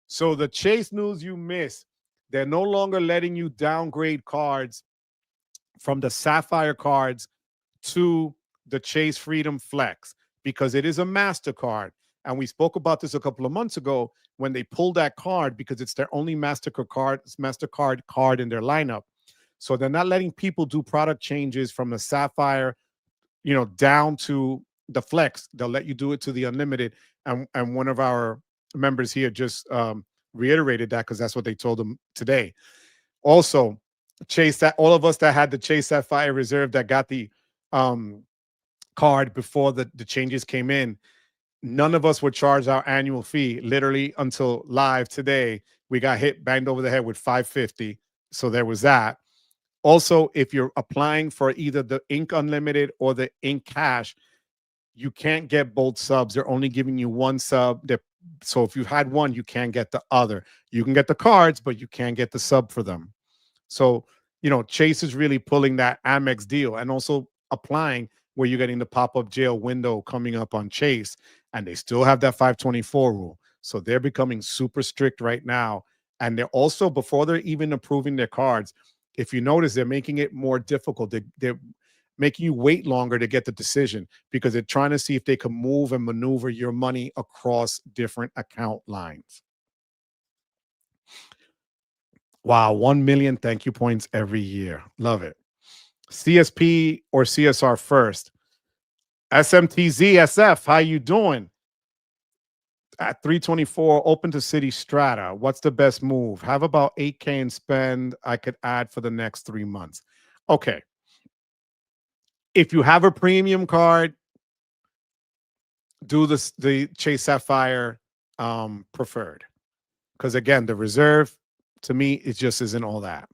So the Chase news you missed, they're no longer letting you downgrade cards from the Sapphire cards to the Chase Freedom Flex because it is a MasterCard. And we spoke about this a couple of months ago when they pulled that card because it's their only MasterCard card in their lineup. So they're not letting people do product changes from the Sapphire, down to the Flex. They'll let you do it to the Unlimited. And one of our members here just reiterated that because that's what they told them today. Also, Chase, that all of us that had the Chase Sapphire Reserve that got the card before the changes came in, none of us would charge our annual fee. Literally until live today, we got hit banged over the head with 550. So there was that. Also, if you're applying for either the Ink Unlimited or the Ink Cash, you can't get both subs. They're only giving you one sub. So if you've had one, you can't get the other. You can get the cards, but you can't get the sub for them. So, Chase is really pulling that Amex deal and also applying where you're getting the pop-up jail window coming up on Chase. And they still have that 524 rule. So they're becoming super strict right now. And they're also, before they're even approving their cards, if you notice, they're making it more difficult. They're making you wait longer to get the decision because they're trying to see if they can move and maneuver your money across different account lines. Wow, 1 million thank you points every year. Love it. CSP or CSR first? SMTZ SF, how you doing? At 324, open to City Strata. What's the best move? Have about 8K in spend I could add for the next 3 months. Okay. If you have a premium card, do the Chase Sapphire preferred. Because again, the reserve to me, it just isn't all that.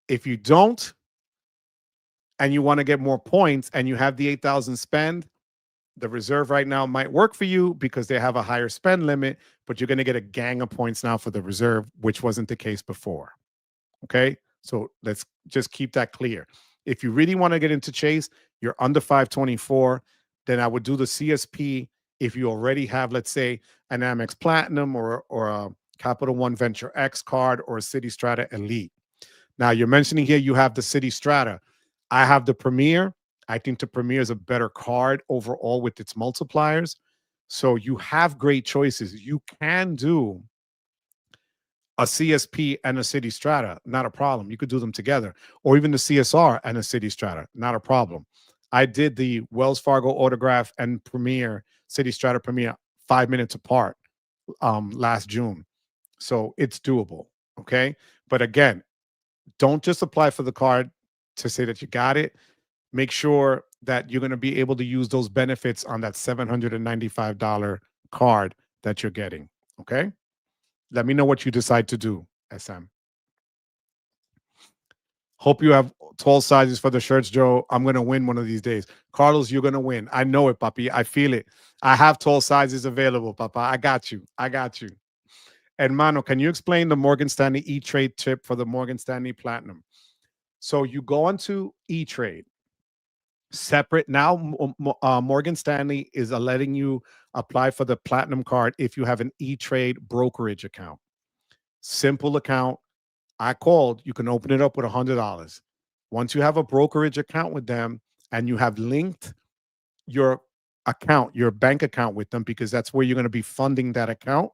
If you don't and you want to get more points and you have the 8,000 spend, the reserve right now might work for you because they have a higher spend limit, but you're going to get a gang of points now for the reserve, which wasn't the case before. Okay. So let's just keep that clear. If you really want to get into Chase, you're under 524, then I would do the CSP if you already have, let's say, an Amex Platinum or a Capital One Venture X card or a City Strata Elite. Now you're mentioning here you have the City Strata. I have the Premier. I think the Premier is a better card overall with its multipliers. So you have great choices. You can do a CSP and a City Strata, not a problem. You could do them together, or even the CSR and a City Strata, not a problem. I did the Wells Fargo Autograph and Premier City Strata Premier 5 minutes apart last June, so it's doable. Okay, but again, don't just apply for the card to say that you got it. Make sure that you're going to be able to use those benefits on that $795 card that you're getting. Okay, let me know what you decide to do, SM. Hope you have tall sizes for the shirts, Joe. I'm gonna win one of these days. Carlos, you're gonna win. I know it, Papi. I feel it. I have tall sizes available, Papa. I got you. I got you. Hermano, can you explain the Morgan Stanley E-Trade tip for the Morgan Stanley Platinum? So you go onto E-Trade, separate. Now, Morgan Stanley is letting you apply for the Platinum card if you have an E-Trade brokerage account. Simple account. I called, you can open it up with $100. Once you have a brokerage account with them and you have linked your account, your bank account with them, because that's where you're going to be funding that account,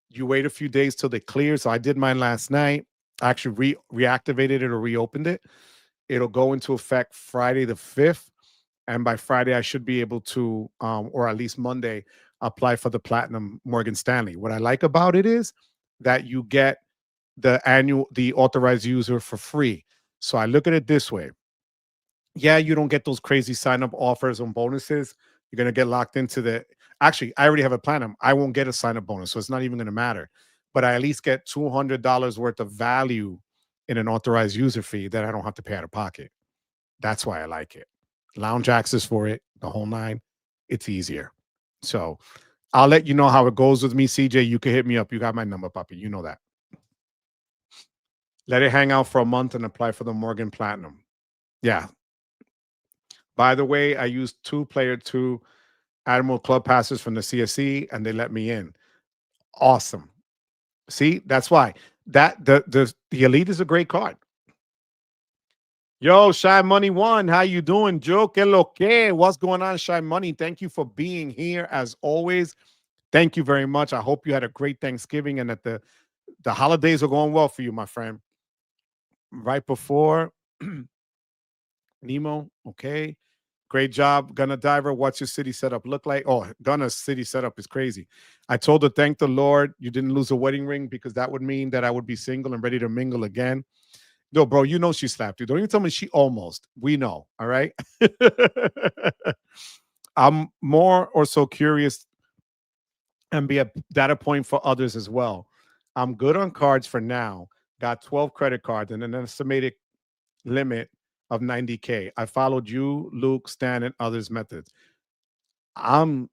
you wait a few days till they clear. So I did mine last night. I actually reactivated it or reopened it. It'll go into effect Friday the 5th. And by Friday, I should be able to, or at least Monday, apply for the Platinum Morgan Stanley. What I like about it is that you get the authorized user for free. So I look at it this way. Yeah, you don't get those crazy sign up offers and bonuses. You're going to get locked into the, actually, I already have a Platinum. I won't get a sign up bonus. So it's not even going to matter. But I at least get $200 worth of value in an authorized user fee that I don't have to pay out of pocket. That's why I like it. Lounge access for it, the whole nine. It's easier. So I'll let you know how it goes with me, CJ. You can hit me up. You got my number, puppy. You know that. Let it hang out for a month and apply for the Morgan Platinum. Yeah. By the way, I used two Admiral Club passes from the CSE and they let me in. Awesome. See, that's why the Elite is a great card. Yo, Shy Money One, how you doing, Joe? Que lo que? What's going on, Shy Money? Thank you for being here as always. Thank you very much. I hope you had a great Thanksgiving and that the holidays are going well for you, my friend. Right before Nemo, okay. Great job, Gunna Diver. What's your city setup look like? Oh, Gunna's city setup is crazy. I told her, thank the Lord you didn't lose a wedding ring because that would mean that I would be single and ready to mingle again. No, bro, you know she slapped you. Don't even tell me she almost. We know, all right? I'm more or so curious and be a data point for others as well. I'm good on cards for now. Got 12 credit cards and an estimated limit of 90K. I followed you, Luke, Stan, and others' methods. I'm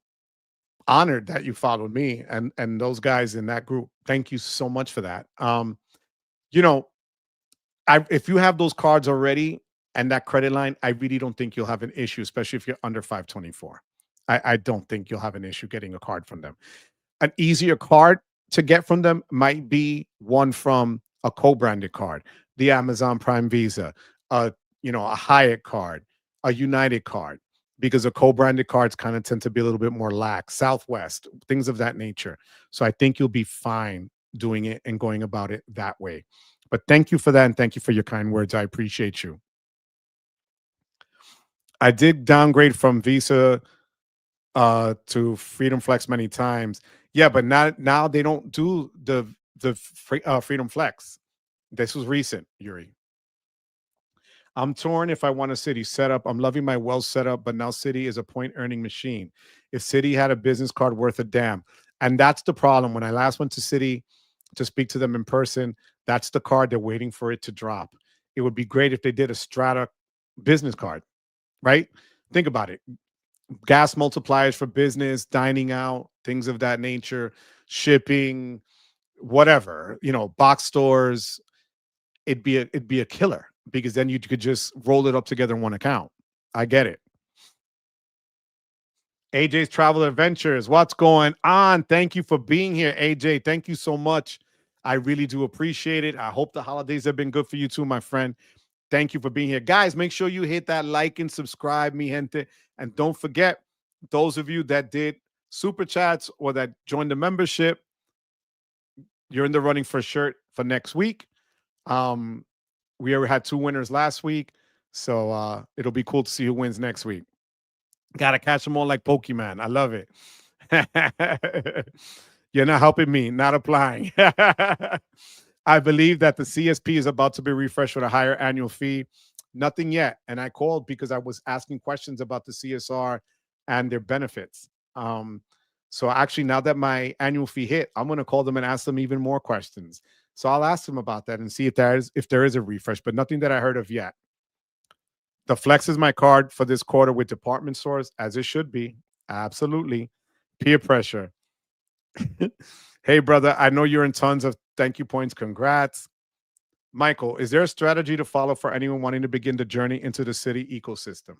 honored that you followed me and those guys in that group. Thank you so much for that. You know, if you have those cards already and that credit line, I really don't think you'll have an issue, especially if you're under 524. I don't think you'll have an issue getting a card from them. An easier card to get from them might be one from a co-branded card, the Amazon Prime Visa, a a Hyatt card, a United card, because the co-branded cards kind of tend to be a little bit more lax, Southwest, things of that nature. So I think you'll be fine doing it and going about it that way. But thank you for that and thank you for your kind words. I appreciate you. I did downgrade from Visa to Freedom Flex many times. Yeah, but now they don't do the Freedom Flex. This was recent, Yuri. I'm torn if I want a City setup. I'm loving my Wells setup, but now City is a point earning machine. If City had a business card worth a damn, and that's the problem. When I last went to City to speak to them in person, that's the card they're waiting for it to drop. It would be great if they did a Strata business card, right? Think about it. Gas multipliers for business, dining out, things of that nature, shipping, whatever, box stores. It'd be a killer because then you could just roll it up together in one account. I get it. AJ's Travel Adventures. What's going on? Thank you for being here, AJ. Thank you so much. I really do appreciate it. I hope the holidays have been good for you too, my friend. Thank you for being here. Guys, make sure you hit that like and subscribe, mi gente. And don't forget, those of you that did super chats or that joined the membership, you're in the running for a shirt for next week. Um, we already had two winners last week. So it'll be cool to see who wins next week. Gotta catch them all like Pokemon. I love it. You're not helping me, not applying. I believe that the CSP is about to be refreshed with a higher annual fee. Nothing yet. And I called because I was asking questions about the CSR and their benefits. So actually, now that my annual fee hit, I'm going to call them and ask them even more questions. So I'll ask them about that and see if there is a refresh, but nothing that I heard of yet. The Flex is my card for this quarter with department stores, as it should be. Absolutely. Peer pressure. Hey, brother, I know you're in tons of thank you points. Congrats. Michael, is there a strategy to follow for anyone wanting to begin the journey into the city ecosystem?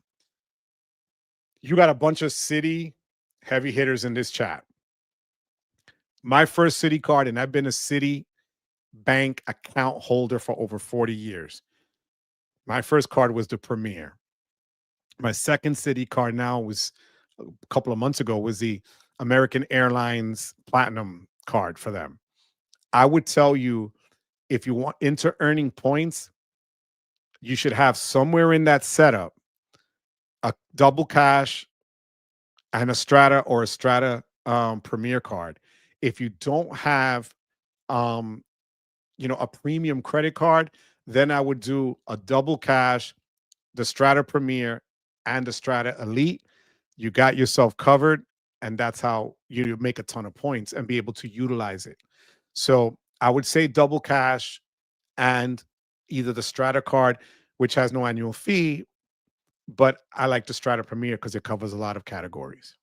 You got a bunch of city heavy hitters in this chat. My first city card, and I've been a city bank account holder for over 40 years. My first card was the Premier. My second city card now was a couple of months ago was the American Airlines Platinum card for them. I would tell you if you want into earning points, you should have somewhere in that setup a double cash and a Strata or a Strata Premier card. If you don't have um, a premium credit card, then I would do a double cash, the Strata Premier and the Strata Elite. You got yourself covered, and that's how you make a ton of points and be able to utilize it. So I would say double cash and either the Strata card, which has no annual fee, but I like the Strata Premier because it covers a lot of categories.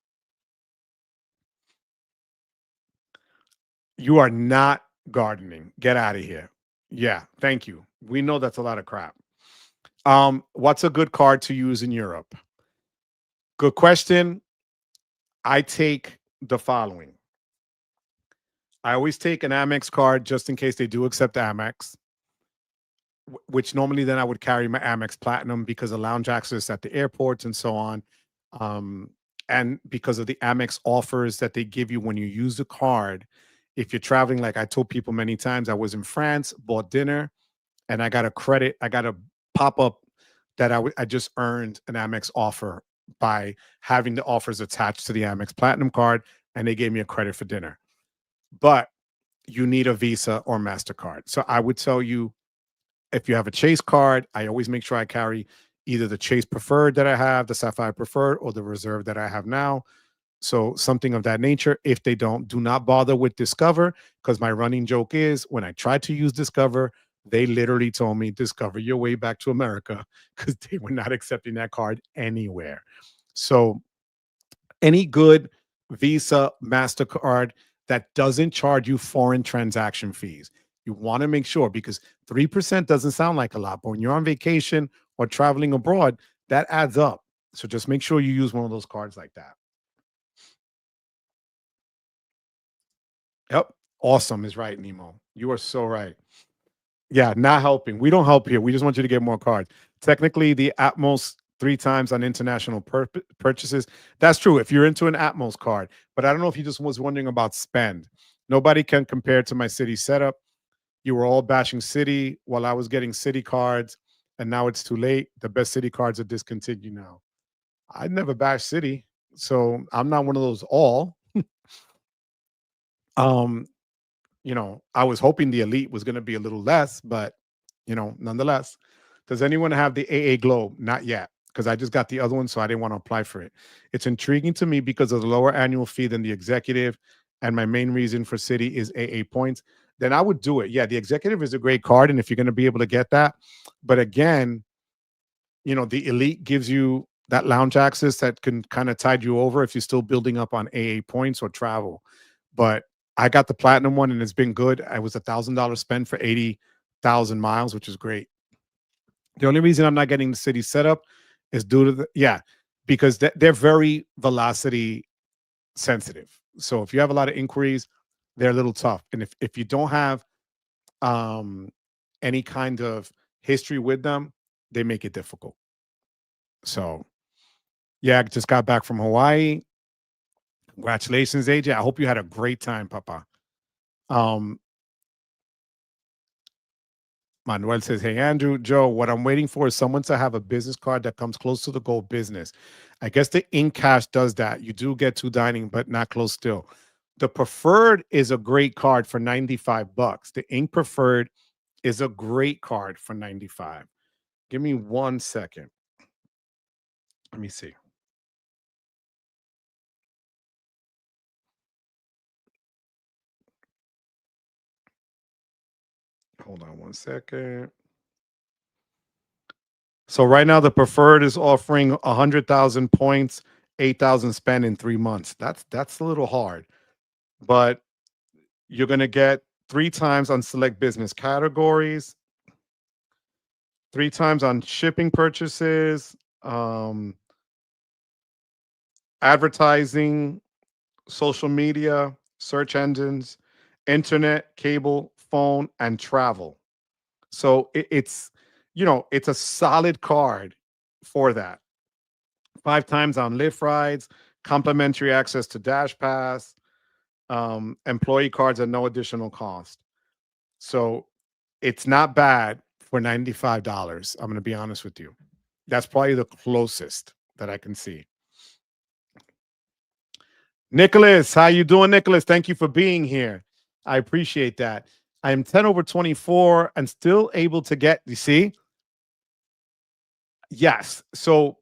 You are not gardening. Get out of here. Yeah, thank you. We know that's a lot of crap. What's a good card to use in Europe? Good question. I take the following. I always take an Amex card just in case they do accept Amex, which normally then I would carry my Amex Platinum because of lounge access at the airports and so on. And because of the Amex offers that they give you when you use the card. If you're traveling, like I told people many times, I was in France, bought dinner, and I got a credit. I got a pop up that I just earned an Amex offer by having the offers attached to the Amex Platinum card, and they gave me a credit for dinner. But you need a Visa or MasterCard. So I would tell you if you have a Chase card, I always make sure I carry either the Chase Preferred that I have, the Sapphire Preferred, or the Reserve that I have now. So something of that nature. If they don't, do not bother with Discover because my running joke is when I tried to use Discover, they literally told me, Discover your way back to America because they were not accepting that card anywhere. So any good Visa, MasterCard that doesn't charge you foreign transaction fees. You want to make sure because 3% doesn't sound like a lot, but when you're on vacation or traveling abroad, that adds up. So just make sure you use one of those cards like that. Yep. Awesome is right, Nemo. You are so right. Yeah, not helping. We don't help here. We just want you to get more cards. Technically, the Atmos 3 times on international purchases. That's true if you're into an Atmos card. But I don't know if you just was wondering about spend. Nobody can compare to my city setup. You were all bashing city while I was getting city cards, and now it's too late. The best city cards are discontinued now. I never bashed city, so I'm not one of those all. Um, I was hoping the elite was going to be a little less, but nonetheless. Does anyone have the AA Globe? Not yet, because I just got the other one, so I didn't want to apply for it. It's intriguing to me because of the lower annual fee than the executive, and my main reason for City is AA points. Then I would do it. Yeah, the executive is a great card, and if you're going to be able to get that, but again, the elite gives you that lounge access that can kind of tide you over if you're still building up on AA points or travel. But I got the platinum one, and it's been good. I was $1,000 spend for 80,000 miles, which is great. The only reason I'm not getting the city set up is due to because they're very velocity sensitive. So if you have a lot of inquiries, they're a little tough. And if you don't have any kind of history with them, they make it difficult. So yeah, I just got back from Hawaii. Congratulations, AJ. I hope you had a great time, Papa. Um, Manuel says, "Hey, Andrew, Joe, what I'm waiting for is someone to have a business card that comes close to the goal business. I guess the in cash does that. You do get two dining, but not close still. The preferred is a great card for 95 bucks. The ink preferred is a great card for 95. Give me 1 second. Let me see. Hold on 1 second. So right now the preferred is offering 100,000 points, 8,000 spent in 3 months. That's a little hard, but you're gonna get 3 times on select business categories, 3 times on shipping purchases, um, advertising, social media, search engines, internet, cable, phone, and travel. So it's it's a solid card for that. 5 times on lift rides, complimentary access to Dash Pass, employee cards at no additional cost. So it's not bad for $95. I'm going to be honest with you. That's probably the closest that I can see. Nicholas, how you doing, Nicholas? Thank you for being here. I appreciate that. I am 10 over 24 and still able to get, you see? Yes. So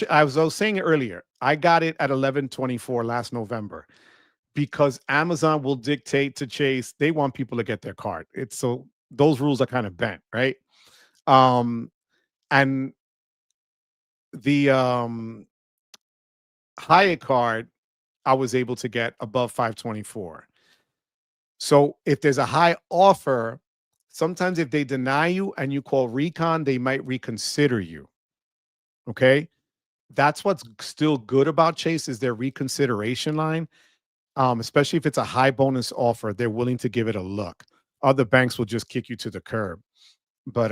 I was saying it earlier. I got it at 11:24 last November because Amazon will dictate to Chase. They want people to get their card. It's so those rules are kind of bent, right? Um, and the Hyatt card, I was able to get above 524. So if there's a high offer, sometimes if they deny you and you call recon, they might reconsider you. Okay. That's what's still good about Chase is their reconsideration line. Especially if it's a high bonus offer, they're willing to give it a look. Other banks will just kick you to the curb. But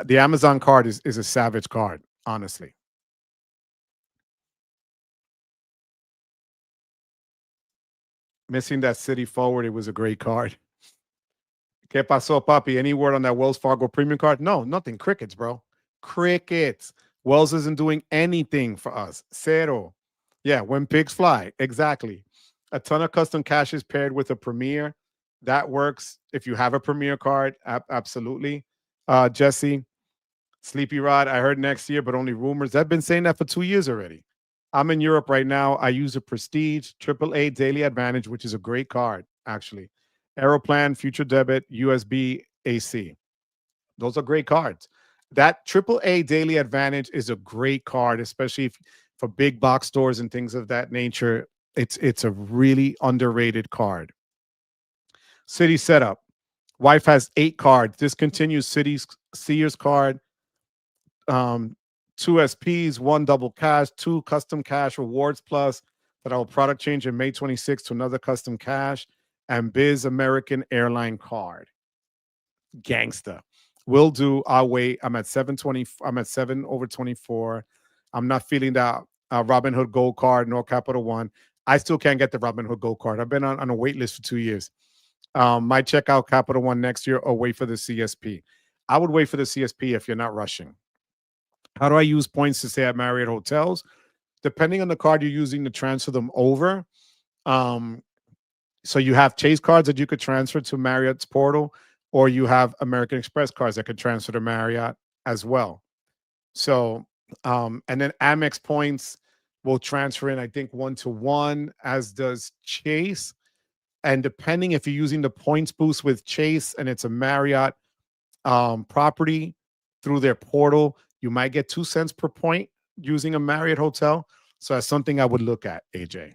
the Amazon card is a savage card, honestly. Missing that city forward, it was a great card. ¿Qué pasó, papi? Any word on that Wells Fargo premium card? No, nothing. Crickets, bro. Crickets. Wells isn't doing anything for us. Cero. Yeah, when pigs fly. Exactly. A ton of custom caches paired with a premier. That works if you have a premier card. Absolutely. Jesse, Sleepy Rod, I heard next year, but only rumors. I've been saying that for 2 years already. I'm in Europe right now. I use a Prestige AAA Daily Advantage, which is a great card, actually. Aeroplan, Future Debit, USB, AC. Those are great cards. That AAA Daily Advantage is a great card, especially for big box stores and things of that nature. It's a really underrated card. City setup. Wife has 8 cards. Discontinues City's Sears card. Um, 2 SPs, 1 double cash, 2 custom cash rewards plus that I will product change in May 26th to another custom cash and Biz American airline card. Gangsta. Will do. I'll wait. I'm at 720. I'm at 7 over 24. I'm not feeling that Robinhood Gold card nor Capital One. I still can't get the Robinhood Gold card. I've been on a wait list for 2 years. Might check out Capital One next year or wait for the CSP. I would wait for the CSP if you're not rushing. How do I use points to stay at Marriott hotels? Depending on the card you're using to transfer them over. Um, so you have Chase cards that you could transfer to Marriott's portal, or you have American Express cards that could transfer to Marriott as well. So, and then Amex points will transfer in, I think, 1 to 1, as does Chase. And depending if you're using the points boost with Chase and it's a Marriott property through their portal, you might get 2 cents per point using a Marriott hotel. So that's something I would look at, AJ.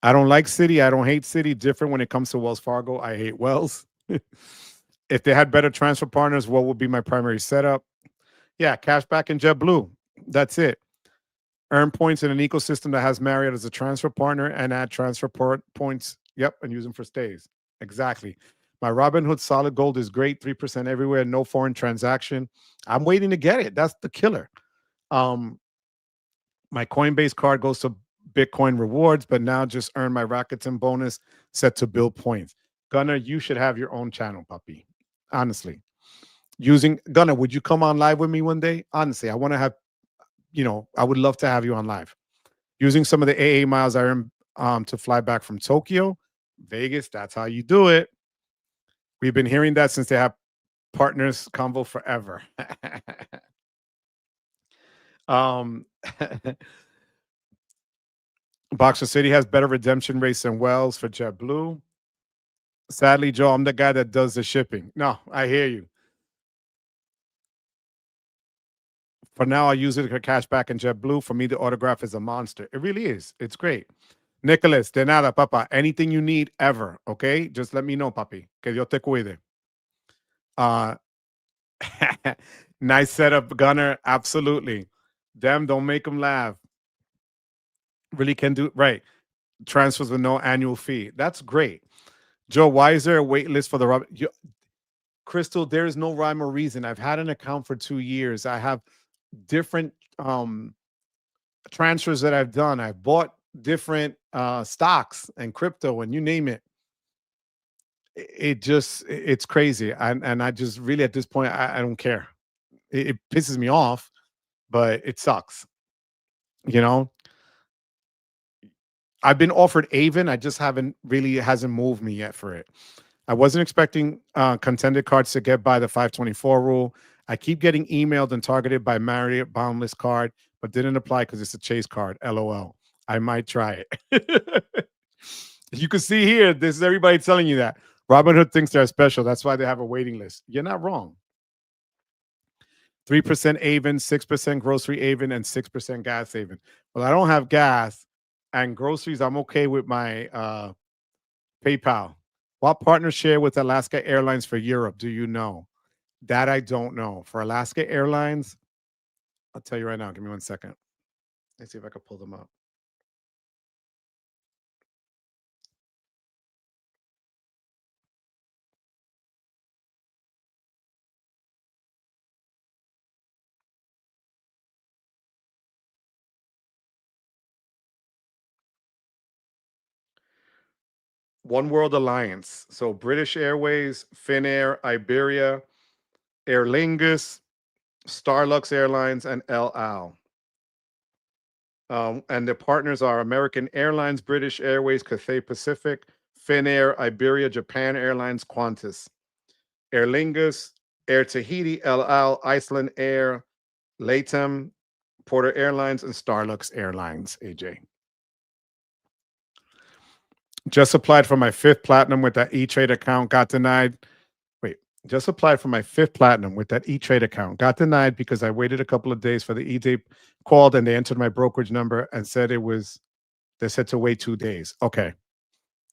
I don't like City. I don't hate City. Different when it comes to Wells Fargo. I hate Wells. If they had better transfer partners, what would be my primary setup? Yeah, cashback and JetBlue. That's it. Earn points in an ecosystem that has Marriott as a transfer partner and add transfer points. Yep, and use them for stays. Exactly. My Robinhood Solid Gold is great, 3% everywhere, no foreign transaction. I'm waiting to get it. That's the killer. Um, my Coinbase card goes to Bitcoin rewards, but now just earn my Rakuten bonus set to build points. Gunner, you should have your own channel, puppy. Honestly. Using Gunner, would you come on live with me one day? Honestly, I want to have, I would love to have you on live. Using some of the AA miles I earned to fly back from Tokyo, Vegas, that's how you do it. We've been hearing that since they have partners convo forever. um Boxer City has better redemption rates than Wells for JetBlue. Sadly, Joe, I'm the guy that does the shipping. No, I hear you. For now, I use it for cash back in JetBlue. For me, the autograph is a monster. It really is. It's great. Nicholas, de nada, papa. Anything you need ever, okay? Just let me know, papi. Que Dios te cuide. Uh, nice setup, Gunner. Absolutely. Them, don't make them laugh. Really can do, right. Transfers with no annual fee. That's great. Joe, why is there a wait list for the Crystal? There is no rhyme or reason. I've had an account for 2 years. I have different transfers that I've done. I've bought different stocks and crypto and you name it. It's crazy. And I just really at this point I don't care. It pisses me off, but it sucks. You know, I've been offered Avon. I just haven't really, it hasn't moved me yet for it. I wasn't expecting contended cards to get by the 524 rule. I keep getting emailed and targeted by Marriott Boundless card, but didn't apply because it's a chase card. LOL. I might try it. You can see here, this is everybody telling you that. Robinhood thinks they're special. That's why they have a waiting list. You're not wrong. 3% Avon, 6% grocery Avon, and 6% gas Avon. Well, I don't have gas and groceries. I'm okay with my PayPal. What partner share with Alaska Airlines for Europe? Do you know? That I don't know. For Alaska Airlines, I'll tell you right now. Give me 1 second. Let's see if I can pull them up. One World Alliance. So British Airways, Finnair, Iberia, Aer Lingus, Starlux Airlines, and El Al. And the partners are American Airlines, British Airways, Cathay Pacific, Finnair, Iberia, Japan Airlines, Qantas, Aer Lingus, Air Tahiti, El Al, Iceland Air, LATAM, Porter Airlines, and Starlux Airlines, AJ. Just applied for my 5th platinum with that E-Trade account, got denied. Wait, just applied for my 5th platinum with that E-Trade account, got denied because I waited a couple of days for the E-Tape, called and they entered my brokerage number and said they said to wait 2 days. Okay.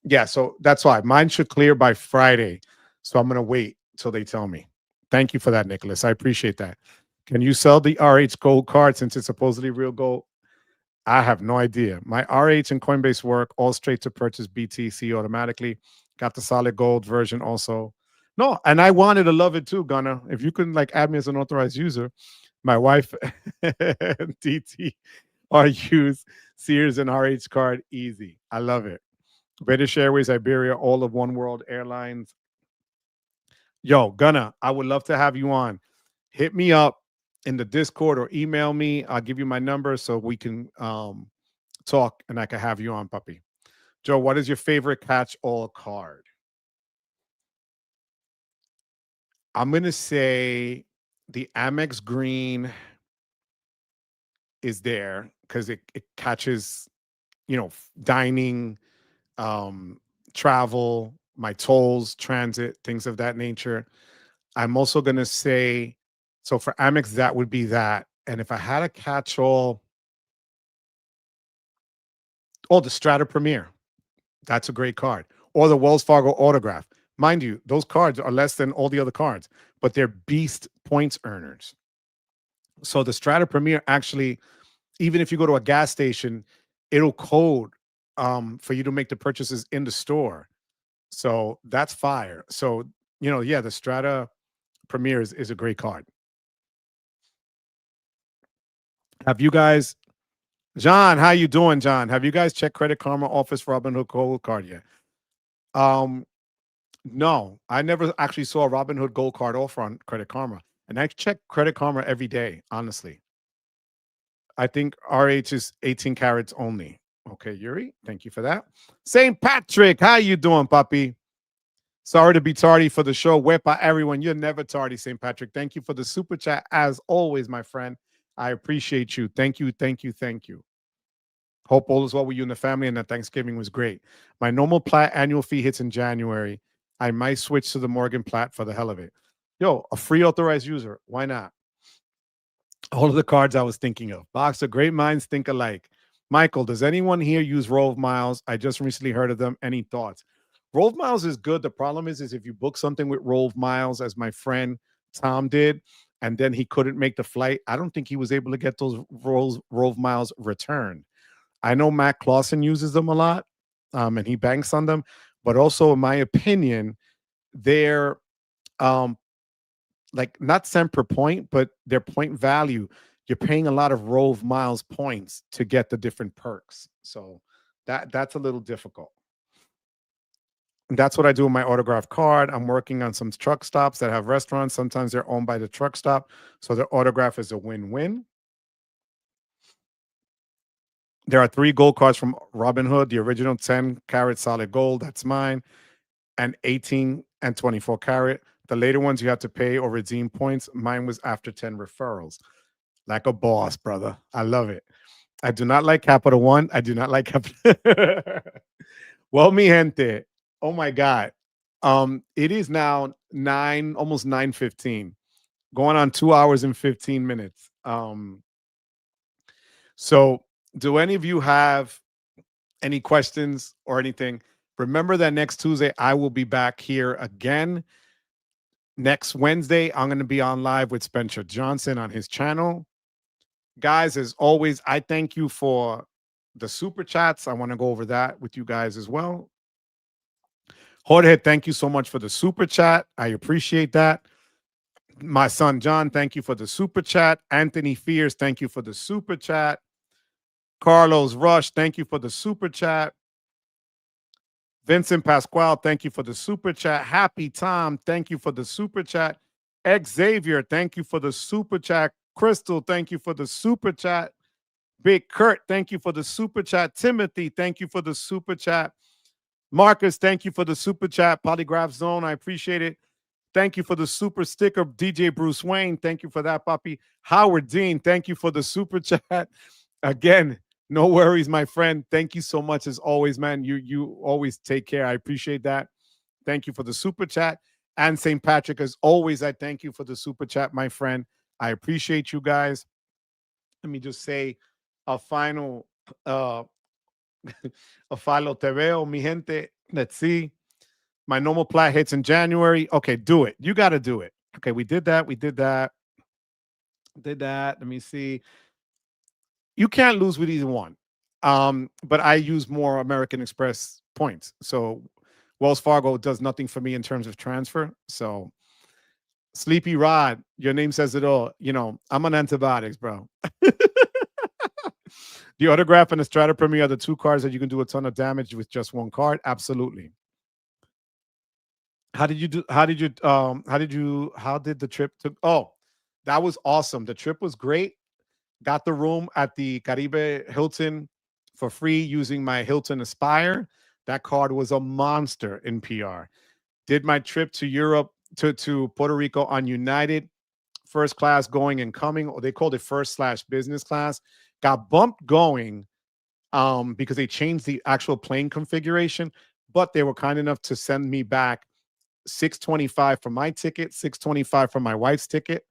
Yeah, so that's why mine should clear by Friday. So I'm going to wait till they tell me. Thank you for that, Nicholas. I appreciate that. Can you sell the RH gold card since it's supposedly real gold? I have no idea. My RH and Coinbase work all straight to purchase BTC automatically. Got the solid gold version also. No, and I wanted to love it too, Gunner. If you can like add me as an authorized user, my wife and DT are use Sears and RH card easy. I love it. British Airways, Iberia, all of One World Airlines. Yo, Gunner, I would love to have you on. Hit me up in the Discord or email me. I'll give you my number so we can talk and I can have you on, puppy. Joe, what is your favorite catch-all card? I'm going to say the Amex Green is there because it catches, dining, travel, my tolls, transit, things of that nature. I'm also going to say, so for Amex, that would be that. And if I had a catch-all, the Strata Premier. That's a great card. Or the Wells Fargo autograph. Mind you, those cards are less than all the other cards, but they're beast points earners. So the Strata Premier actually, even if you go to a gas station, it'll code for you to make the purchases in the store. So that's fire. So, yeah, the Strata Premier is a great card. Have you guys, John, how you doing, John? Have you guys checked Credit Karma Office Robinhood Gold Card yet? Um, no, I never actually saw a Robinhood Gold Card offer on Credit Karma. And I check Credit Karma every day, honestly. I think RH is 18 carats only. Okay, Yuri, thank you for that. St. Patrick, how you doing, puppy? Sorry to be tardy for the show. Wepa everyone. You're never tardy, St. Patrick. Thank you for the super chat as always, my friend. I appreciate you. Thank you, thank you, thank you. Hope all is well with you and the family, and that Thanksgiving was great. My normal plat annual fee hits in January. I might switch to the Morgan Plat for the hell of it. Yo, a free authorized user. Why not? All of the cards I was thinking of. Box of Great Minds Think Alike. Michael, does anyone here use Rove Miles? I just recently heard of them. Any thoughts? Rove Miles is good. The problem is if you book something with Rove Miles, as my friend Tom did, and then he couldn't make the flight, I don't think he was able to get those Rove Miles returned. I know Matt Clausen uses them a lot, and he banks on them. But also, in my opinion, they're um, like not cent per point, but their point value. You're paying a lot of Rove Miles points to get the different perks. So that's a little difficult. And that's what I do with my autograph card. I'm working on some truck stops that have restaurants. Sometimes they're owned by the truck stop. So the autograph is a win-win. There are 3 gold cards from Robinhood, the original 10 carat solid gold, that's mine, and 18 and 24 carat. The later ones you have to pay or redeem points. Mine was after 10 referrals. Like a boss, brother. I love it. I do not like Capital One. I do not like Capital. Well, mi gente. Oh my God. It is now 9, almost 9:15, going on 2 hours and 15 minutes. So do any of you have any questions or anything? Remember that next Tuesday I will be back here again. Next Wednesday, I'm going to be on live with Spencer Johnson on his channel. Guys, as always, I thank you for the super chats. I want to go over that with you guys as well. Jorge, thank you so much for the super chat. I appreciate that. My son John, thank you for the super chat. Anthony Fears, thank you for the super chat. Carlos Rush, thank you for the super chat. Vincent Pasquale, thank you for the super chat. Happy Tom, thank you for the super chat. Xavier, thank you for the super chat. Crystal, thank you for the super chat. Big Kurt, thank you for the super chat. Timothy, thank you for the super chat. Marcus, thank you for the super chat. Polygraph Zone, I appreciate it. Thank you for the super sticker. DJ Bruce Wayne, thank you for that, puppy. Howard Dean, thank you for the super chat. Again, no worries, my friend. Thank you so much as always, man. You always take care. I appreciate that. Thank you for the super chat. And St. Patrick, as always, I thank you for the super chat, my friend. I appreciate you guys. Let me just say a final a final te veo, mi gente. Let's see. My normal plat hits in January. Okay, do it. You got to do it. Okay, we did that. We did that. Did that. Let me see. You can't lose with either one. But I use more American Express points. So Wells Fargo does nothing for me in terms of transfer. So Sleepy Rod, your name says it all. I'm on antibiotics, bro. The autograph and the Strata Premier are the 2 cards that you can do a ton of damage with just 1 card. Absolutely. How did you do? How did you? How did the trip to? Oh, that was awesome. The trip was great. Got the room at the Caribe Hilton for free using my Hilton Aspire. That card was a monster in PR. Did my trip to Europe to Puerto Rico on United, first class going and coming, or they called it first/business class. Got bumped going because they changed the actual plane configuration, but they were kind enough to send me back 625 for my ticket, 625 for my wife's ticket.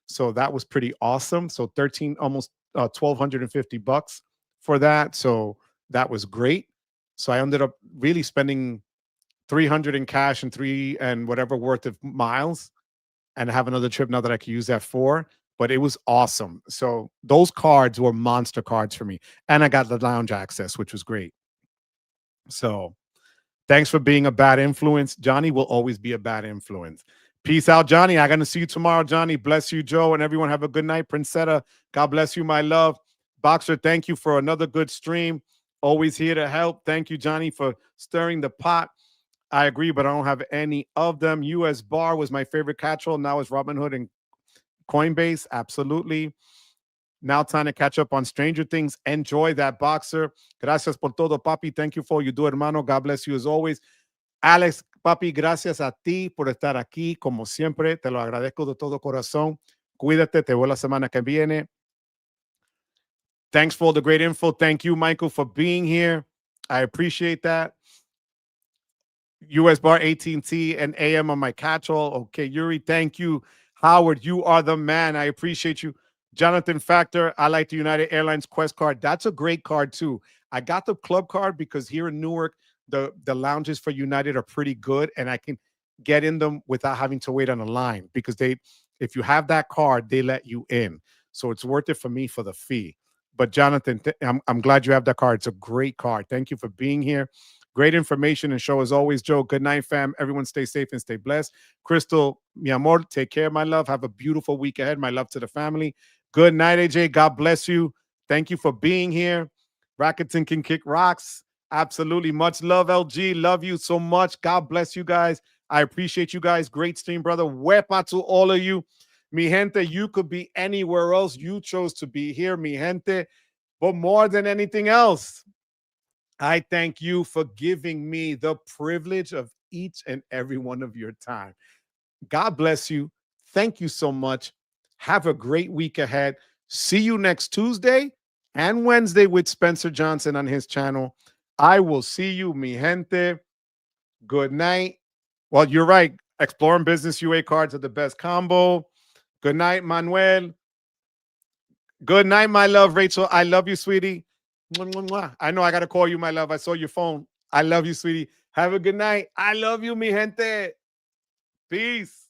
So that was pretty awesome. So 13, almost $1,250 for that. So that was great. So I ended up really spending 300 in cash and 3 and whatever worth of miles, and have another trip now that I could use that for. But it was awesome. So those cards were monster cards for me. And I got the lounge access, which was great. So Thanks for being a bad influence. Johnny will always be a bad influence. Peace out, Johnny. I'm going to see you tomorrow, Johnny. Bless you, Joe, and everyone. Have a good night. Princetta, God bless you, my love. Boxer, thank you for another good stream. Always here to help. Thank you, Johnny, for stirring the pot. I agree, but I don't have any of them. US Bar was my favorite catch-all. Now it's Robinhood and Coinbase. Absolutely. Now time to catch up on Stranger Things. Enjoy that, Boxer. Gracias por todo, papi. Thank you for all you do, hermano. God bless you as always. Alex, papi, gracias a ti por estar aquí. Como siempre, te lo agradezco de todo corazón. Cuídate, te veo la semana que viene. Thanks for all the great info. Thank you, Michael, for being here. I appreciate that. US Bar, AT&T, and AM on my catch-all. Okay, Yuri, thank you. Howard, you are the man. I appreciate you. Jonathan Factor, I like the United Airlines Quest card. That's a great card, too. I got the club card because here in Newark, the lounges for United are pretty good, and I can get in them without having to wait on a line because if you have that card, they let you in. So it's worth it for me for the fee. But Jonathan, I'm glad you have that card. It's a great card. Thank you for being here. Great information and show as always, Joe. Good night, fam. Everyone stay safe and stay blessed. Crystal, mi amor, take care, my love. Have a beautiful week ahead. My love to the family. Good night, AJ. God bless you. Thank you for being here. Rakuten can kick rocks. Absolutely. Much love, LG. Love you so much. God bless you guys. I appreciate you guys. Great stream, brother. Wepa to all of you. Mi gente, you could be anywhere else. You chose to be here, mi gente. But more than anything else, I thank you for giving me the privilege of each and every one of your time. God bless you. Thank you so much. Have a great week ahead. See you next Tuesday and Wednesday with Spencer Johnson on his channel. I will see you, mi gente. Good night. Well, you're right. Exploring Business UA cards are the best combo. Good night, Manuel. Good night, my love, Rachel. I love you, sweetie. I know I got to call you, my love. I saw your phone. I love you, sweetie. Have a good night. I love you, mi gente. Peace.